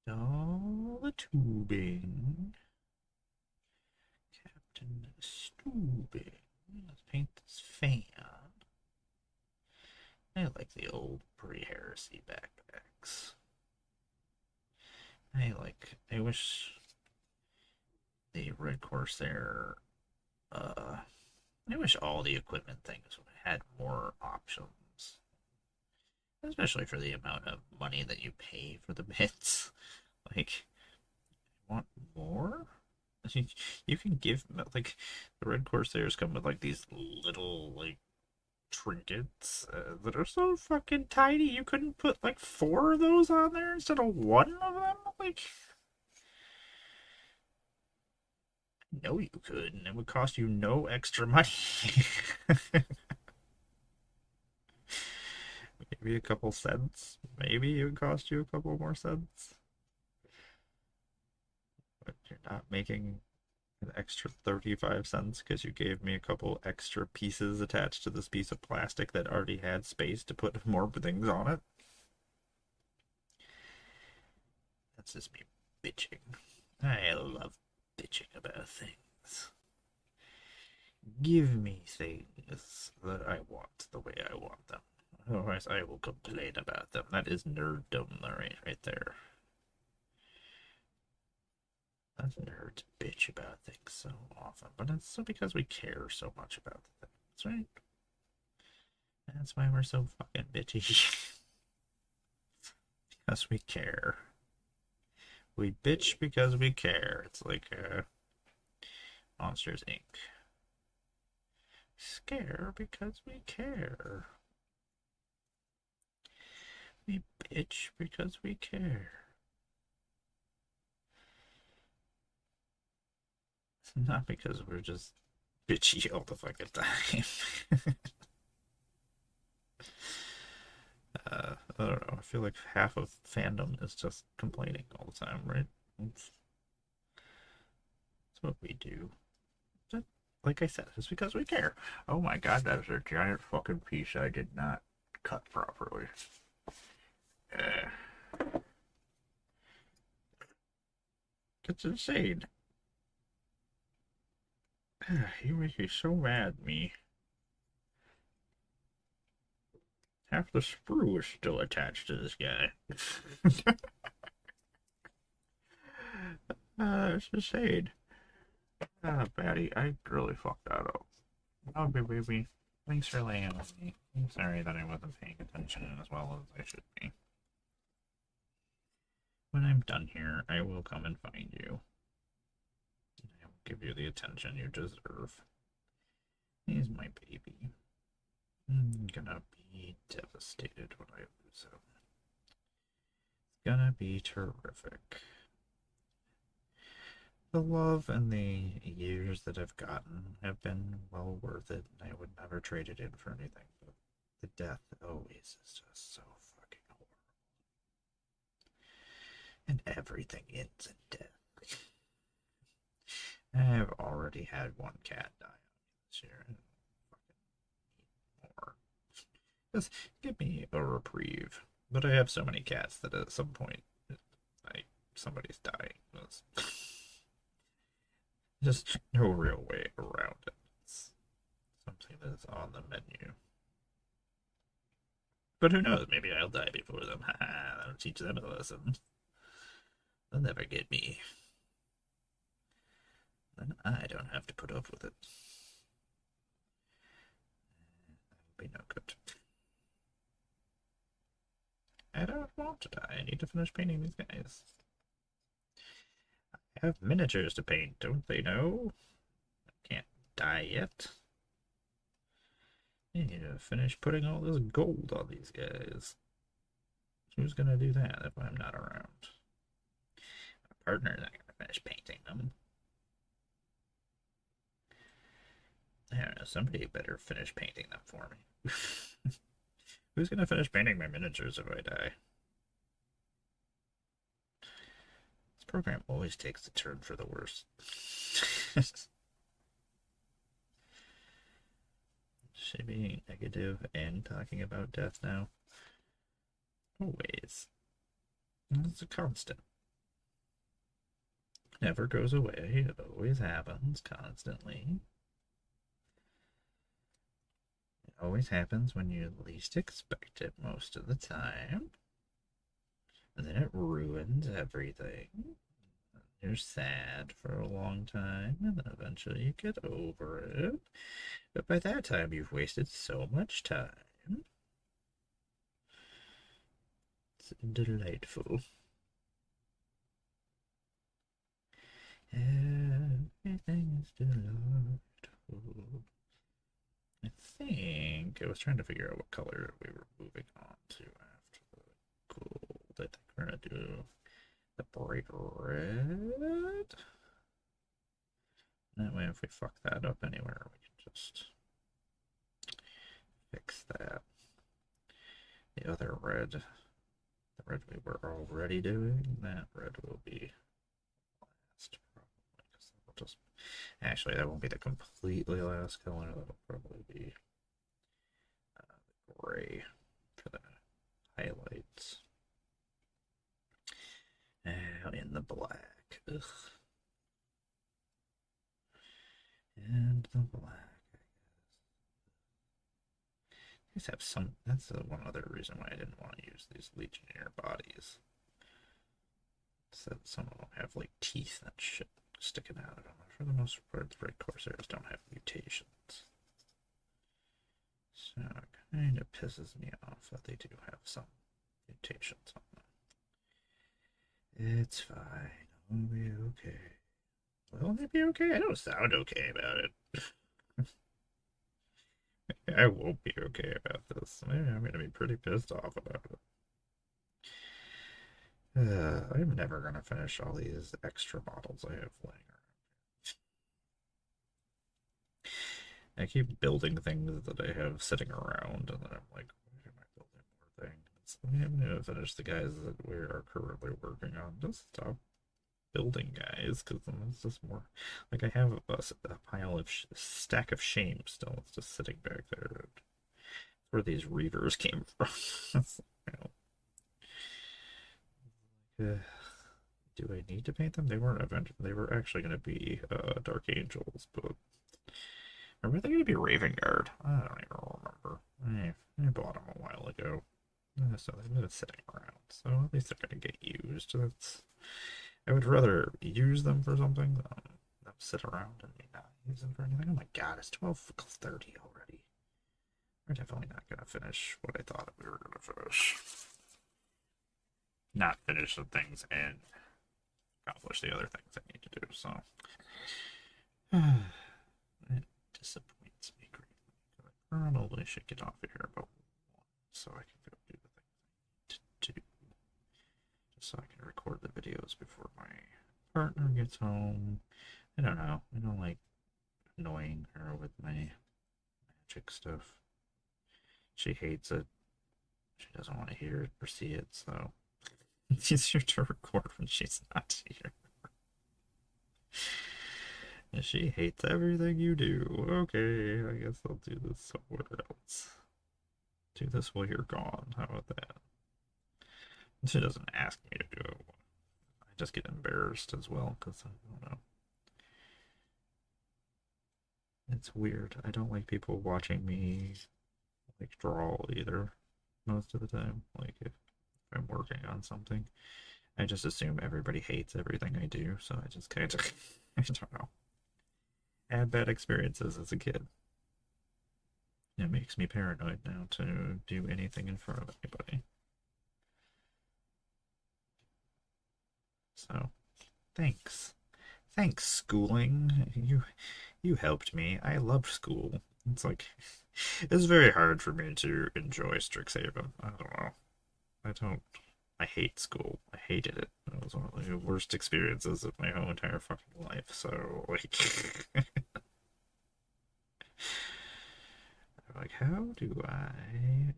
All the tubing. Captain Stubing. Let's paint this fan. I like the old pre-heresy backpacks. I wish the Red Corsair, I wish all the equipment things had more options. Especially for the amount of money that you pay for the bits. Like, I want more? You can give, like, the Red Corsairs come with, like, these little, like, trinkets that are so fucking tiny. You couldn't put, like, 4 of those on there instead of 1 of them? Like, no, you could, and it would cost you no extra money. Maybe a couple cents. Maybe it would cost you a couple more cents. But you're not making an extra 35 cents because you gave me a couple extra pieces attached to this piece of plastic that already had space to put more things on it. That's just me bitching. I love bitching about things. Give me things that I want the way I want them. Otherwise, I will complain about them. That is nerddom right there. Us nerds bitch about things so often, but it's so because we care so much about the things, right? That's why we're so fucking bitchy. Because we care. We bitch because we care. It's like Monsters Inc. Scare because we care. We bitch because we care. It's not because we're just bitchy all the fucking time. I don't know. I feel like half of fandom is just complaining all the time, right? That's what we do. But like I said, it's because we care. Oh my god, that is a giant fucking piece I did not cut properly. It's insane. You make me so mad, me. Half the sprue is still attached to this guy. It's insane. Batty, I really fucked that up. Okay, baby. Thanks for laying with me. I'm sorry that I wasn't paying attention as well as I should be. When I'm done here, I will come and find you. I will give you the attention you deserve. He's my baby. I'm gonna be devastated when I lose him. It's gonna be terrific. The love and the years that I've gotten have been well worth it, and I would never trade it in for anything. But the death always is just so fucking horrible. And everything ends in death. I've already had one cat die on me this year, and fucking more. Just give me a reprieve. But I have so many cats that at some point, like, somebody's dying. It's just no real way around it. It's something that's on the menu. But who knows? Maybe I'll die before them. That'll teach them a lesson. They'll never get me. Then I don't have to put up with it. That'll be no good. I don't want to die. I need to finish painting these guys. I have miniatures to paint, don't they know? I can't die yet. I need to finish putting all this gold on these guys. Who's gonna do that if I'm not around? My partner's not gonna finish painting them. I don't know, somebody better finish painting them for me. Who's gonna finish painting my miniatures if I die? This program always takes a turn for the worse. Should be negative and talking about death now. Always. It's a constant. Never goes away. It always happens constantly. It always happens when you least expect it most of the time. And then it ruins everything. You're sad for a long time, and then eventually you get over it. But by that time, you've wasted so much time. It's delightful. Everything is delightful. I think I was trying to figure out what color we were moving on to after the gold. I think we're gonna do the bright red. That way, if we fuck that up anywhere, we can just fix that. The other red, the red we were already doing, that red will be last, probably. Because that'll just, actually, that won't be the completely last color. That'll probably be the gray for the highlights. Now in the black. Ugh. And the black, I guess. These have some. That's one other reason why I didn't want to use these Legionnaire bodies. So some of them have like teeth and shit sticking out of them. For the most part, the Red Corsairs don't have mutations. So it kind of pisses me off that they do have some mutations on them. It's fine. I'll be okay. Will I be okay? I don't sound okay about it. I won't be okay about this. Maybe I'm going to be pretty pissed off about it. I'm never going to finish all these extra models I have laying around. I keep building things that I have sitting around, and then I'm like, why am I building more things? I'm going to finish the guys that we are currently working on. Just stop building guys, because then it's just more like I have a pile of stack of shame still. It's just sitting back there. Where these reavers came from. Do I need to paint them? They weren't eventually. They were actually going to be Dark Angels, but or were they going to be Raven Guard? I don't even remember. I bought them a while ago, so they've been sitting around. So at least they're going to get used. That's. I would rather use them for something than them sit around and not use them for anything. Oh my god, it's 12:30 already. We're definitely not going to finish what I thought we were going to finish. Not finish the things and accomplish the other things I need to do, so. It disappoints me greatly. I probably should get off of here about 1 so I can go do the things I need to do. Just so I can record the videos before my partner gets home, I don't know. I don't like annoying her with my magic stuff. She hates it. She doesn't want to hear it or see it, so it's easier to record when she's not here. And she hates everything you do. Okay, I guess I'll do this somewhere else. Do this while you're gone. How about that? She doesn't ask me to do it. I just get embarrassed as well, because I don't know. It's weird. I don't like people watching me like draw either most of the time. Like if I'm working on something, I just assume everybody hates everything I do, so I just kind of I don't know. I had bad experiences as a kid. It makes me paranoid now to do anything in front of anybody. So, thanks. Thanks, schooling. You helped me. I loved school. It's like it's very hard for me to enjoy Strixhaven. I don't know. I don't. I hate school. I hated it. It was one of the worst experiences of my whole entire fucking life. So like, like how do I? I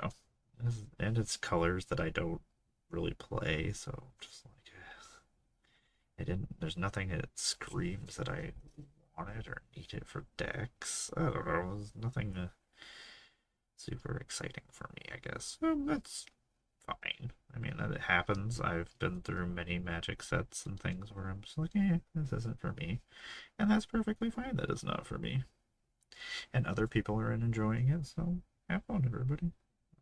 don't know. And it's colors that I don't really play, so just like I didn't. There's nothing that screams that I wanted or needed for decks. I don't know. There's nothing super exciting for me, I guess. That's fine. I mean, that it happens. I've been through many Magic sets and things where I'm just like, this isn't for me. And that's perfectly fine that it's not for me. And other people are enjoying it, so have fun, everybody.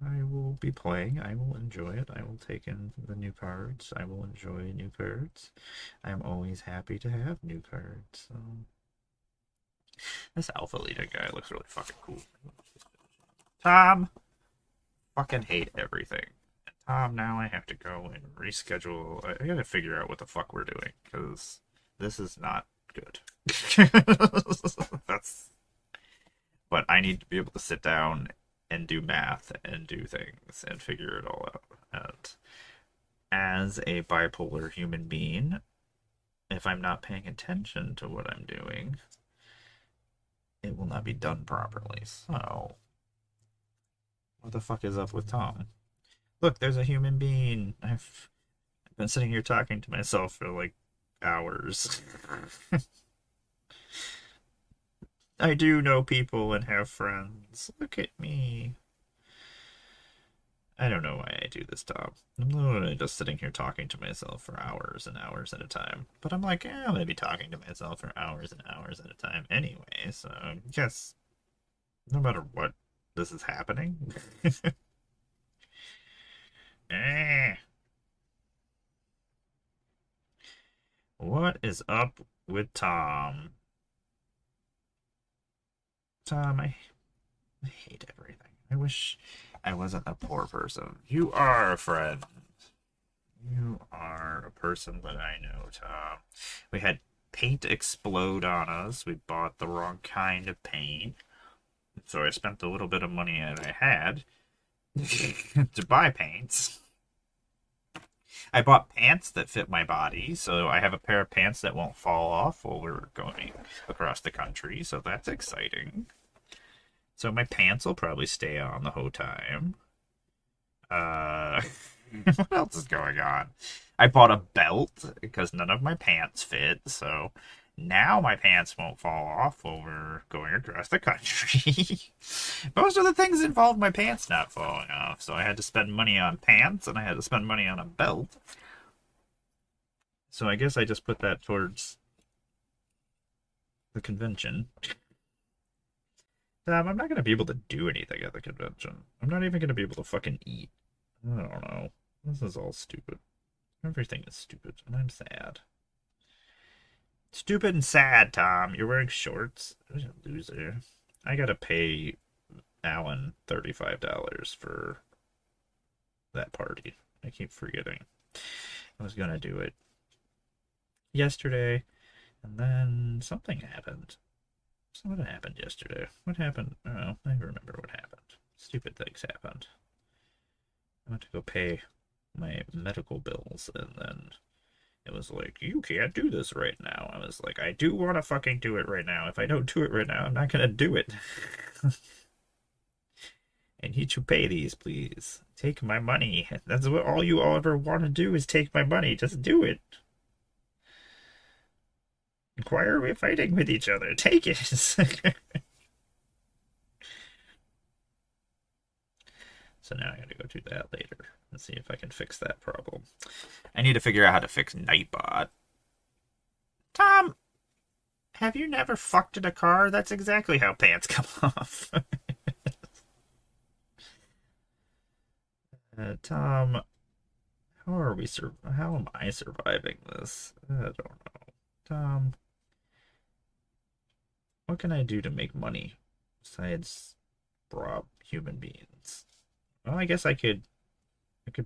I will be playing. I will enjoy it. I will take in the new cards. I will enjoy new cards. I'm always happy to have new cards. So. This Alpha Leader guy looks really fucking cool. Tom! Fucking hate everything. And Tom, now I have to go and reschedule. I gotta figure out what the fuck we're doing, because this is not good. That's. But I need to be able to sit down and do math and do things and figure it all out. And as a bipolar human being, if I'm not paying attention to what I'm doing, it will not be done properly. So, what the fuck is up with Tom? Look, there's a human being. I've been sitting here talking to myself for like hours. I do know people and have friends. Look at me. I don't know why I do this, Tom. I'm literally just sitting here talking to myself for hours and hours at a time. But I'm like, I'm gonna be talking to myself for hours and hours at a time anyway, so I guess no matter what, this is happening. Eh. What is up with Tom? Tom, I hate everything. I wish I wasn't a poor person. You are a friend. You are a person that I know, Tom. We had paint explode on us. We bought the wrong kind of paint. So I spent the little bit of money that I had to buy paints. I bought pants that fit my body, so I have a pair of pants that won't fall off while we're going across the country, so that's exciting. So my pants will probably stay on the whole time. What else is going on? I bought a belt because none of my pants fit, so now my pants won't fall off while we're going across the country. Most of the things involved my pants not falling off, so I had to spend money on pants and I had to spend money on a belt. So I guess I just put that towards the convention. I'm not going to be able to do anything at the convention. I'm not even going to be able to fucking eat. I don't know. This is all stupid. Everything is stupid, and I'm sad. Stupid and sad, Tom. You're wearing shorts? What a loser. I gotta pay Alan $35 for that party. I keep forgetting. I was gonna do it yesterday, and then something happened. Something happened yesterday. What happened? Oh, I remember what happened. Stupid things happened. I went to go pay my medical bills, and then It was like, you can't do this right now. I was like, I do want to fucking do it right now. If I don't do it right now, I'm not gonna do it. I need to pay these, please. Take my money. That's what all you all ever want to do is take my money. Just do it. Why are we fighting with each other? Take it. So now I gotta go do that later and see if I can fix that problem. I need to figure out how to fix Nightbot. Tom, have you never fucked in a car? That's exactly how pants come off. Tom, how am I surviving this? I don't know. Tom, what can I do to make money besides rob human beings? Well, I guess I could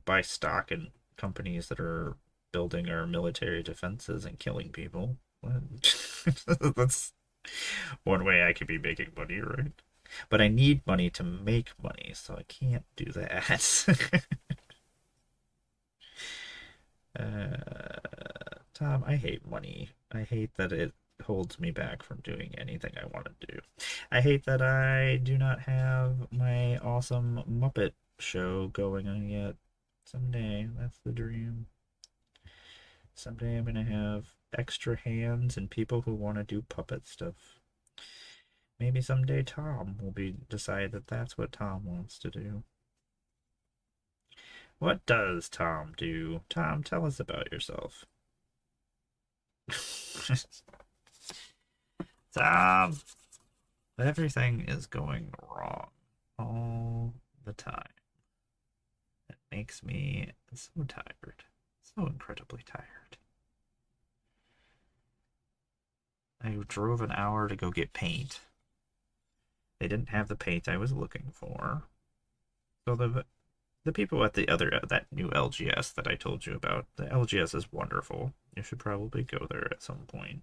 buy stock in companies that are building our military defenses and killing people. That's one way I could be making money, right? But I need money to make money, so I can't do that. Tom, I hate money. I hate that it holds me back from doing anything I want to do. I hate that I do not have my awesome Muppet show going on yet. Someday, that's the dream. Someday I'm gonna have extra hands and people who want to do puppet stuff. Maybe someday Tom will decide that that's what Tom wants to do. What does Tom do? Tom, tell us about yourself. Tom, everything is going wrong all the time. It makes me so tired. So incredibly tired. I drove an hour to go get paint. They didn't have the paint I was looking for. So the people at that new LGS that I told you about, the LGS is wonderful. You should probably go there at some point.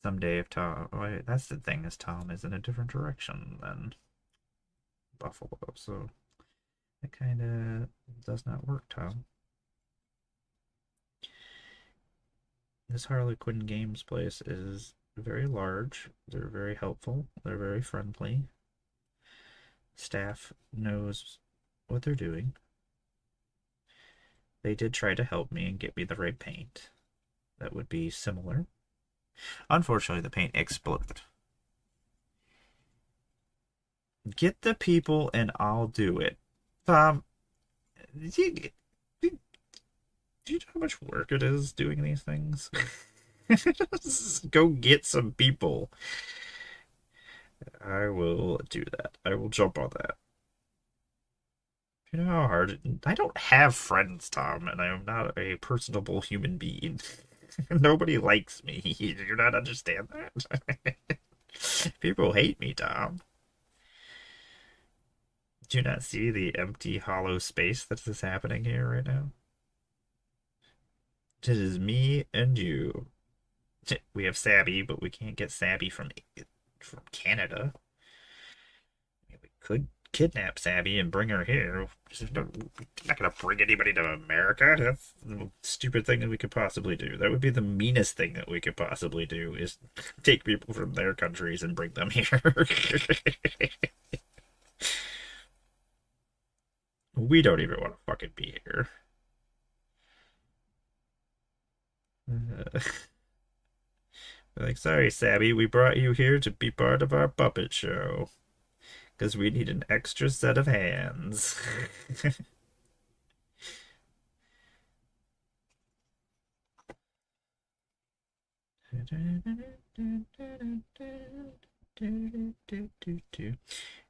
Someday if Tom, oh, that's the thing, is Tom is in a different direction than Buffalo, so it kind of does not work, Tom. This Harlequin Games place is very large. They're very helpful. They're very friendly. Staff knows what they're doing. They did try to help me and get me the right paint that would be similar. Unfortunately, the paint exploded. Get the people and I'll do it. Do you know how much work it is doing these things? Go get some people. I will do that. I will jump on that. You know how hard I don't have friends, Tom, and I am not a personable human being. Nobody likes me. Do you not understand that? People hate me, Tom. Do you not see the empty, hollow space that is happening here right now? It is me and you. We have Sabby, but we can't get Sabby from Canada. We could kidnap Sabby and bring her here. We're not gonna bring anybody to America. That's the stupid thing that we could possibly do. That would be the meanest thing that we could possibly do, is take people from their countries and bring them here. We don't even want to fucking be here. Like, sorry, Sabby, we brought you here to be part of our puppet show. Because we need an extra set of hands.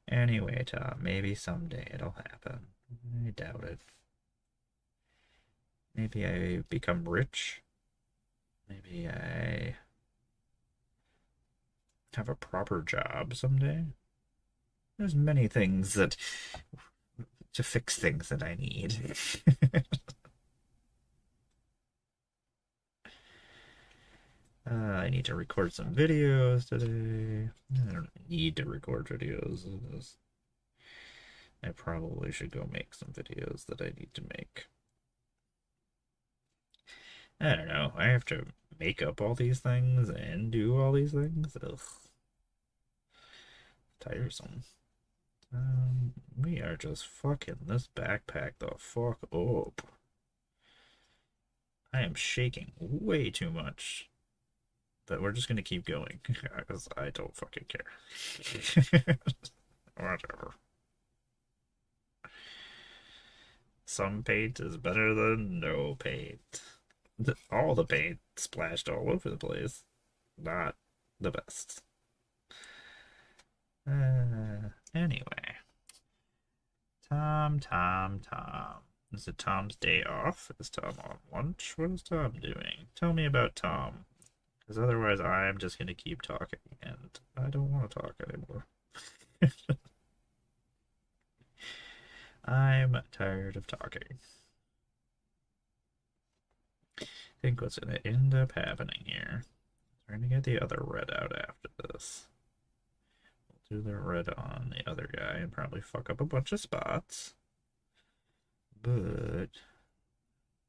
Anyway, Tom, maybe someday it'll happen. I doubt it. Maybe I become rich. Maybe I have a proper job someday. There's many things that to fix things that I need. I need to record some videos today. I don't need to record videos. I probably should go make some videos that I need to make. I don't know. I have to make up all these things and do all these things. Ugh, tiresome. We are just fucking this backpack the fuck up. I am shaking way too much. But we're just gonna keep going because I don't fucking care. Whatever. Some paint is better than no paint. All the paint splashed all over the place. Not the best. Anyway. Tom. Is it Tom's day off? Is Tom on lunch? What is Tom doing? Tell me about Tom. Because otherwise I'm just going to keep talking, and I don't want to talk anymore. I'm tired of talking. I think what's going to end up happening here. We're going to get the other red out after this. We'll do the red on the other guy and probably fuck up a bunch of spots. But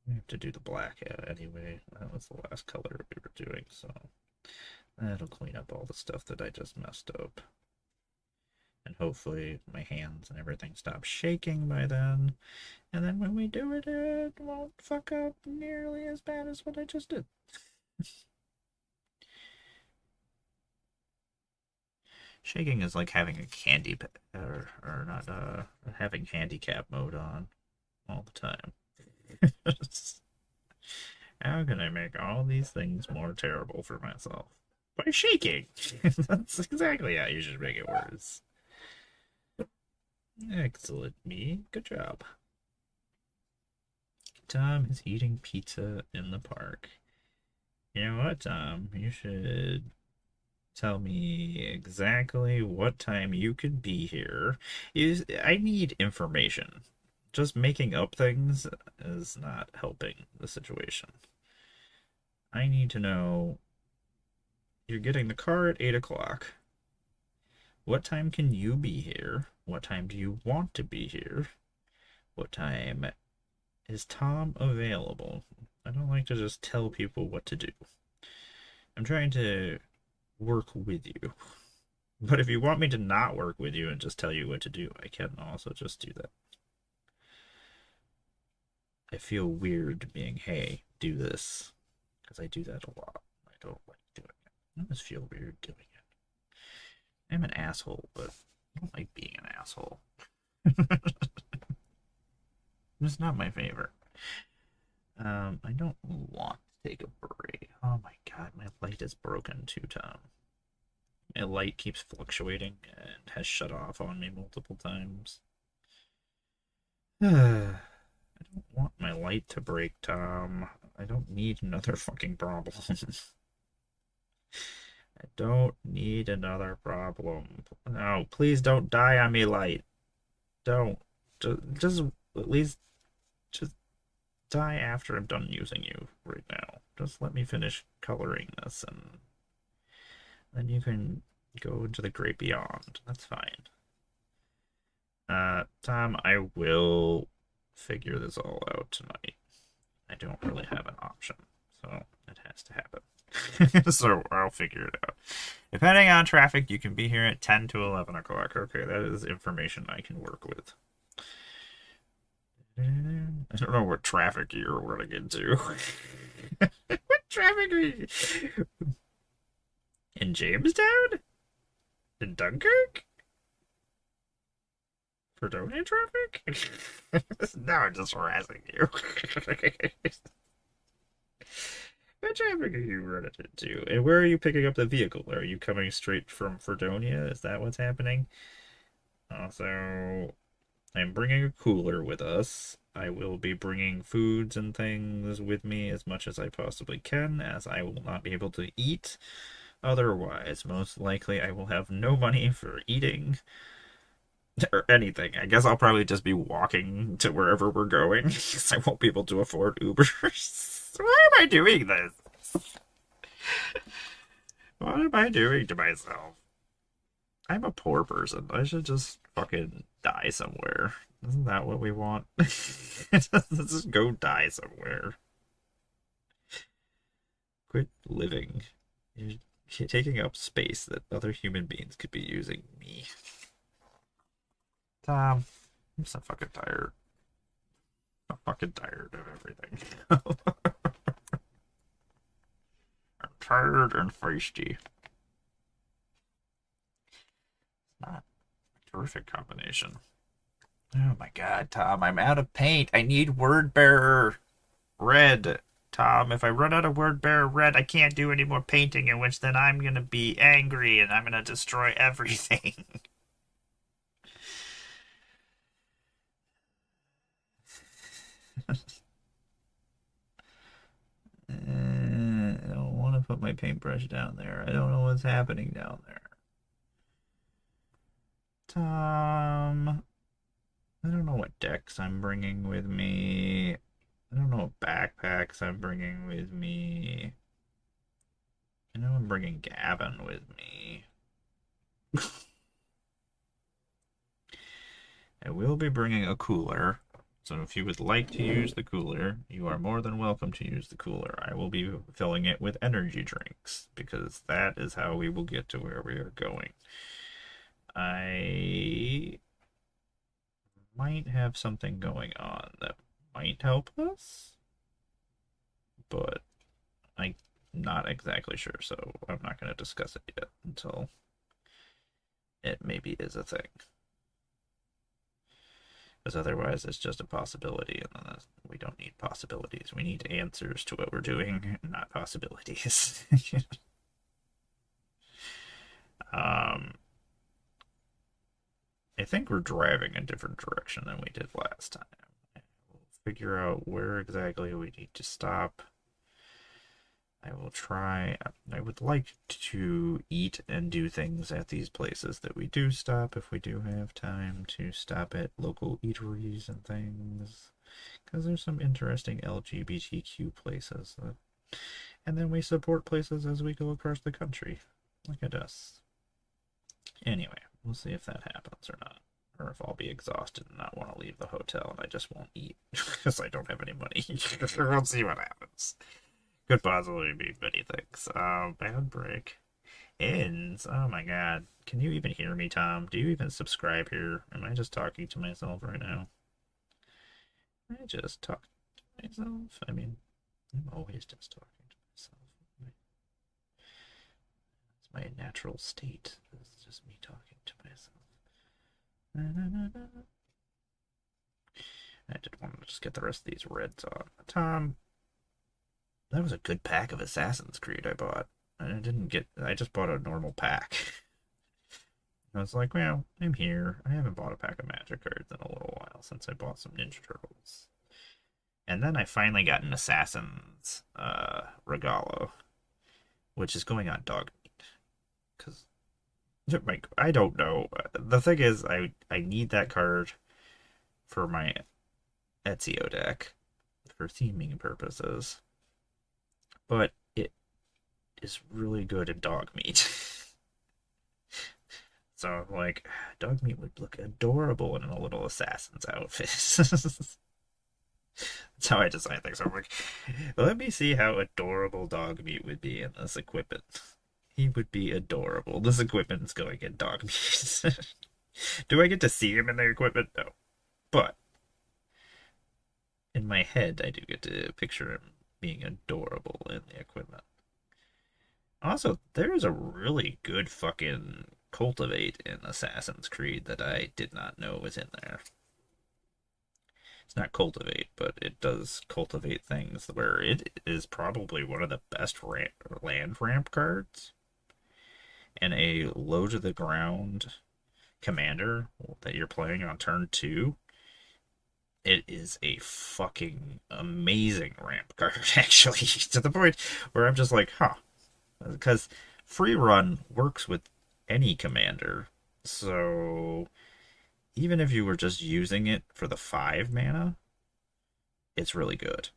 we have to do the black anyway. That was the last color we were doing, so that'll clean up all the stuff that I just messed up. And hopefully my hands and everything stop shaking by then. And then when we do it, it won't fuck up nearly as bad as what I just did. Shaking is like having a candy or not having handicap mode on all the time. How can I make all these things more terrible for myself? By shaking. That's exactly how you should make it worse. Excellent, me. Good job. Tom is eating pizza in the park. You know what, Tom? You should tell me exactly what time you could be here. I need information. Just making up things is not helping the situation. I need to know you're getting the car at 8 o'clock. What time can you be here? What time do you want to be here? What time is Tom available? I don't like to just tell people what to do. I'm trying to work with you. But if you want me to not work with you and just tell you what to do, I can also just do that. I feel weird being, hey, do this. Because I do that a lot. I don't like doing it. I just feel weird doing it. I'm an asshole, but I don't like being an asshole. It's not my favorite. I don't want to take a break. Oh my god, my light is broken too, Tom. My light keeps fluctuating and has shut off on me multiple times. I don't want my light to break, Tom. I don't need another fucking problem. I don't need another problem. No, please don't die on me, light. Don't. Just at least just die after I'm done using you right now. Just let me finish coloring this and then you can go into the great beyond. That's fine. Tom, I will figure this all out tonight. I don't really have an option, so it has to happen. So I'll figure it out. Depending on traffic, you can be here at 10 to 11 o'clock. Okay, that is information I can work with. I don't know what traffic you're running into. What traffic are you... In Jamestown? In Dunkirk? Fredonia traffic? Now I'm just harassing you. What traffic are you running into? And where are you picking up the vehicle? Are you coming straight from Fredonia? Is that what's happening? Also, I'm bringing a cooler with us. I will be bringing foods and things with me as much as I possibly can, as I will not be able to eat. Otherwise, most likely I will have no money for eating or anything. I guess I'll probably just be walking to wherever we're going because I won't be able to afford Ubers. Why am I doing this? What am I doing to myself? I'm a poor person. I should just fucking die somewhere. Isn't that what we want? Let's just go die somewhere. Quit living. You're taking up space that other human beings could be using. Me. Tom, I'm so fucking tired. I'm fucking tired of everything. I'm tired and feisty. It's not a terrific combination. Oh my god, Tom, I'm out of paint. I need word bearer red. Tom, if I run out of word bearer red, I can't do any more painting, in which then I'm gonna be angry and I'm gonna destroy everything. I don't want to put my paintbrush down there. I don't know what's happening down there. Tom, I don't know what decks I'm bringing with me. I don't know what backpacks I'm bringing with me. I know I'm bringing Gavin with me. I will be bringing a cooler. So if you would like to use the cooler, you are more than welcome to use the cooler. I will be filling it with energy drinks because that is how we will get to where we are going. I might have something going on that might help us, but I'm not exactly sure, so I'm not going to discuss it yet until it maybe is a thing. Because otherwise it's just a possibility, and then we don't need possibilities. We need answers to what we're doing, not possibilities. I think we're driving a different direction than we did last time. We'll figure out where exactly we need to stop. I will try. I would like to eat and do things at these places that we do stop if we do have time to stop at local eateries and things. Because there's some interesting LGBTQ places. And then we support places as we go across the country. Look at us. Anyway, we'll see if that happens or not. Or if I'll be exhausted and not want to leave the hotel and I just won't eat because I don't have any money. We'll see what happens. Could possibly be many things. Bad break. Ends. Oh my god. Can you even hear me, Tom? Do you even subscribe here? Am I just talking to myself right now? I just talk to myself? I mean, I'm always just talking to myself. It's my natural state. It's just me talking to myself. I did want to just get the rest of these reds on. Tom, that was a good pack of Assassin's Creed I bought. I just bought a normal pack. I was like, well, I'm here. I haven't bought a pack of Magic cards in a little while since I bought some Ninja Turtles. And then I finally got an Assassin's Regalo, which is going on dog meat. Because, like, I don't know. The thing is, I need that card for my Ezio deck for theming purposes. But it is really good in dog meat. So, like, dog meat would look adorable in a little assassin's outfit. That's how I design things. I'm like, let me see how adorable dog meat would be in this equipment. He would be adorable. This equipment's going in dog meat. Do I get to see him in the equipment? No. But in my head, I do get to picture him being adorable in the equipment. Also, there's a really good fucking cultivate in Assassin's Creed that I did not know was in there. It's not cultivate, but it does cultivate things where it is probably one of the best land ramp cards. And a low to the ground commander that you're playing on turn 2. It is a fucking amazing ramp card, actually, to the point where I'm just like, huh. Because free run works with any commander. So even if you were just using it for the 5 mana, it's really good.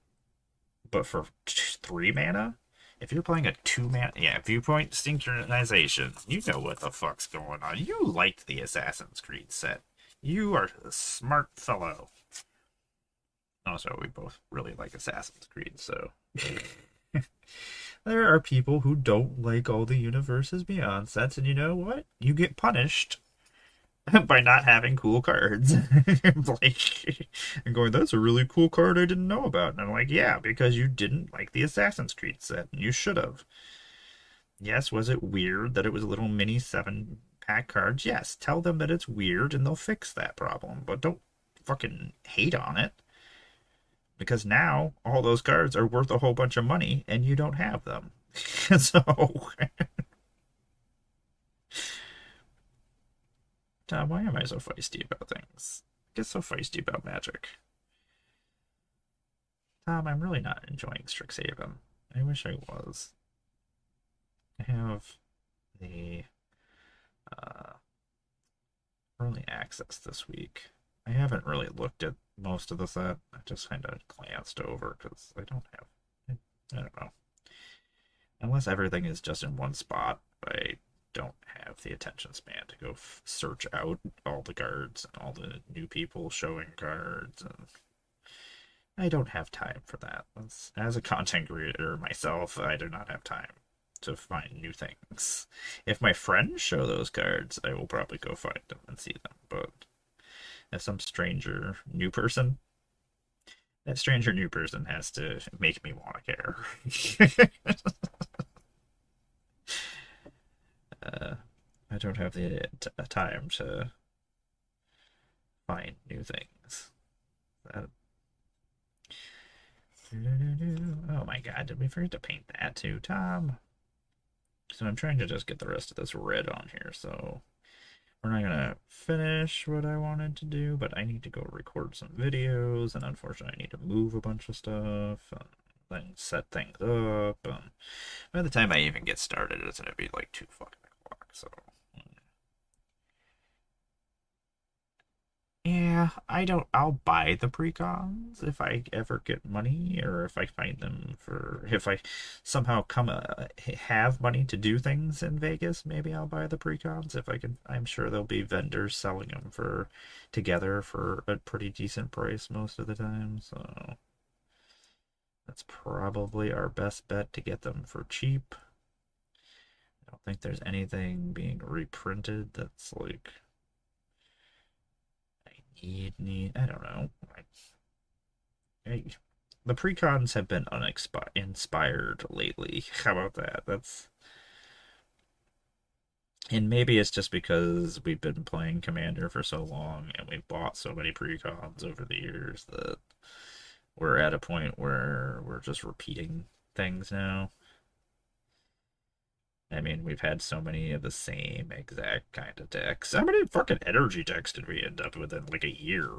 But for 3 mana, if you're playing a 2 mana, yeah, viewpoint synchronization, you know what the fuck's going on. You liked the Assassin's Creed set. You are a smart fellow. Also, we both really like Assassin's Creed, so There are people who don't like all the universes beyond sets, and you know what? You get punished by not having cool cards. Like, and going, that's a really cool card I didn't know about. And I'm like, yeah, because you didn't like the Assassin's Creed set, and you should have. Yes, was it weird that it was little mini 7-pack cards? Yes, tell them that it's weird and they'll fix that problem, but don't fucking hate on it. Because now all those cards are worth a whole bunch of money and you don't have them. So, Tom, why am I so feisty about things? I get so feisty about Magic. Tom, I'm really not enjoying Strixhaven. I wish I was. I have the uh, early access this week. I haven't really looked at most of the set. I just kind of glanced over because I don't have. I don't know. Unless everything is just in one spot, I don't have the attention span to go search out all the cards and all the new people showing cards, and I don't have time for that. As a content creator myself, I do not have time to find new things. If my friends show those cards, I will probably go find them and see them. But as some stranger new person, that stranger new person has to make me want to care. I don't have the time to find new things. That... Oh my god, did we forget to paint that too, Tom? So I'm trying to just get the rest of this red on here, so we're not gonna finish what I wanted to do, but I need to go record some videos, and unfortunately I need to move a bunch of stuff, and then set things up, and by the time I even get started, it's gonna be like 2 fucking o'clock, so... Yeah, I'll buy the precons if I ever get money, or if I find them if I somehow have money to do things in Vegas, maybe I'll buy the precons if I can. I'm sure there'll be vendors selling them together for a pretty decent price most of the time, so that's probably our best bet to get them for cheap. I don't think there's anything being reprinted that's like I don't know. The precons have been uninspired lately. How about that? And maybe it's just because we've been playing Commander for so long and we've bought so many precons over the years that we're at a point where we're just repeating things now. I mean, we've had so many of the same exact kind of decks. How many fucking energy decks did we end up with in like a year?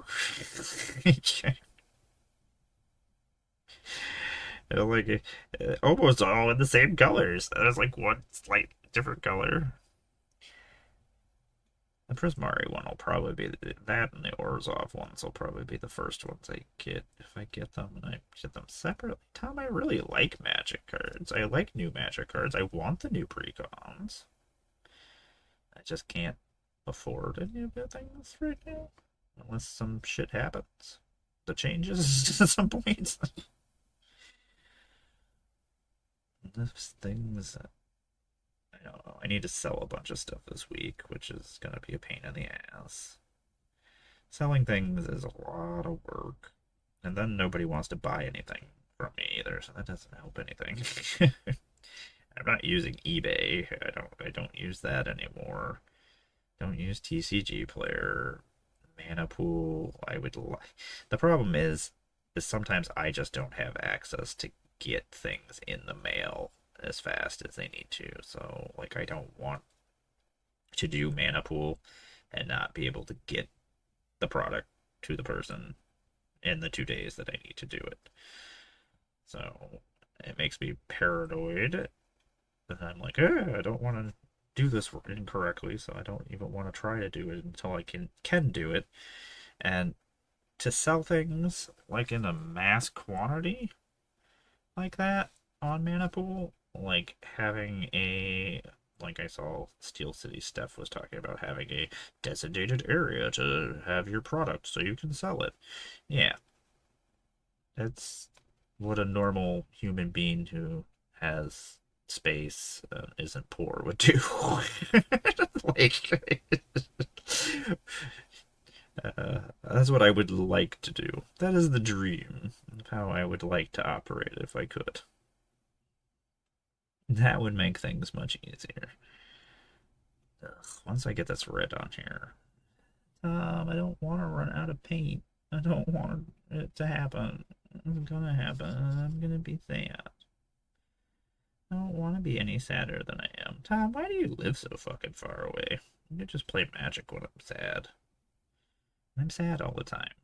Like almost all in the same colors. There's like one slight different color. The Prismari one will probably be that, and the Orzhov ones will probably be the first ones I get if I get them, and I get them separately. Tom, I really like Magic cards. I like new Magic cards. I want the new precons. I just can't afford any of the things right now, unless some shit happens. The changes at some point. Those things. I don't know. I need to sell a bunch of stuff this week, which is going to be a pain in the ass. Selling things is a lot of work. And then nobody wants to buy anything from me either, so that doesn't help anything. I'm not using eBay. I don't use that anymore. Don't use TCG Player. Mana Pool. The problem is sometimes I just don't have access to get things in the mail as fast as they need to. So like I don't want to do Mana Pool and not be able to get the product to the person in the 2 days that I need to do it. So it makes me paranoid. And I'm like, I don't want to do this incorrectly, so I don't even want to try to do it until I can do it. And to sell things like in a mass quantity like that on Mana Pool, like having like I saw Steel City Steph was talking about having a designated area to have your product so you can sell it. Yeah. That's what a normal human being who has space, isn't poor would do. Like, that's what I would like to do. That is the dream of how I would like to operate if I could. That would make things much easier. Ugh, once I get this red on here, I don't want to run out of paint. I don't want it to happen. It's gonna happen. I'm gonna be sad. I don't want to be any sadder than I am. Tom, why do you live so fucking far away? You could just play Magic when I'm sad. I'm sad all the time.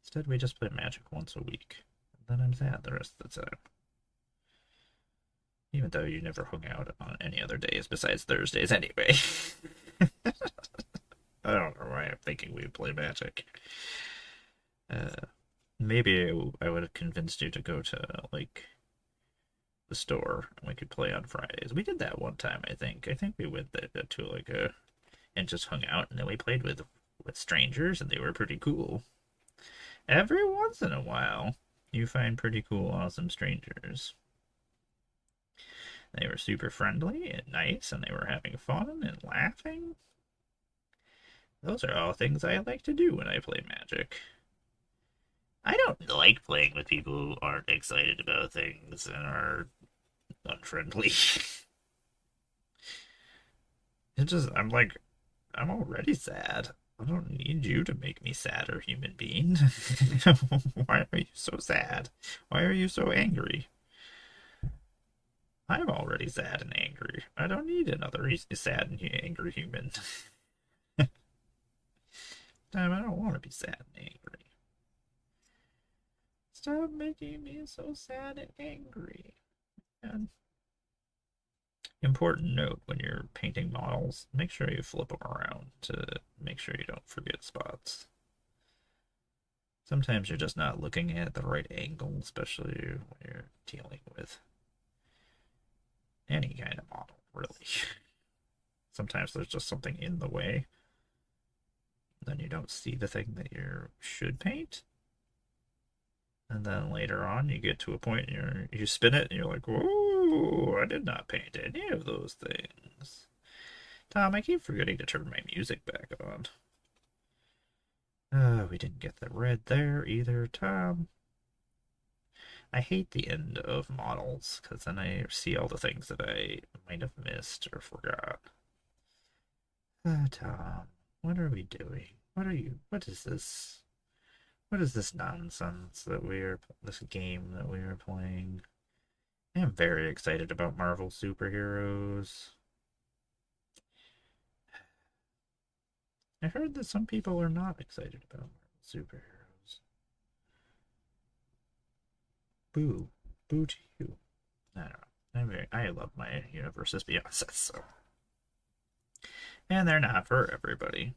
Instead, we just play Magic once a week. And then I'm sad the rest of the time. Even though you never hung out on any other days besides Thursdays anyway. I don't know why I'm thinking we'd play Magic. Maybe I would have convinced you to go to, like, the store and we could play on Fridays. We did that one time, I think. I think we went there to, like, and just hung out, and then we played with strangers, and they were pretty cool. Every once in a while, you find pretty cool, awesome strangers. They were super friendly and nice, and they were having fun and laughing. Those are all things I like to do when I play Magic. I don't like playing with people who aren't excited about things and are unfriendly. It's just, I'm already sad. I don't need you to make me sadder, human being. Why are you so sad? Why are you so angry? I'm already sad and angry. I don't need another sad and angry human. Damn, I don't want to be sad and angry. Stop making me so sad and angry. And important note when you're painting models, make sure you flip them around to make sure you don't forget spots. Sometimes you're just not looking at the right angle, especially when you're dealing with any kind of model, really. Sometimes there's just something in the way. Then you don't see the thing that you should paint. And then later on, you get to a point and you spin it and you're like, whoa, I did not paint any of those things. Tom, I keep forgetting to turn my music back on. We didn't get the red there either, Tom. I hate the end of models, because then I see all the things that I might have missed or forgot. Tom, what are we doing? What is this? What is this nonsense this game that we are playing? I am very excited about Marvel superheroes. I heard that some people are not excited about Marvel superheroes. Boo. Boo to you. I don't know. I love my Universes Beyond sets, so. And they're not for everybody.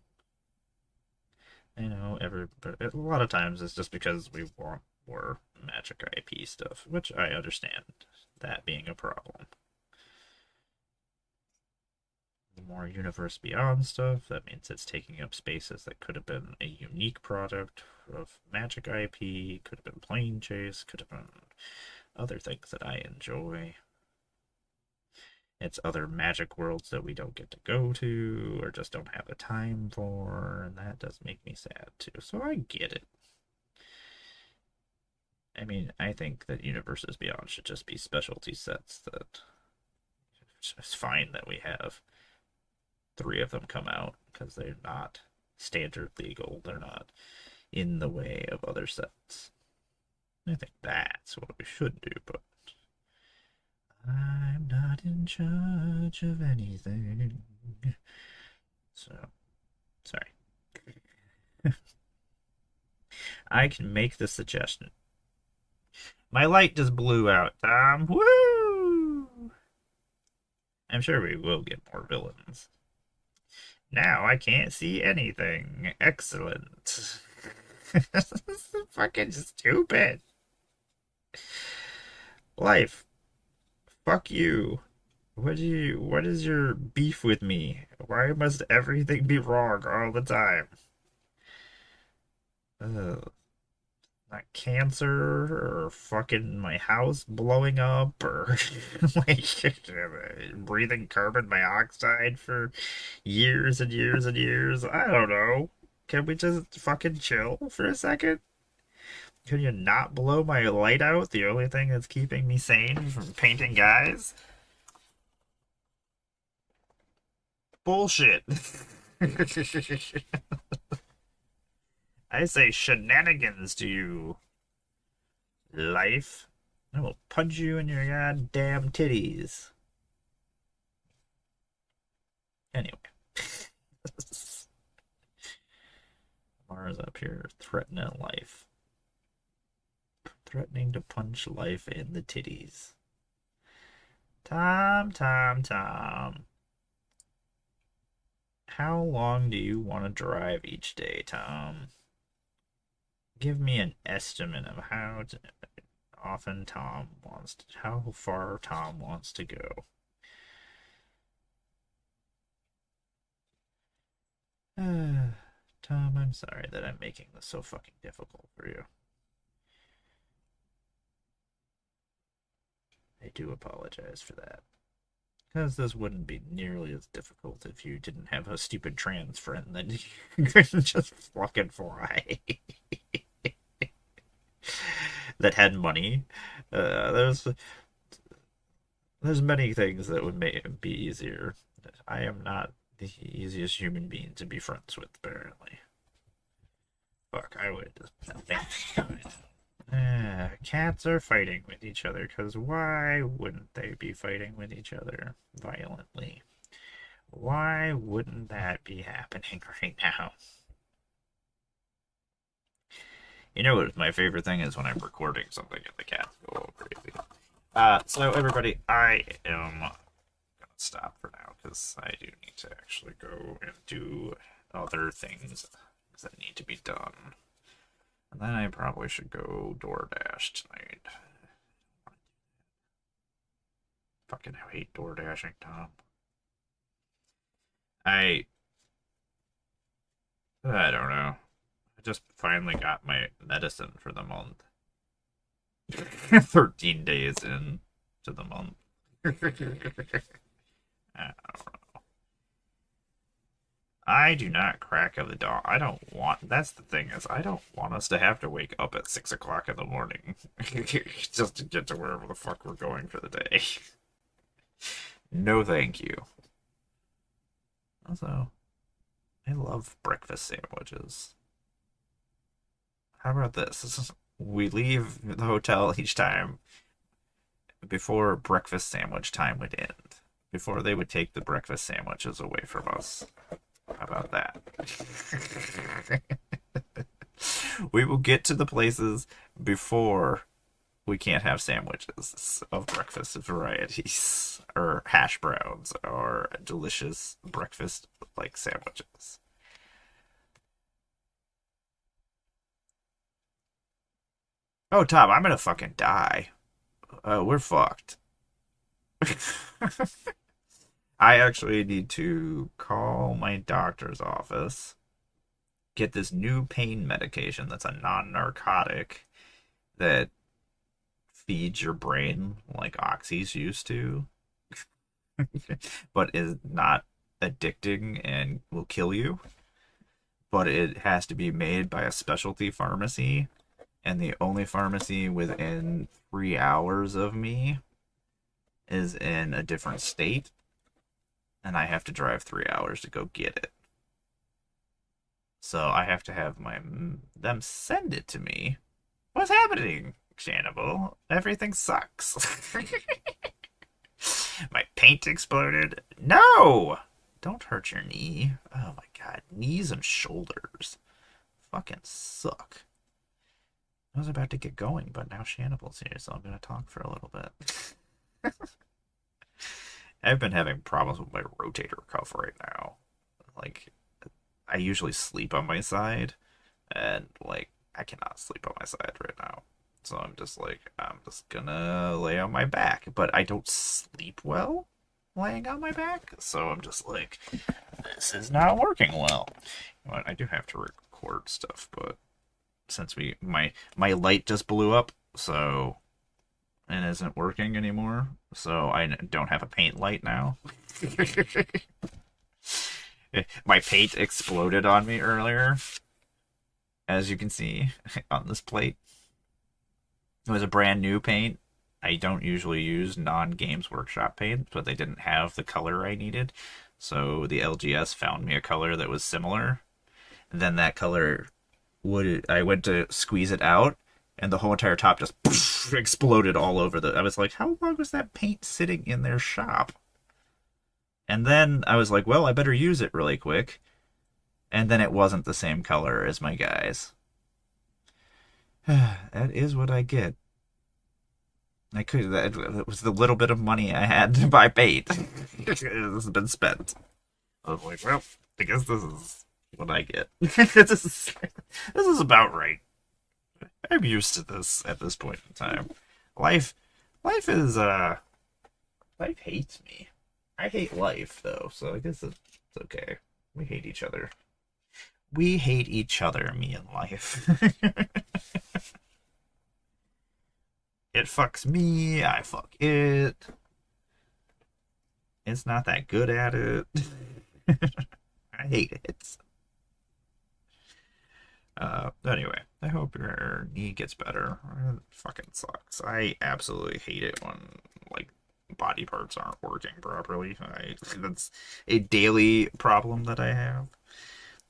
I know but a lot of times it's just because we want more Magic IP stuff, which I understand that being a problem. The more Universe Beyond stuff, that means it's taking up spaces that could have been a unique product of Magic IP, could have been Plane Chase, could have been other things that I enjoy. It's other Magic worlds that we don't get to go to or just don't have the time for, and that does make me sad too. So I get it. I mean, I think that Universes Beyond should just be specialty sets that it's fine that we have 3 of them come out because they're not standard legal. They're not in the way of other sets. I think that's what we should do, but I'm not in charge of anything. So, sorry. I can make the suggestion. My light just blew out, Tom. Woo! I'm sure we will get more villains. Now I can't see anything. Excellent. This is fucking stupid. Life. Fuck you. What is your beef with me? Why must everything be wrong all the time? Ugh. Not cancer or fucking my house blowing up or like breathing carbon dioxide for years and years and years. I don't know. Can we just fucking chill for a second? Can you not blow my light out? The only thing that's keeping me sane from painting guys? Bullshit. I say shenanigans to you, life. I will punch you in your goddamn titties. Anyway. Mars up here threatening life. Threatening to punch life in the titties. Tom. How long do you want to drive each day, Tom? Give me an estimate of how often Tom wants to, how far Tom wants to go. Tom, I'm sorry that I'm making this so fucking difficult for you. I do apologize for that. Because this wouldn't be nearly as difficult if you didn't have a stupid trans friend that you couldn't just fucking fly. That had money. There's many things that would make it be easier. I am not the easiest human being to be friends with, apparently. Fuck, I would just... cats are fighting with each other, because why wouldn't they be fighting with each other violently? Why wouldn't that be happening right now? You know what my favorite thing is when I'm recording something and the cats go all crazy. So everybody, I am gonna stop for now because I do need to actually go and do other things that need to be done. And then I probably should go DoorDash tonight. Fucking hate DoorDashing, Tom. I don't know. I just finally got my medicine for the month. 13 days in to the month. I don't know. I do not crack of the dawn. I don't want. That's the thing is, I don't want us to have to wake up at 6 o'clock in the morning just to get to wherever the fuck we're going for the day. No, thank you. Also, I love breakfast sandwiches. How about this? We leave the hotel each time before breakfast sandwich time would end. Before they would take the breakfast sandwiches away from us. How about that? We will get to the places before we can't have sandwiches of breakfast varieties or hash browns or delicious breakfast like sandwiches. Oh, Tom, I'm gonna fucking die. We're fucked. I actually need to call my doctor's office, get this new pain medication that's a non-narcotic that feeds your brain like oxys used to, but is not addicting and will kill you. But it has to be made by a specialty pharmacy, and the only pharmacy within 3 hours of me is in a different state, and I have to drive 3 hours to go get it. So I have to have them send it to me. What's happening, Shannibal? Everything sucks. My paint exploded. No! Don't hurt your knee. Oh my god, knees and shoulders fucking suck. I was about to get going, but now Shannibal's here, so I'm gonna talk for a little bit. I've been having problems with my rotator cuff right now. Like, I usually sleep on my side, and like, I cannot sleep on my side right now. So I'm just like, I'm just gonna lay on my back. But I don't sleep well laying on my back, so I'm just like, this is not working well. But I do have to record stuff, but since my light just blew up, so and isn't working anymore. So I don't have a paint light now. My paint exploded on me earlier, as you can see on this plate. It was a brand new paint. I don't usually use non-Games Workshop paint, but they didn't have the color I needed. So the LGS found me a color that was similar. And then that color I went to squeeze it out, and the whole entire top just exploded all over I was like, how long was that paint sitting in their shop? And then I was like, well, I better use it really quick. And then it wasn't the same color as my guys. That is what I get. That was the little bit of money I had to buy paint. It has been spent. I was like, well, I guess this is what I get. This is about right. I'm used to this at this point in time. Life is life hates me. I hate life though, so I guess it's okay. We hate each other. We hate each other, me and life. It fucks me, I fuck it. It's not that good at it. I hate it. Anyway, I hope your knee gets better. It fucking sucks. I absolutely hate it when, like, body parts aren't working properly. That's a daily problem that I have.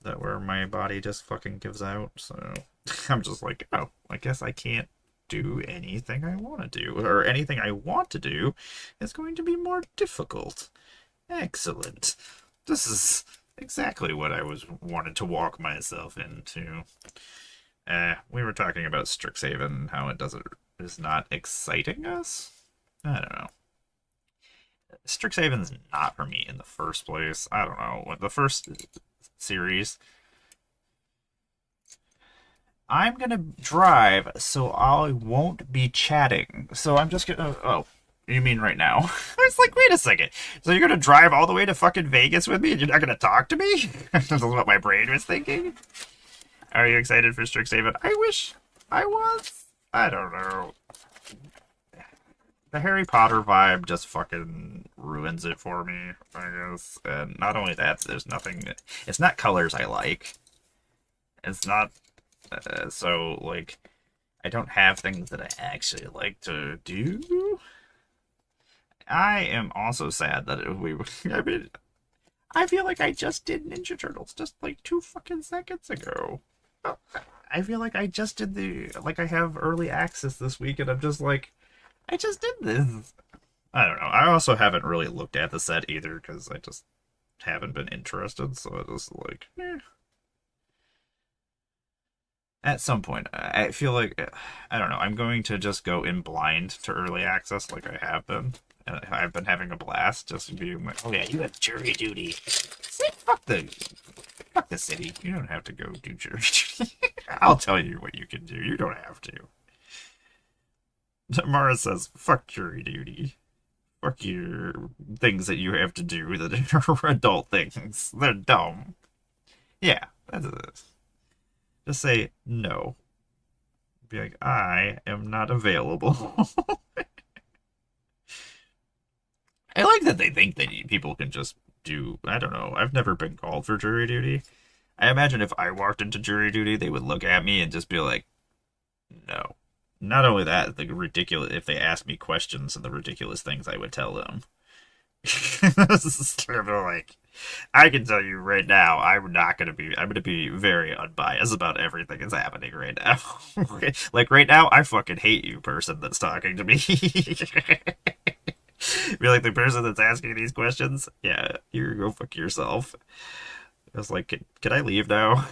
That where my body just fucking gives out. So I'm just like, oh, I guess I can't do anything I want to do, or anything I want to do is going to be more difficult. Excellent. This is exactly what I wanted to walk myself into. We were talking about Strixhaven and how it is not exciting us. I don't know. Strixhaven's not for me in the first place. I don't know. The first series, I'm gonna drive, so I won't be chatting. So I'm just gonna. Oh, you mean right now? I was like, wait a second. So you're gonna drive all the way to fucking Vegas with me, and you're not gonna talk to me? This is what my brain was thinking. Are you excited for Strixhaven? I wish I was. I don't know. The Harry Potter vibe just fucking ruins it for me, I guess. And not only that, there's nothing. It's not colors I like. It's not. So, like, I don't have things that I actually like to do. I am also sad that I mean, I feel like I just did Ninja Turtles just like 2 fucking seconds ago. I feel like I just did like, I have early access this week, and I'm just like, I just did this. I don't know. I also haven't really looked at the set either, because I just haven't been interested, so I just like, At some point, I feel like, I don't know, I'm going to just go in blind to early access like I have been. And I've been having a blast just being like, oh yeah, you have jury duty. See, fuck the city. You don't have to go do jury duty. I'll tell you what you can do. You don't have to. Emmara says, fuck jury duty. Fuck your things that you have to do that are adult things. They're dumb. Yeah, that's it. Just say no. Be like, I am not available. I like that they think that people can just do, I don't know, I've never been called for jury duty. I imagine if I walked into jury duty, they would look at me and just be like, no. Not only that, the ridiculous, if they asked me questions and the ridiculous things I would tell them. This is kind of like, I can tell you right now, I'm gonna be very unbiased about everything that's happening right now. Like right now, I fucking hate you, person that's talking to me. Be like, the person that's asking these questions, yeah, you go fuck yourself. I was like, can I leave now?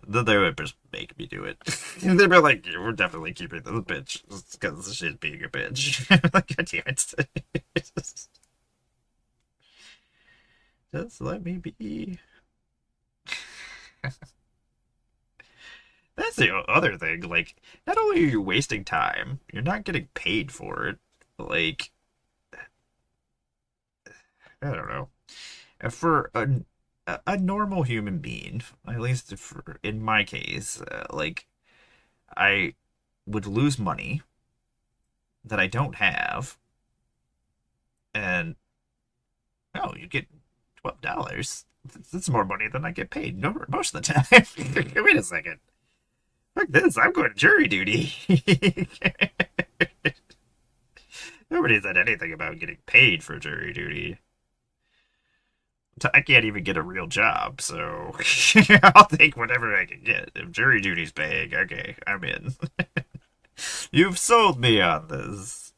Then they would just make me do it. They'd be like, we're definitely keeping this bitch because she's being a bitch. Like, God damn it. Just let me be. That's the other thing. Like, not only are you wasting time, you're not getting paid for it. Like, I don't know. For a normal human being, at least in my case, like I would lose money that I don't have, and oh, you get $12. That's more money than I get paid most of the time. Wait a second. Fuck this. I'm going to jury duty. Nobody said anything about getting paid for jury duty. I can't even get a real job, so I'll take whatever I can get. If jury duty's paying, okay, I'm in. You've sold me on this.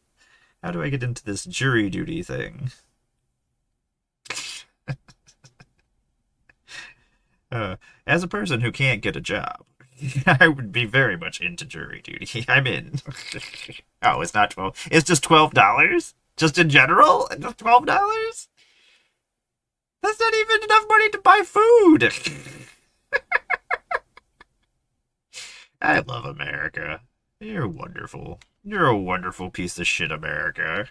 How do I get into this jury duty thing? As a person who can't get a job, I would be very much into jury duty. I'm in. Oh, it's not 12. It's just $12? Just in general? Just $12? That's not even enough money to buy food. I love America. You're wonderful. You're a wonderful piece of shit, America.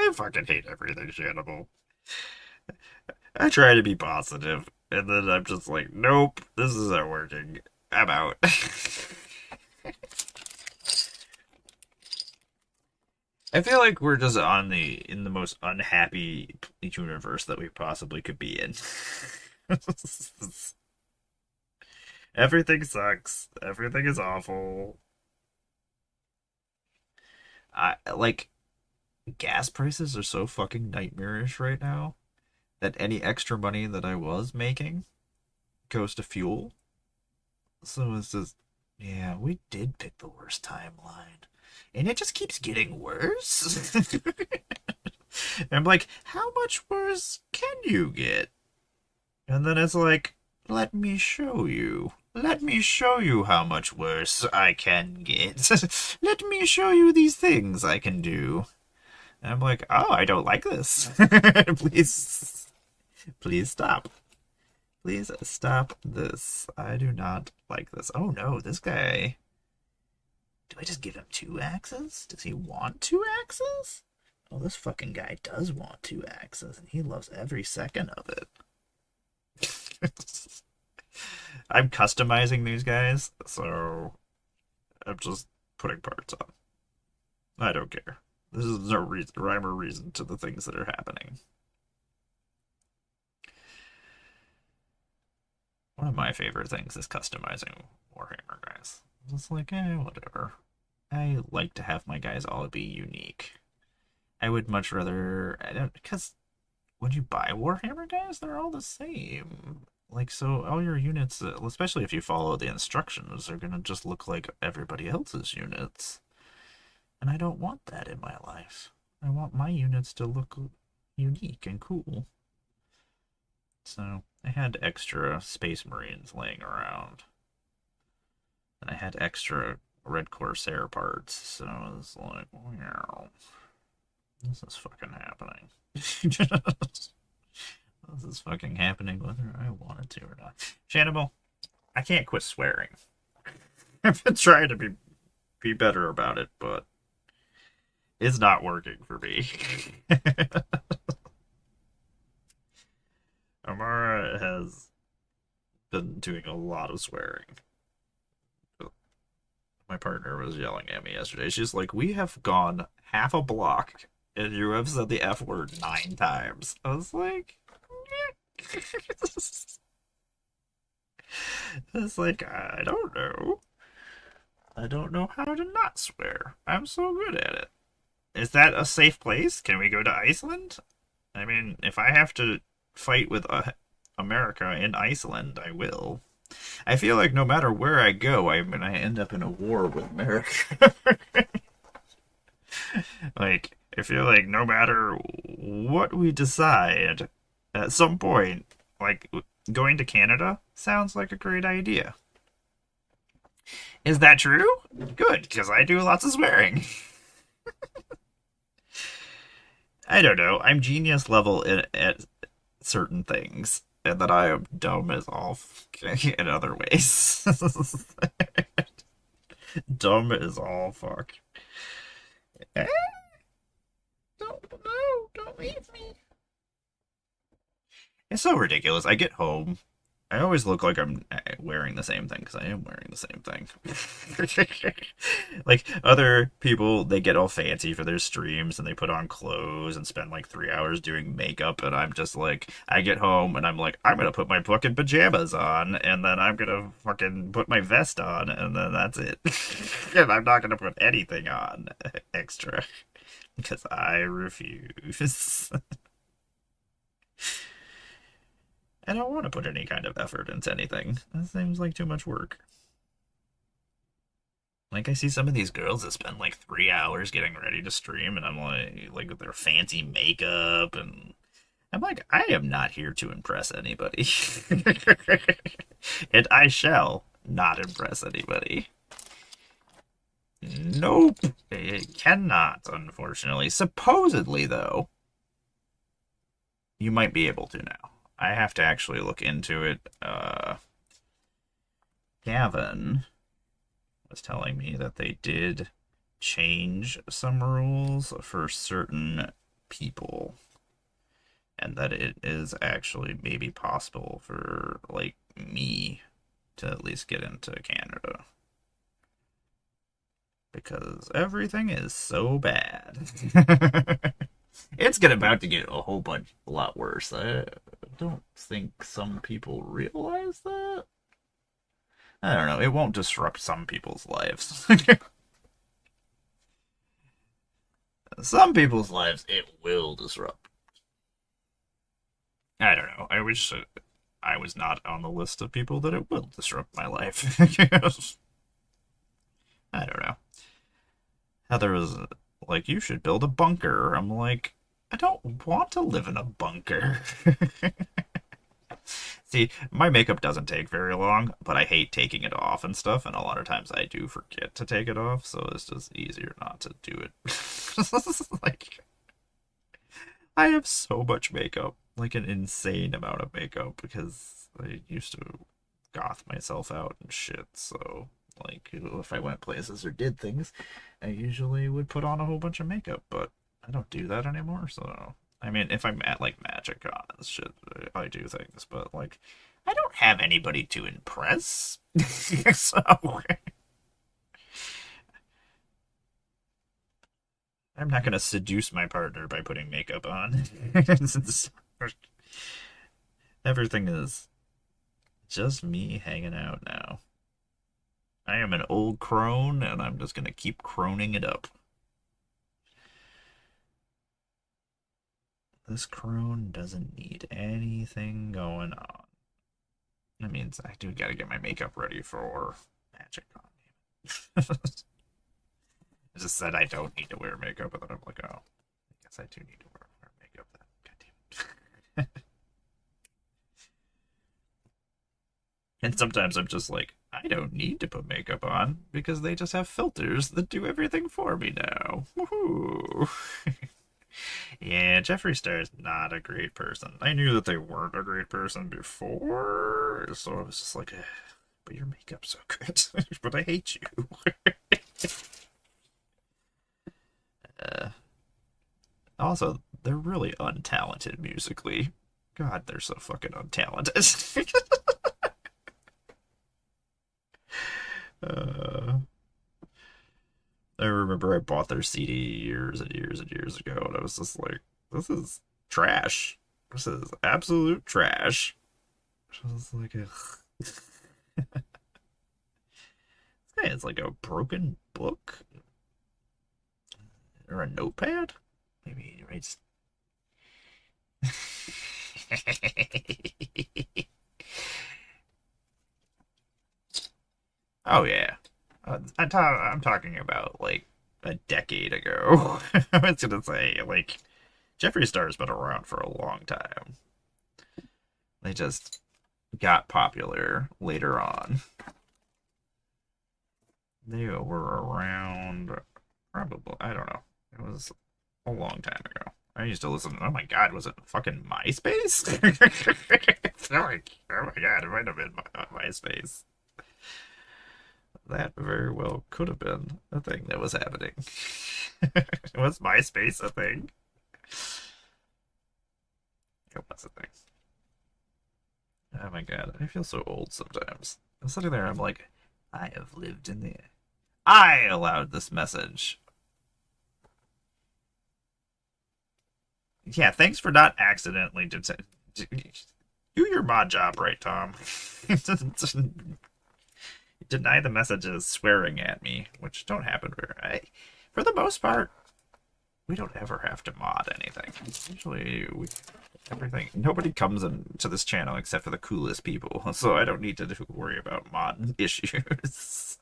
I fucking hate everything, Shannibal. I try to be positive, and then I'm just like, nope, this isn't working. I'm out. I feel like we're just in the most unhappy universe that we possibly could be in. Everything sucks. Everything is awful. I like gas prices are so fucking nightmarish right now that any extra money that I was making goes to fuel. So it's just, yeah, we did pick the worst timeline. And it just keeps getting worse. I'm like, how much worse can you get? And then it's like, let me show you. Let me show you how much worse I can get. Let me show you these things I can do. And I'm like, oh, I don't like this. Please, please stop. Please stop this. I do not like this. Oh no, this guy. Do I just give him 2 axes? Does he want 2 axes? Oh, this fucking guy does want 2 axes, and he loves every second of it. I'm customizing these guys, so I'm just putting parts on. I don't care. This is no rhyme or reason to the things that are happening. One of my favorite things is customizing Warhammer guys. It's like, whatever. I like to have my guys all be unique. I would much rather, because when you buy Warhammer guys, they're all the same. Like, so all your units, especially if you follow the instructions, are gonna just look like everybody else's units. And I don't want that in my life. I want my units to look unique and cool. So I had extra Space Marines laying around. And I had extra Red Corsair parts, so I was like, wow, this is fucking happening. This is fucking happening whether I wanted to or not. Shannibal, I can't quit swearing. I've been trying to be better about it, but it's not working for me. Emmara has been doing a lot of swearing. My partner was yelling at me yesterday. She's like, we have gone half a block and you have said the F word 9 times. I was like, it's like, I don't know. I don't know how to not swear. I'm so good at it. Is that a safe place? Can we go to Iceland? I mean, if I have to fight with America in Iceland, I will. I feel like no matter where I go, I'm gonna end up in a war with America. Like, I feel like no matter what we decide, at some point, like, going to Canada sounds like a great idea. Is that true? Good, because I do lots of swearing. I don't know. I'm genius level at certain things, and that I am dumb as all in other ways. Dumb as all fuck. Don't leave me. It's so ridiculous. I get home. I always look like I'm wearing the same thing because I am wearing the same thing. Like other people, they get all fancy for their streams and they put on clothes and spend like 3 hours doing makeup, and I'm just like, I get home and I'm like, I'm gonna put my fucking pajamas on, and then I'm gonna fucking put my vest on, and then that's it. And I'm not gonna put anything on extra because I refuse. I don't want to put any kind of effort into anything. That seems like too much work. Like I see some of these girls that spend like 3 hours getting ready to stream, and I'm like with their fancy makeup, and I'm like, I am not here to impress anybody, and I shall not impress anybody. Nope, it cannot, unfortunately. Supposedly, though, you might be able to now. I have to actually look into it. Gavin was telling me that they did change some rules for certain people, and that it is actually maybe possible for, like, me to at least get into Canada. Because everything is so bad. It's about to get a lot worse. I don't think some people realize that. I don't know. It won't disrupt some people's lives. Some people's lives, it will disrupt. I don't know. I wish I was not on the list of people that it will disrupt my life. I don't know. Heather was like, you should build a bunker. I'm like, I don't want to live in a bunker. See, my makeup doesn't take very long, but I hate taking it off and stuff, and a lot of times I do forget to take it off, so it's just easier not to do it. Like, I have so much makeup, like an insane amount of makeup, because I used to goth myself out and shit, so, like, if I went places or did things, I usually would put on a whole bunch of makeup, but I don't do that anymore, so I mean, if I'm at like Magic Con and shit, I do things, but like, I don't have anybody to impress. So I'm not gonna seduce my partner by putting makeup on. Everything is just me hanging out now. I am an old crone, and I'm just gonna keep croning it up. This crone doesn't need anything going on. That means I do gotta get my makeup ready for Magic Con. I just said I don't need to wear makeup, but then I'm like, oh, I guess I do need to wear makeup then. God damn it. And sometimes I'm just like, I don't need to put makeup on because they just have filters that do everything for me now. Woohoo! Yeah, Jeffree Star is not a great person. I knew that they weren't a great person before, so I was just like, but your makeup's so good, but I hate you. Also, they're really untalented musically. God, they're so fucking untalented. uh, I remember I bought their CD years and years and years ago, and I was just like, this is trash. This is absolute trash. I was like, ugh. This guy has like a broken book or a notepad. Maybe he writes. Oh yeah, I'm talking about like a decade ago. I was gonna say like Jeffree Star's been around for a long time. They just got popular later on. They were around probably, I don't know. It was a long time ago. I used to listen. Oh my god, was it fucking MySpace? Oh my god, it might have been MySpace. That very well could have been a thing that was happening. Was MySpace a thing? That's the thing. Oh my god, I feel so old sometimes. I'm sitting there, I'm like, I have lived in the. I allowed this message. Yeah, thanks for not accidentally do your mod job right, Tom. Deny the messages swearing at me, which don't happen for the most part, we don't ever have to mod anything. Usually, everything. Nobody comes into this channel except for the coolest people, so I don't need to worry about mod issues.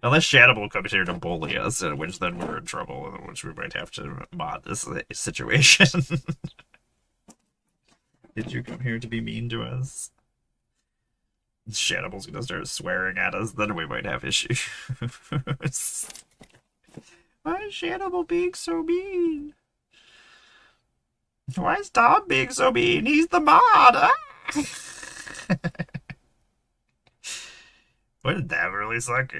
Unless Shadable comes here to bully us, in which then we're in trouble, in which we might have to mod this situation. Did you come here to be mean to us? Shadable's gonna start swearing at us, then we might have issues. Why is Shadable being so mean? Why is Tom being so mean? He's the mod! Ah! What did that really suck?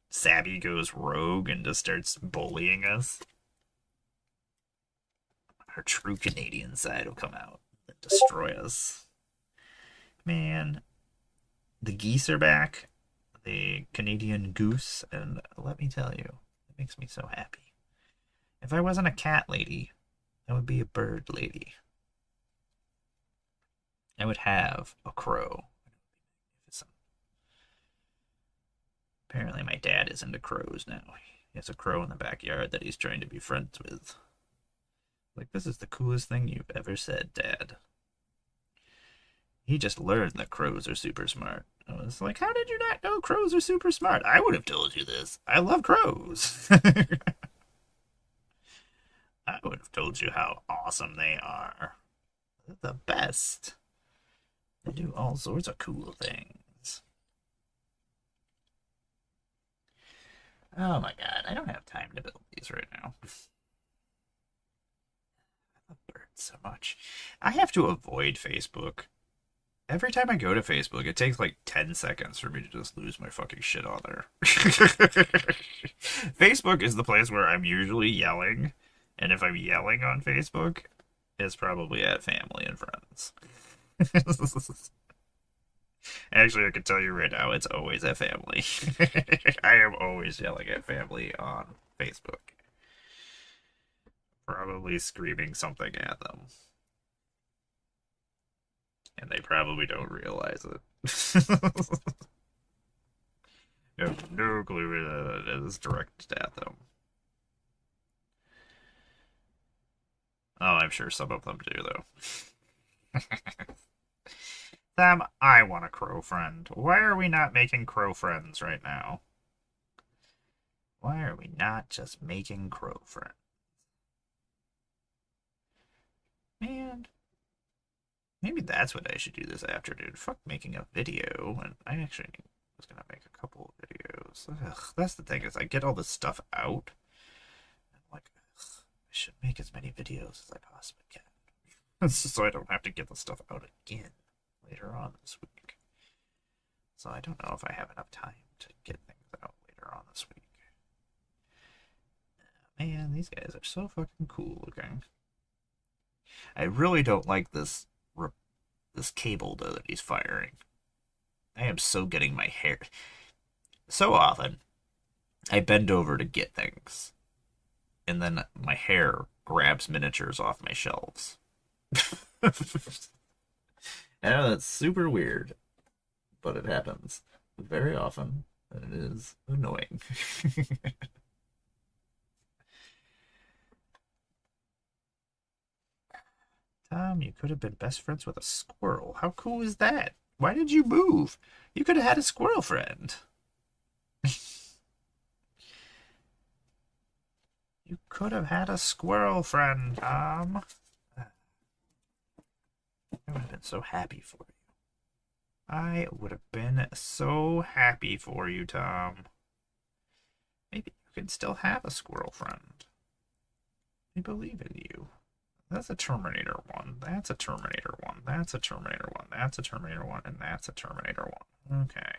Sabby goes rogue and just starts bullying us. Our true Canadian side will come out and destroy us. Man, the geese are back. The Canadian goose, and let me tell you, it makes me so happy. If I wasn't a cat lady, I would be a bird lady. I would have a crow. Apparently my dad is into crows now. He has a crow in the backyard that he's trying to be friends with. Like, this is the coolest thing you've ever said, Dad. He just learned that crows are super smart. I was like, how did you not know crows are super smart? I would have told you this. I love crows. I would have told you how awesome they are. They're the best. They do all sorts of cool things. Oh my god, I don't have time to build these right now. I love birds so much. I have to avoid Facebook. Every time I go to Facebook, it takes like 10 seconds for me to just lose my fucking shit on there. Facebook is the place where I'm usually yelling, and if I'm yelling on Facebook, it's probably at family and friends. Actually, I can tell you right now, it's always at family. I am always yelling at family on Facebook. Probably screaming something at them. And they probably don't realize it. I have no clue that it is directed at them. Oh, I'm sure some of them do, though. Sam, I want a crow friend. Why are we not making crow friends right now? Why are we not just making crow friends? Man, maybe that's what I should do this afternoon. Fuck making a video. And I actually was gonna make a couple of videos. Ugh, that's the thing, is I get all this stuff out. I'm like, ugh, I should make as many videos as I possibly can. So I don't have to get the stuff out again later on this week. So I don't know if I have enough time to get things out later on this week. Man, these guys are so fucking cool looking. I really don't like this cable though that he's firing. I am so getting my hair. So often, I bend over to get things, and then my hair grabs miniatures off my shelves. I know that's super weird, but it happens very often, and it is annoying. Tom, you could have been best friends with a squirrel. How cool is that? Why did you move? You could have had a squirrel friend. You could have had a squirrel friend, Tom. I would have been so happy for you. I would have been so happy for you, Tom. Maybe you can still have a squirrel friend. I believe in you. That's a Terminator 1. That's a Terminator 1. That's a Terminator 1. That's a Terminator 1. And that's a Terminator 1. Okay.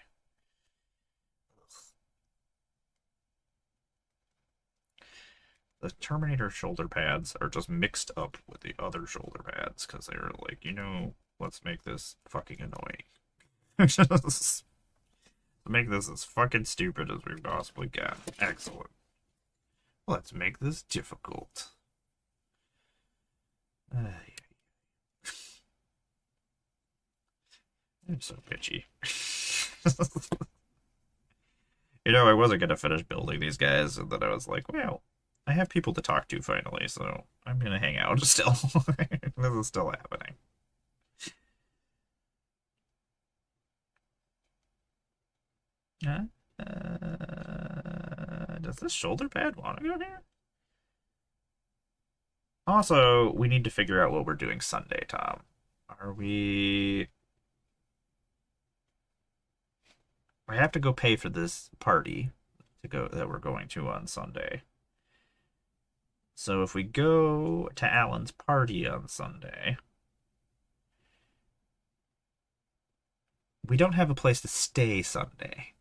The Terminator shoulder pads are just mixed up with the other shoulder pads because they were like, let's make this fucking annoying. Just make this as fucking stupid as we possibly can. Excellent. Let's make this difficult. I'm so bitchy. I wasn't gonna finish building these guys, and then I was like, well, I have people to talk to finally, so I'm gonna hang out still. This is still happening. Does this shoulder pad want to go here? Also, we need to figure out what we're doing Sunday, Tom. Are we... I have to go pay for this party that we're going to on Sunday. So if we go to Alan's party on Sunday, we don't have a place to stay Sunday.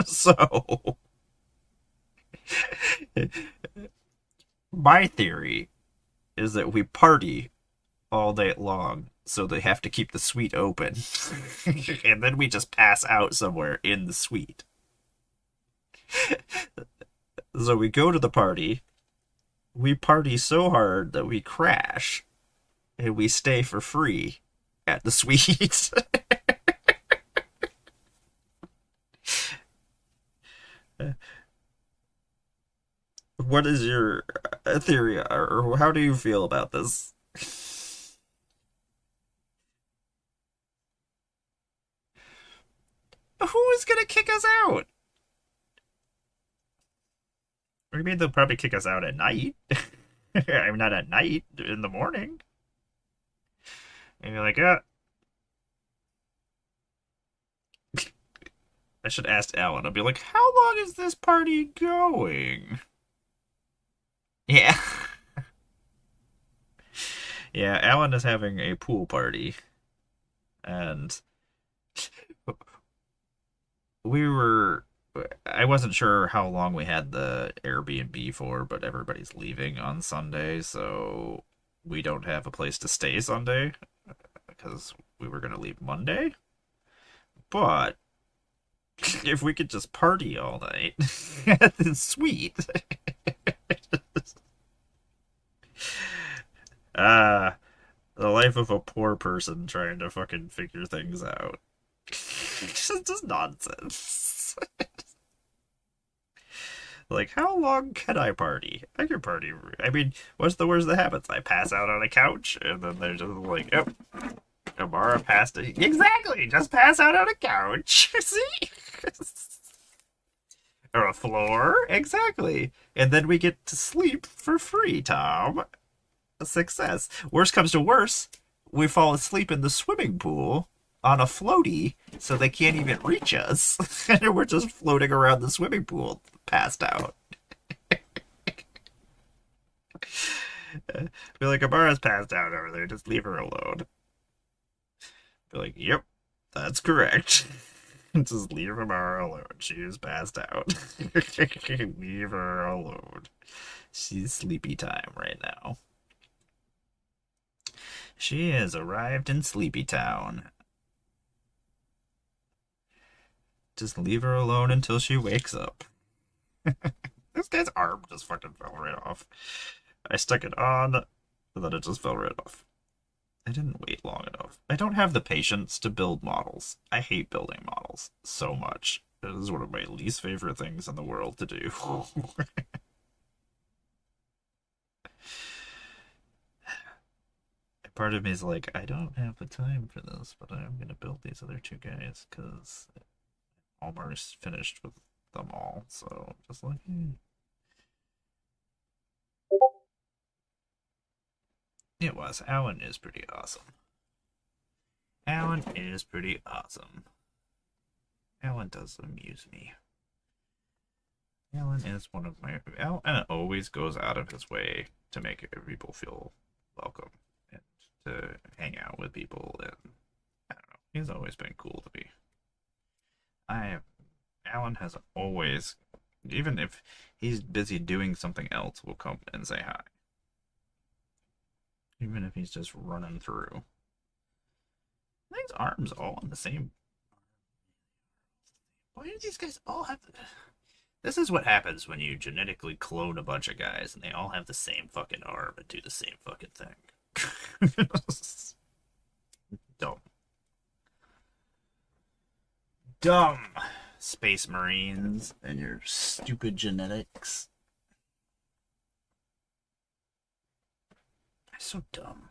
So my theory is that we party all day long, so they have to keep the suite open. And then we just pass out somewhere in the suite. So we go to the party, we party so hard that we crash, and we stay for free at the suite. What is your theory, or how do you feel about this? Who is gonna kick us out? I mean, they'll probably kick us out at night. I mean, not at night, in the morning. And you're like, I should ask Alan. I'll be like, how long is this party going? Yeah. Yeah, Alan is having a pool party. And we were... I wasn't sure how long we had the Airbnb for, but everybody's leaving on Sunday, so we don't have a place to stay Sunday because we were going to leave Monday. But if we could just party all night at the suite. The life of a poor person trying to fucking figure things out. It's just nonsense. Like, how long can I party? I can party. I mean, what's the worst that happens? I pass out on a couch, and then they're just like, yep, Emmara passed it. Exactly, just pass out on a couch. See? Or a floor. Exactly. And then we get to sleep for free, Tom. A success. Worst comes to worst, we fall asleep in the swimming pool on a floaty, so they can't even reach us. And we're just floating around the swimming pool, passed out. Be like, Emmara's passed out over there, just leave her alone. Be like, yep, that's correct. Just leave Emmara alone. She is passed out. Leave her alone. She's sleepy time right now. She has arrived in Sleepy Town. Just leave her alone until she wakes up. This guy's arm just fucking fell right off. I stuck it on, and then it just fell right off. I didn't wait long enough. I don't have the patience to build models. I hate building models so much. It is one of my least favorite things in the world to do. Part of me is like, I don't have the time for this, but I'm gonna build these other two guys because almost finished with them all. So just like, It was. Alan is pretty awesome. Alan is pretty awesome. Alan does amuse me. Alan is one of my... Alan always goes out of his way to make people feel welcome and to hang out with people, and I don't know. He's always been cool to me. Alan has always Even if he's busy doing something else, we'll come and say hi. Even if he's just running through. These arms all on the same. Why do these guys all have? This is what happens when you genetically clone a bunch of guys and they all have the same fucking arm and do the same fucking thing. Dumb. Dumb. Space Marines and your stupid genetics. So dumb.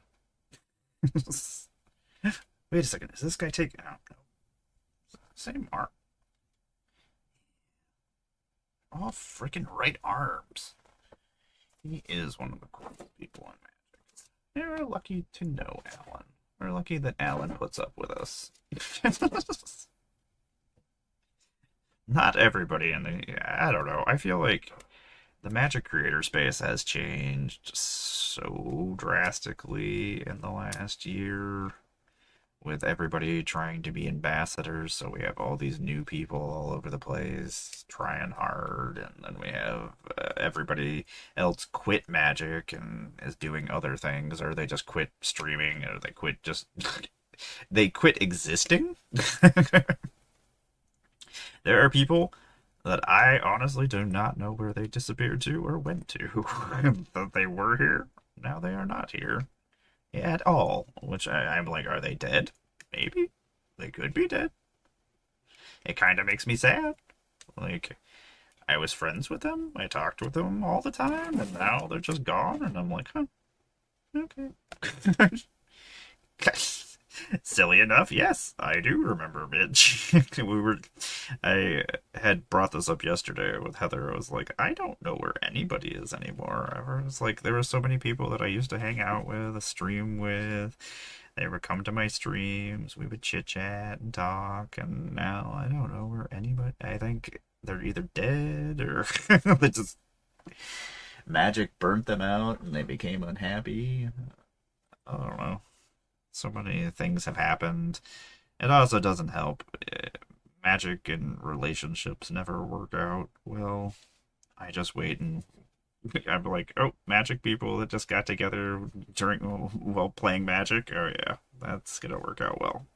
Wait a second, is this guy taking out? No. Same arm. All freaking right arms. He is one of the coolest people in Magic. We're lucky to know Alan. We're lucky that Alan puts up with us. Not everybody in the... I don't know. I feel like the Magic creator space has changed so drastically in the last year, with everybody trying to be ambassadors. So we have all these new people all over the place trying hard, and then we have everybody else quit Magic and is doing other things, or they just quit streaming, or they quit just they quit existing. There are people that I honestly do not know where they disappeared to or went to. That they were here, now they are not here at all. Which I'm like, are they dead? Maybe. They could be dead. It kind of makes me sad. Like, I was friends with them, I talked with them all the time, and now they're just gone, and I'm like, huh, okay. Silly enough, yes, I do remember Mitch. I had brought this up yesterday with Heather. I was like, I don't know where anybody is anymore. I was like, there were so many people that I used to hang out with, stream with. They would come to my streams. We would chit chat and talk. And now I don't know where anybody. I think they're either dead or they just Magic burnt them out and they became unhappy. I don't know. So many things have happened. It also doesn't help. Magic and relationships never work out well. I just wait and I'm like, oh, Magic people that just got together during while playing Magic. Oh yeah, that's gonna work out well.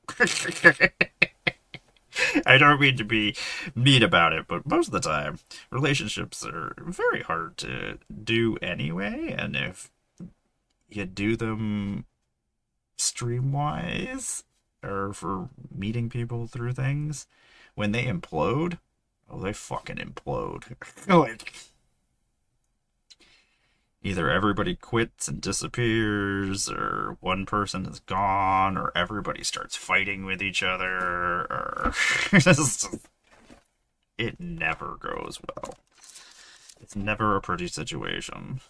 I don't mean to be mean about it, but most of the time, relationships are very hard to do anyway, and if you do them stream-wise, or for meeting people through things, when they implode, oh, they fucking implode. Like, either everybody quits and disappears, or one person is gone, or everybody starts fighting with each other, or it never goes well. It's never a pretty situation.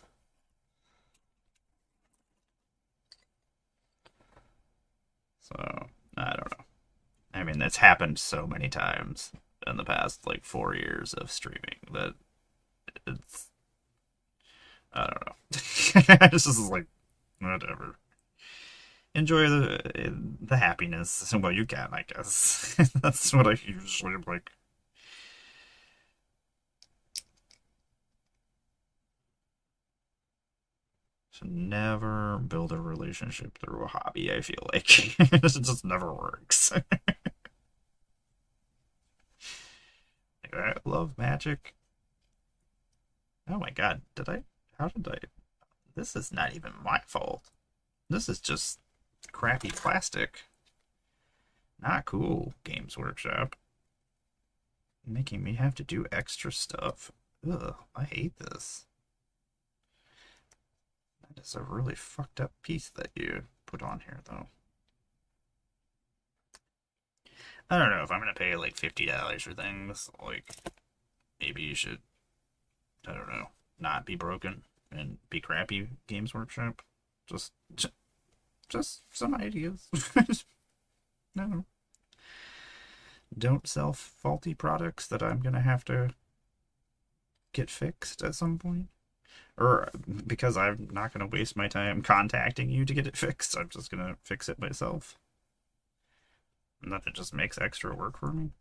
So, I don't know. I mean, it's happened so many times in the past, like, 4 years of streaming that it's... I don't know. It's just like, whatever. Enjoy the happiness. Well, you can, I guess. That's what I usually am like. So never build a relationship through a hobby, I feel like. It just never works. I love Magic. Oh my god, did I? How did I? This is not even my fault. This is just crappy plastic. Not cool, Games Workshop. Making me have to do extra stuff. Ugh, I hate this. That is a really fucked up piece that you put on here, though. I don't know if I'm gonna pay like $50 for things. Like, maybe you should, I don't know, not be broken and be crappy, Games Workshop. Just, just some ideas. No. Don't sell faulty products that I'm gonna have to get fixed at some point. Or because I'm not gonna waste my time contacting you to get it fixed, I'm just gonna fix it myself. And that it just makes extra work for me.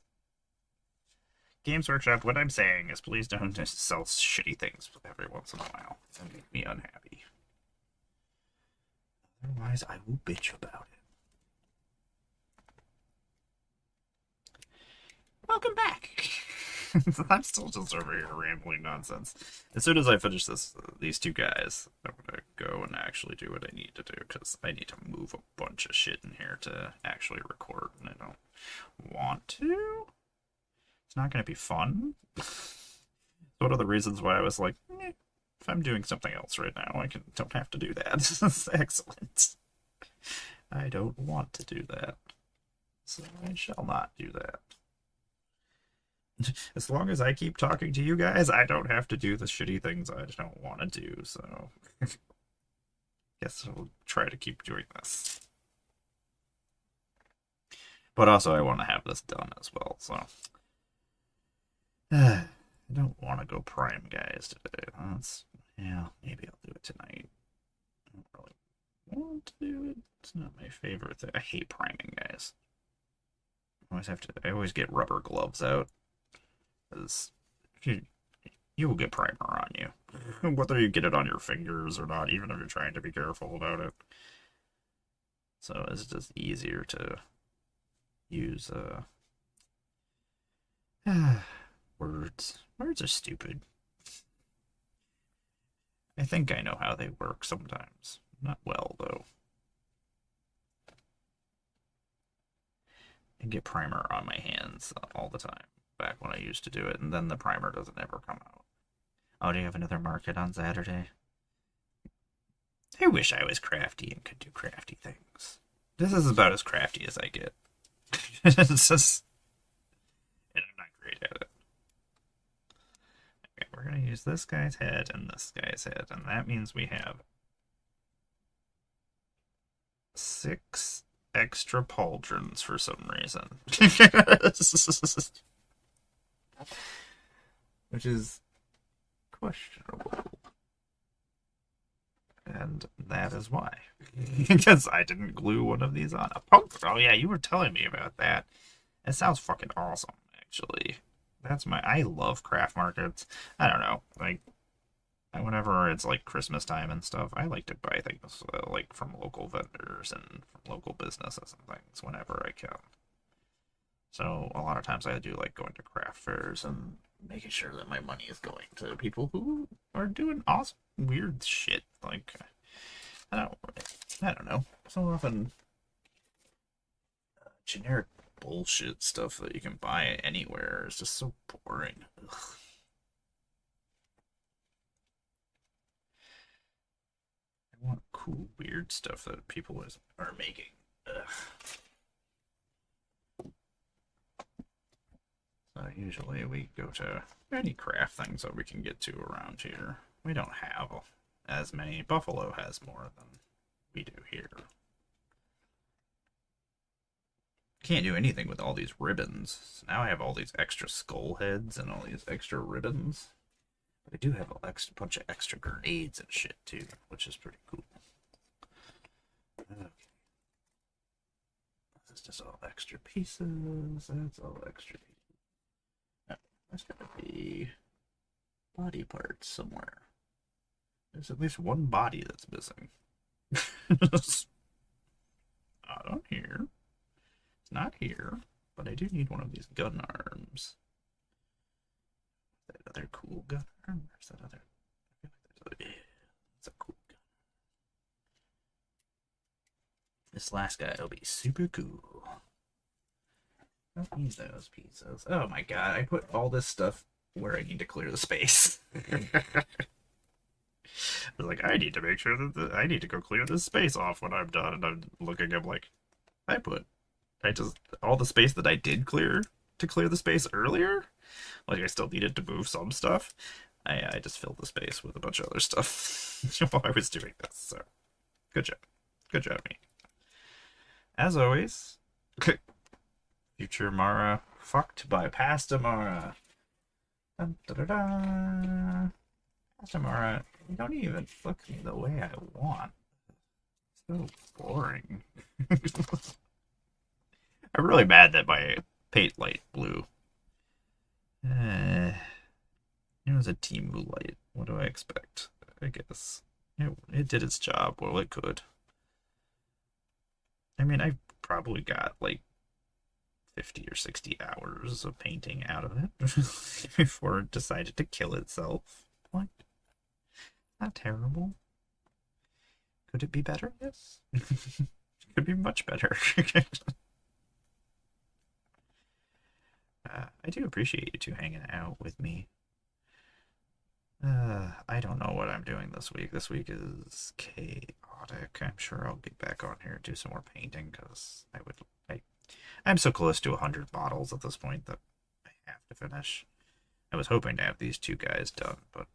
Games Workshop, what I'm saying is please don't just sell shitty things every once in a while. It'll make me unhappy. Otherwise, I will bitch about it. Welcome back. I'm still just over here rambling nonsense. As soon as I finish these two guys, I'm gonna go and actually do what I need to do because I need to move a bunch of shit in here to actually record, and I don't want to. It's not gonna be fun. It's one of the reasons why I was like, if I'm doing something else right now, I don't have to do that. It's excellent. I don't want to do that, so I shall not do that. As long as I keep talking to you guys, I don't have to do the shitty things I don't want to do, so guess I'll try to keep doing this. But also, I want to have this done as well, so I don't want to go prime guys today. Yeah, maybe I'll do it tonight. I don't really want to do it. It's not my favorite thing. I hate priming guys. I always get rubber gloves out. Because you will get primer on you. Whether you get it on your fingers or not, even if you're trying to be careful about it. So it's just easier to use words. Words are stupid. I think I know how they work sometimes. Not well, though. I get primer on my hands all the time. Back when I used to do it, and then the primer doesn't ever come out. Oh, do you have another market on Saturday? I wish I was crafty and could do crafty things. This is about as crafty as I get. It's just... And I'm not great at it. Okay, we're going to use this guy's head and this guy's head, and that means we have 6 extra pauldrons for some reason. Which is questionable. And that is why. Because I didn't glue one of these on. Oh yeah, you were telling me about that. It sounds fucking awesome, actually. I love craft markets. I don't know, like, whenever it's like Christmas time and stuff, I like to buy things like from local vendors and from local businesses and things whenever I can. So a lot of times I do like going to craft fairs and making sure that my money is going to people who are doing awesome, weird shit. Like, I don't know. So often generic bullshit stuff that you can buy anywhere is just so boring. Ugh. I want cool, weird stuff that people are making. Ugh. So usually we go to any craft things that we can get to around here. We don't have as many. Buffalo has more than we do here. Can't do anything with all these ribbons. So now I have all these extra skull heads and all these extra ribbons. But I do have a bunch of extra grenades and shit too, which is pretty cool. Okay. This is just all extra pieces. That's all extra pieces. There's gotta be body parts somewhere. There's at least one body that's missing. Not on here. It's not here. But I do need one of these gun arms. That other cool gun arm? Where's that other? I feel like that's a cool gun. This last guy will be super cool. I don't need those pieces. Oh my god, I put all this stuff where I need to clear the space. I was like, I need to make sure that I need to go clear this space off when I'm done. And I'm looking, I'm like, all the space that I did clear to clear the space earlier, like I still needed to move some stuff. I just filled the space with a bunch of other stuff while I was doing this. So, good job. Good job, me. As always, future Mara fucked by past Emmara. Past Emmara, you don't even fuck me the way I want. So boring. I'm really mad that my paint light blew. It was a Timu light. What do I expect? I guess it did its job. Well, it could. I mean, I probably got like 50 or 60 hours of painting out of it before it decided to kill itself. Like, not terrible. Could it be better? Yes. Could be much better. I do appreciate you two hanging out with me. I don't know what I'm doing this week. This week is chaotic. I'm sure I'll get back on here and do some more painting because I'm so close to 100 bottles at this point that I have to finish. I was hoping to have these two guys done, but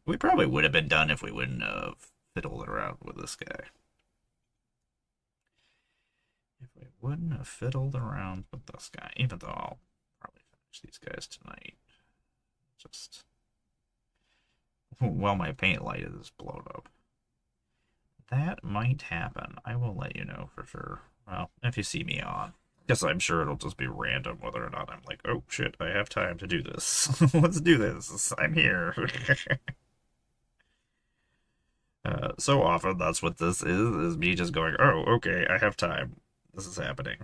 we probably would have been done if we wouldn't have fiddled around with this guy. If we wouldn't have fiddled around with this guy, even though I'll probably finish these guys tonight. Just, well, my paint light is blown up. That might happen. I will let you know for sure. Well, if you see me on. Guess I'm sure it'll just be random whether or not I'm like, oh shit, I have time to do this. Let's do this. I'm here. So often that's what this is me just going, oh, okay, I have time. This is happening.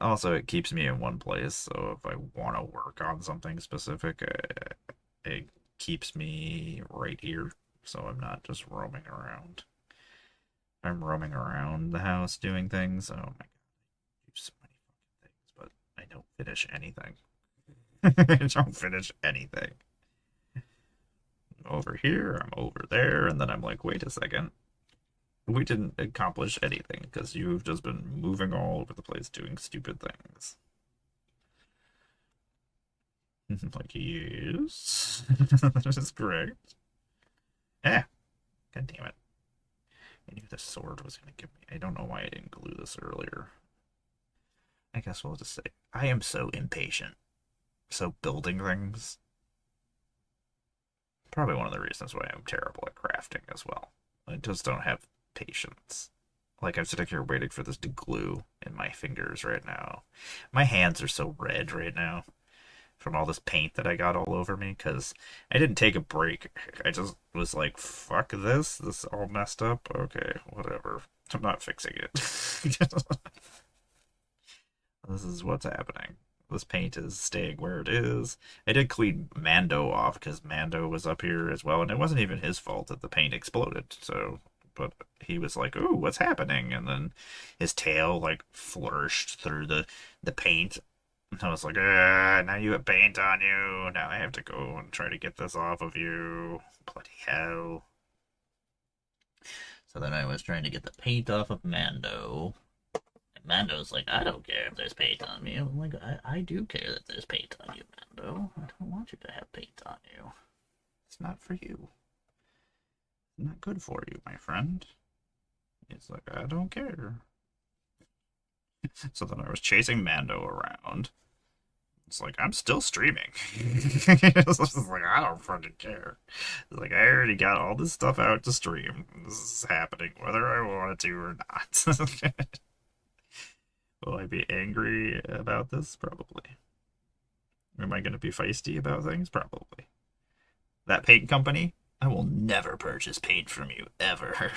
Also, it keeps me in one place, so if I want to work on something specific, it keeps me right here, so I'm not just roaming around. I'm roaming around the house doing things. Oh my god, I do so many fucking things, but I don't finish anything. I don't finish anything. I'm over here, I'm over there, and then I'm like, wait a second. We didn't accomplish anything because you've just been moving all over the place doing stupid things. Like, yes, that is correct. Yeah, god damn it. I knew the sword was going to give me. I don't know why I didn't glue this earlier. I guess we'll just say I am so impatient. So building things. Probably one of the reasons why I'm terrible at crafting as well. I just don't have patience. Like I'm sitting here waiting for this to glue in my fingers right now. My hands are so red right now from all this paint that I got all over me because I didn't take a break. I just was like, fuck this. This is all messed up. Okay, whatever. I'm not fixing it. This is what's happening. This paint is staying where it is. I did clean Mando off because Mando was up here as well, and it wasn't even his fault that the paint exploded. So, but he was like, "Ooh, what's happening?" And then his tail like flourished through the paint. And I was like, now you have paint on you. Now I have to go and try to get this off of you. Bloody hell. So then I was trying to get the paint off of Mando. Mando's like, I don't care if there's paint on me. I'm like, I do care that there's paint on you, Mando. I don't want you to have paint on you. It's not for you. It's not good for you, my friend. It's like, I don't care. So then I was chasing Mando around. It's like, I'm still streaming. It's just like, I don't fucking care. It's like, I already got all this stuff out to stream. This is happening whether I wanted to or not. Will I be angry about this? Probably. Am I going to be feisty about things? Probably. That paint company? I will never purchase paint from you, ever. Oh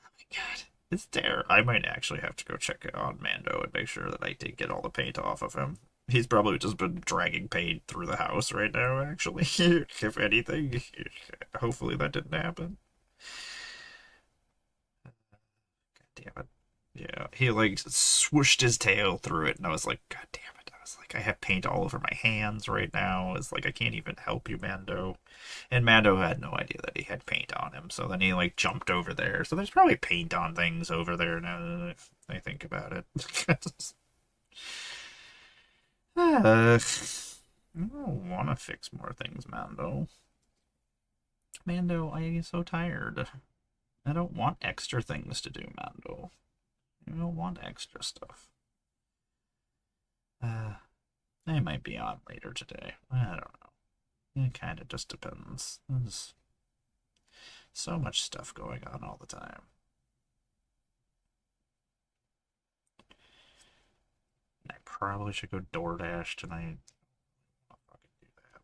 my god. It's there. I might actually have to go check it on Mando and make sure that I did get all the paint off of him. He's probably just been dragging paint through the house right now, actually. If anything. Hopefully that didn't happen. Damn it. Yeah, he like swooshed his tail through it, and I was like, God damn it. I was like, I have paint all over my hands right now. It's like, I can't even help you, Mando. And Mando had no idea that he had paint on him, so then he like jumped over there. So there's probably paint on things over there now that I think about it. I don't want to fix more things, Mando. Mando, I am so tired. I don't want extra things to do, Mando. I don't want extra stuff. I might be on later today. I don't know. It kind of just depends. There's so much stuff going on all the time. probably should go DoorDash tonight. I'll fucking do that.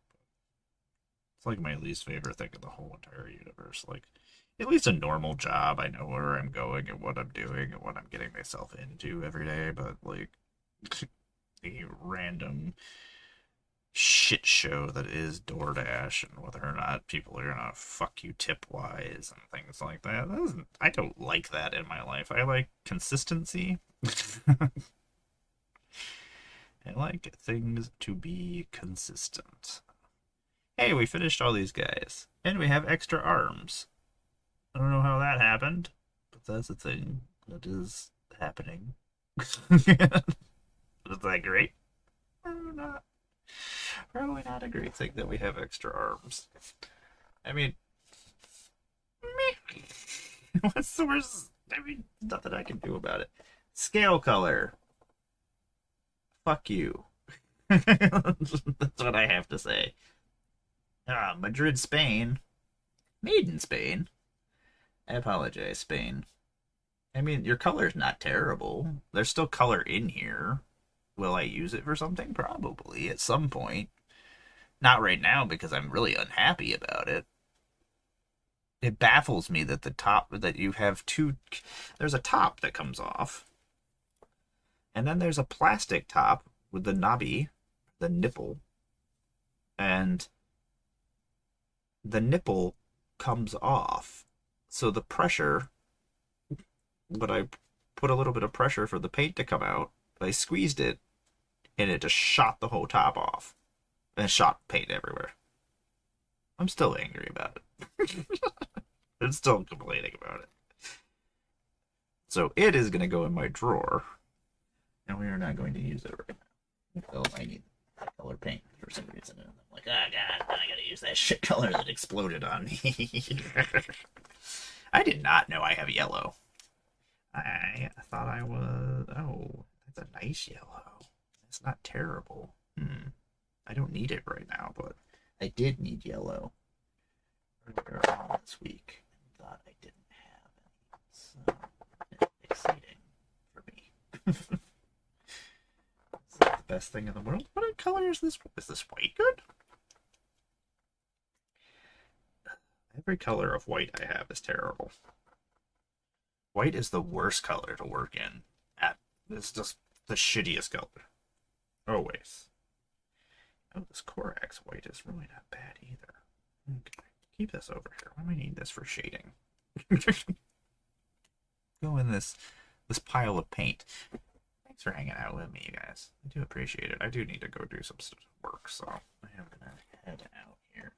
It's like my least favorite thing in the whole entire universe. Like, at least a normal job, I know where I'm going and what I'm doing and what I'm getting myself into every day. But like, the random shit show that is DoorDash and whether or not people are gonna fuck you tip wise and things like that. I don't like that in my life. I like consistency. I like things to be consistent. Hey, we finished all these guys. And we have extra arms. I don't know how that happened, but that's a thing that is happening. Is that great? Probably not. Probably not a great thing that we have extra arms. I mean, meh. What's the worst? I mean, nothing I can do about it. Scale color. Fuck you. That's what I have to say. Madrid, Spain. Made in Spain. I apologize, Spain. I mean, your color's not terrible. There's still color in here. Will I use it for something? Probably at some point. Not right now because I'm really unhappy about it. It baffles me that the top, that you have two, there's a top that comes off. And then there's a plastic top with the knobby, the nipple. And the nipple comes off. So the pressure, but I put a little bit of pressure for the paint to come out. I squeezed it, and it just shot the whole top off. And shot paint everywhere. I'm still angry about it. I'm still complaining about it. So it is going to go in my drawer. And we are not going to use it right now. Oh, I need color paint for some reason. And I'm like, oh god, I gotta use that shit color that exploded on me. I did not know I have yellow. I thought I was... Oh, that's a nice yellow. It's not terrible. I don't need it right now, but I did need yellow earlier on this week. And thought I didn't have any. So, it's exciting for me. It's the best thing in the world. What color is this? Is this white good? Every color of white I have is terrible. White is the worst color to work in. It's just the shittiest color. Always. Oh, this Corax white is really not bad either. Okay, keep this over here. Why do I need this for shading? Go in this pile of paint. Thanks for hanging out with me, you guys. I do appreciate it. I do need to go do some work, so I am gonna head out here.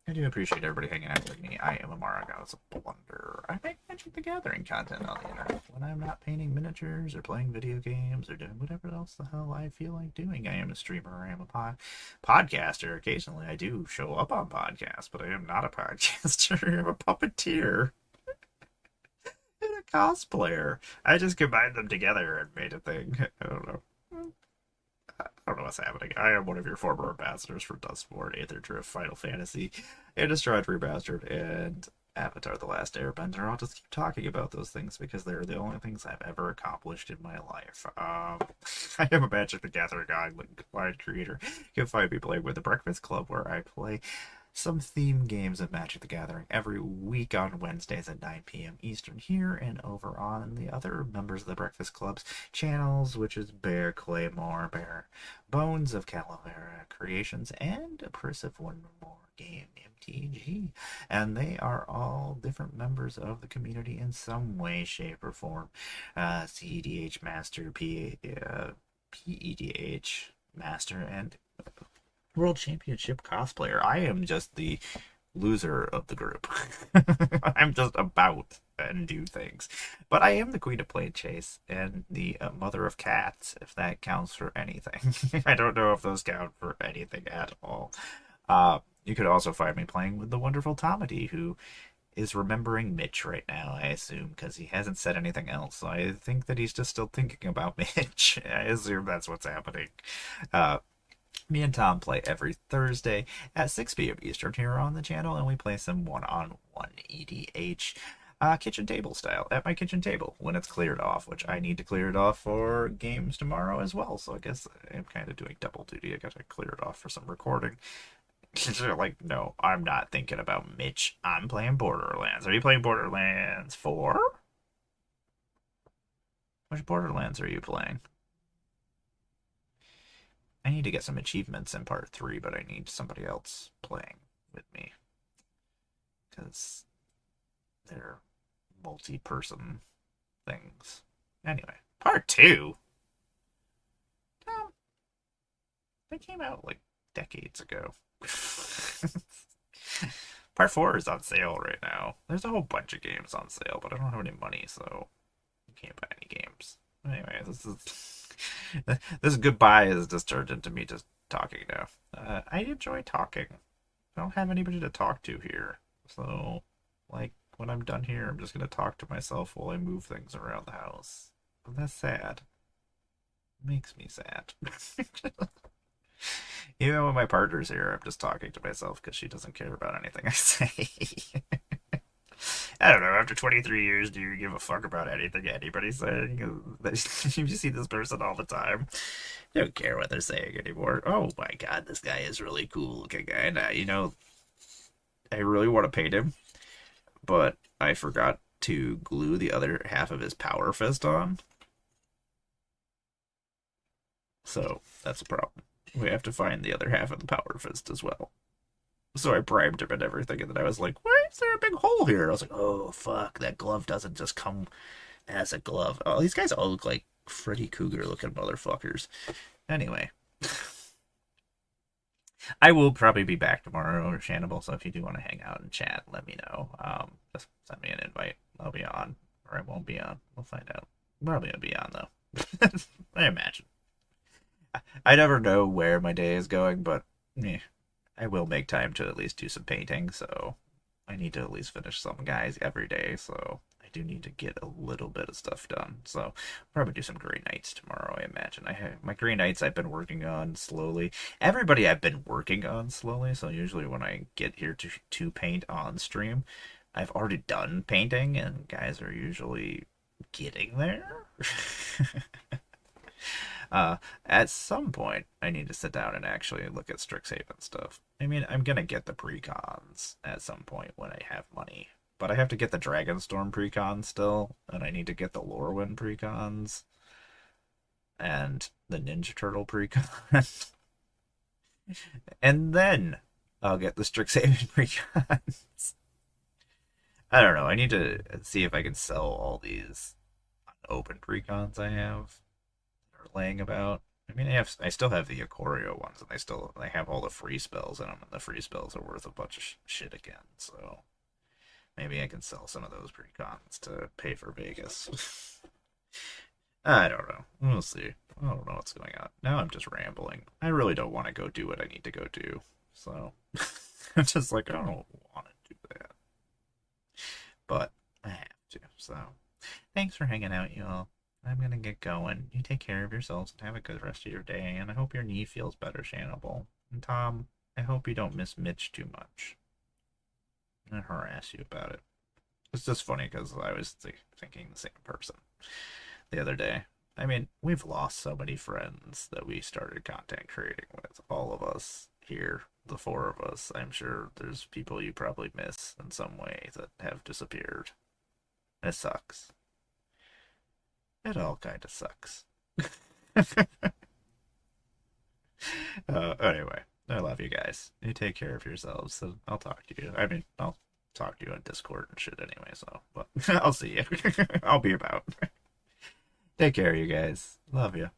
I do appreciate everybody hanging out with me. I am Emmara, Goddess of Blunder. I make Magic the Gathering content on the internet when I'm not painting miniatures or playing video games or doing whatever else the hell I feel like doing. I am a streamer. I am a podcaster. Occasionally I do show up on podcasts, but I am not a podcaster. I'm a puppeteer and a cosplayer. I just combined them together and made a thing. I don't know. I don't know what's happening. I am one of your former ambassadors for Dustborn, Aether Drift, Final Fantasy, Innistrad Remastered, and Avatar The Last Airbender. I'll just keep talking about those things because they're the only things I've ever accomplished in my life. I am a Magic the Gathering online creator. You can find me playing with the Breakfast Club, where I play some theme games of Magic the Gathering every week on Wednesdays at 9 p.m. Eastern here and over on the other members of the Breakfast Club's channels, which is Bear Claymore, Bear Bones of Calavera Creations, and Oppressive One More Game, MTG. And they are all different members of the community in some way, shape, or form. CEDH Master, PEDH Master, and World Championship cosplayer. I am just the loser of the group. I'm just about and do things. But I am the queen of plane chase and the mother of cats, if that counts for anything. I don't know if those count for anything at all. You could also find me playing with the wonderful Tomedy, who is remembering Mitch right now, I assume, because he hasn't said anything else. So I think that he's just still thinking about Mitch. I assume that's what's happening. Me and Tom play every Thursday at 6 p.m. Eastern here on the channel, and we play some one-on-one EDH. Kitchen table style, at my kitchen table when it's cleared off, which I need to clear it off for games tomorrow as well. So I guess I'm kind of doing double duty. I gotta clear it off for some recording. They're like, no, I'm not thinking about Mitch. I'm playing Borderlands. Are you playing Borderlands 4? Which Borderlands are you playing? I need to get some achievements in part 3, but I need somebody else playing with me. Because they're multi-person things. Anyway, part 2? Um, they came out like decades ago. Part 4 is on sale right now. There's a whole bunch of games on sale, but I don't have any money, so I can't buy any games. Anyway, this goodbye has just turned into me just talking now. I enjoy talking. I don't have anybody to talk to here, so like when I'm done here, I'm just gonna talk to myself while I move things around the house. And that's sad. It makes me sad. Even when my partner's here, I'm just talking to myself because she doesn't care about anything I say. I don't know. After 23 years, do you give a fuck about anything anybody's saying? You see this person all the time. You don't care what they're saying anymore. Oh my god, this guy is really cool looking guy. And, I really want to paint him, but I forgot to glue the other half of his power fist on. So that's a problem. We have to find the other half of the power fist as well. So I primed him and everything, and then I was like, why is there a big hole here? I was like, oh, fuck, that glove doesn't just come as a glove. Oh, these guys all look like Freddy Krueger looking motherfuckers. Anyway, I will probably be back tomorrow, Shannibal, so if you do want to hang out and chat, let me know. Just send me an invite. I'll be on, or I won't be on. We'll find out. Probably gonna be on, though. I imagine. I never know where my day is going, but I will make time to at least do some painting, so I need to at least finish some guys every day, so I do need to get a little bit of stuff done. So I'll probably do some Grey Knights tomorrow, I imagine. I have my Grey Knights I've been working on slowly. Everybody I've been working on slowly, so usually when I get here to paint on stream, I've already done painting, and guys are usually getting there. At some point, I need to sit down and actually look at Strixhaven stuff. I mean, I'm gonna get the precons at some point when I have money, but I have to get the Dragonstorm precons still, and I need to get the Lorwyn precons and the Ninja Turtle precons, and then I'll get the Strixhaven precons. I don't know. I need to see if I can sell all these open precons I have laying about. I mean, I still have the Ikorio ones, and they have all the free spells in them, and the free spells are worth a bunch of shit again. So maybe I can sell some of those precons to pay for Vegas. I don't know. We'll see. I don't know what's going on. Now I'm just rambling. I really don't want to go do what I need to go do. So I'm just like, I don't want to do that, but I have to. So thanks for hanging out, y'all. I'm gonna get going. You take care of yourselves and have a good rest of your day. And I hope your knee feels better, Shannibal. And Tom, I hope you don't miss Mitch too much. I'm gonna harass you about it. It's just funny because I was thinking the same person the other day. I mean, we've lost so many friends that we started content creating with. All of us here, the four of us. I'm sure there's people you probably miss in some way that have disappeared. It sucks. It all kind of sucks. Anyway, I love you guys. You take care of yourselves, and I'll talk to you. I mean, I'll talk to you on Discord and shit anyway, so, but I'll see you. I'll be about. Take care, you guys. Love you.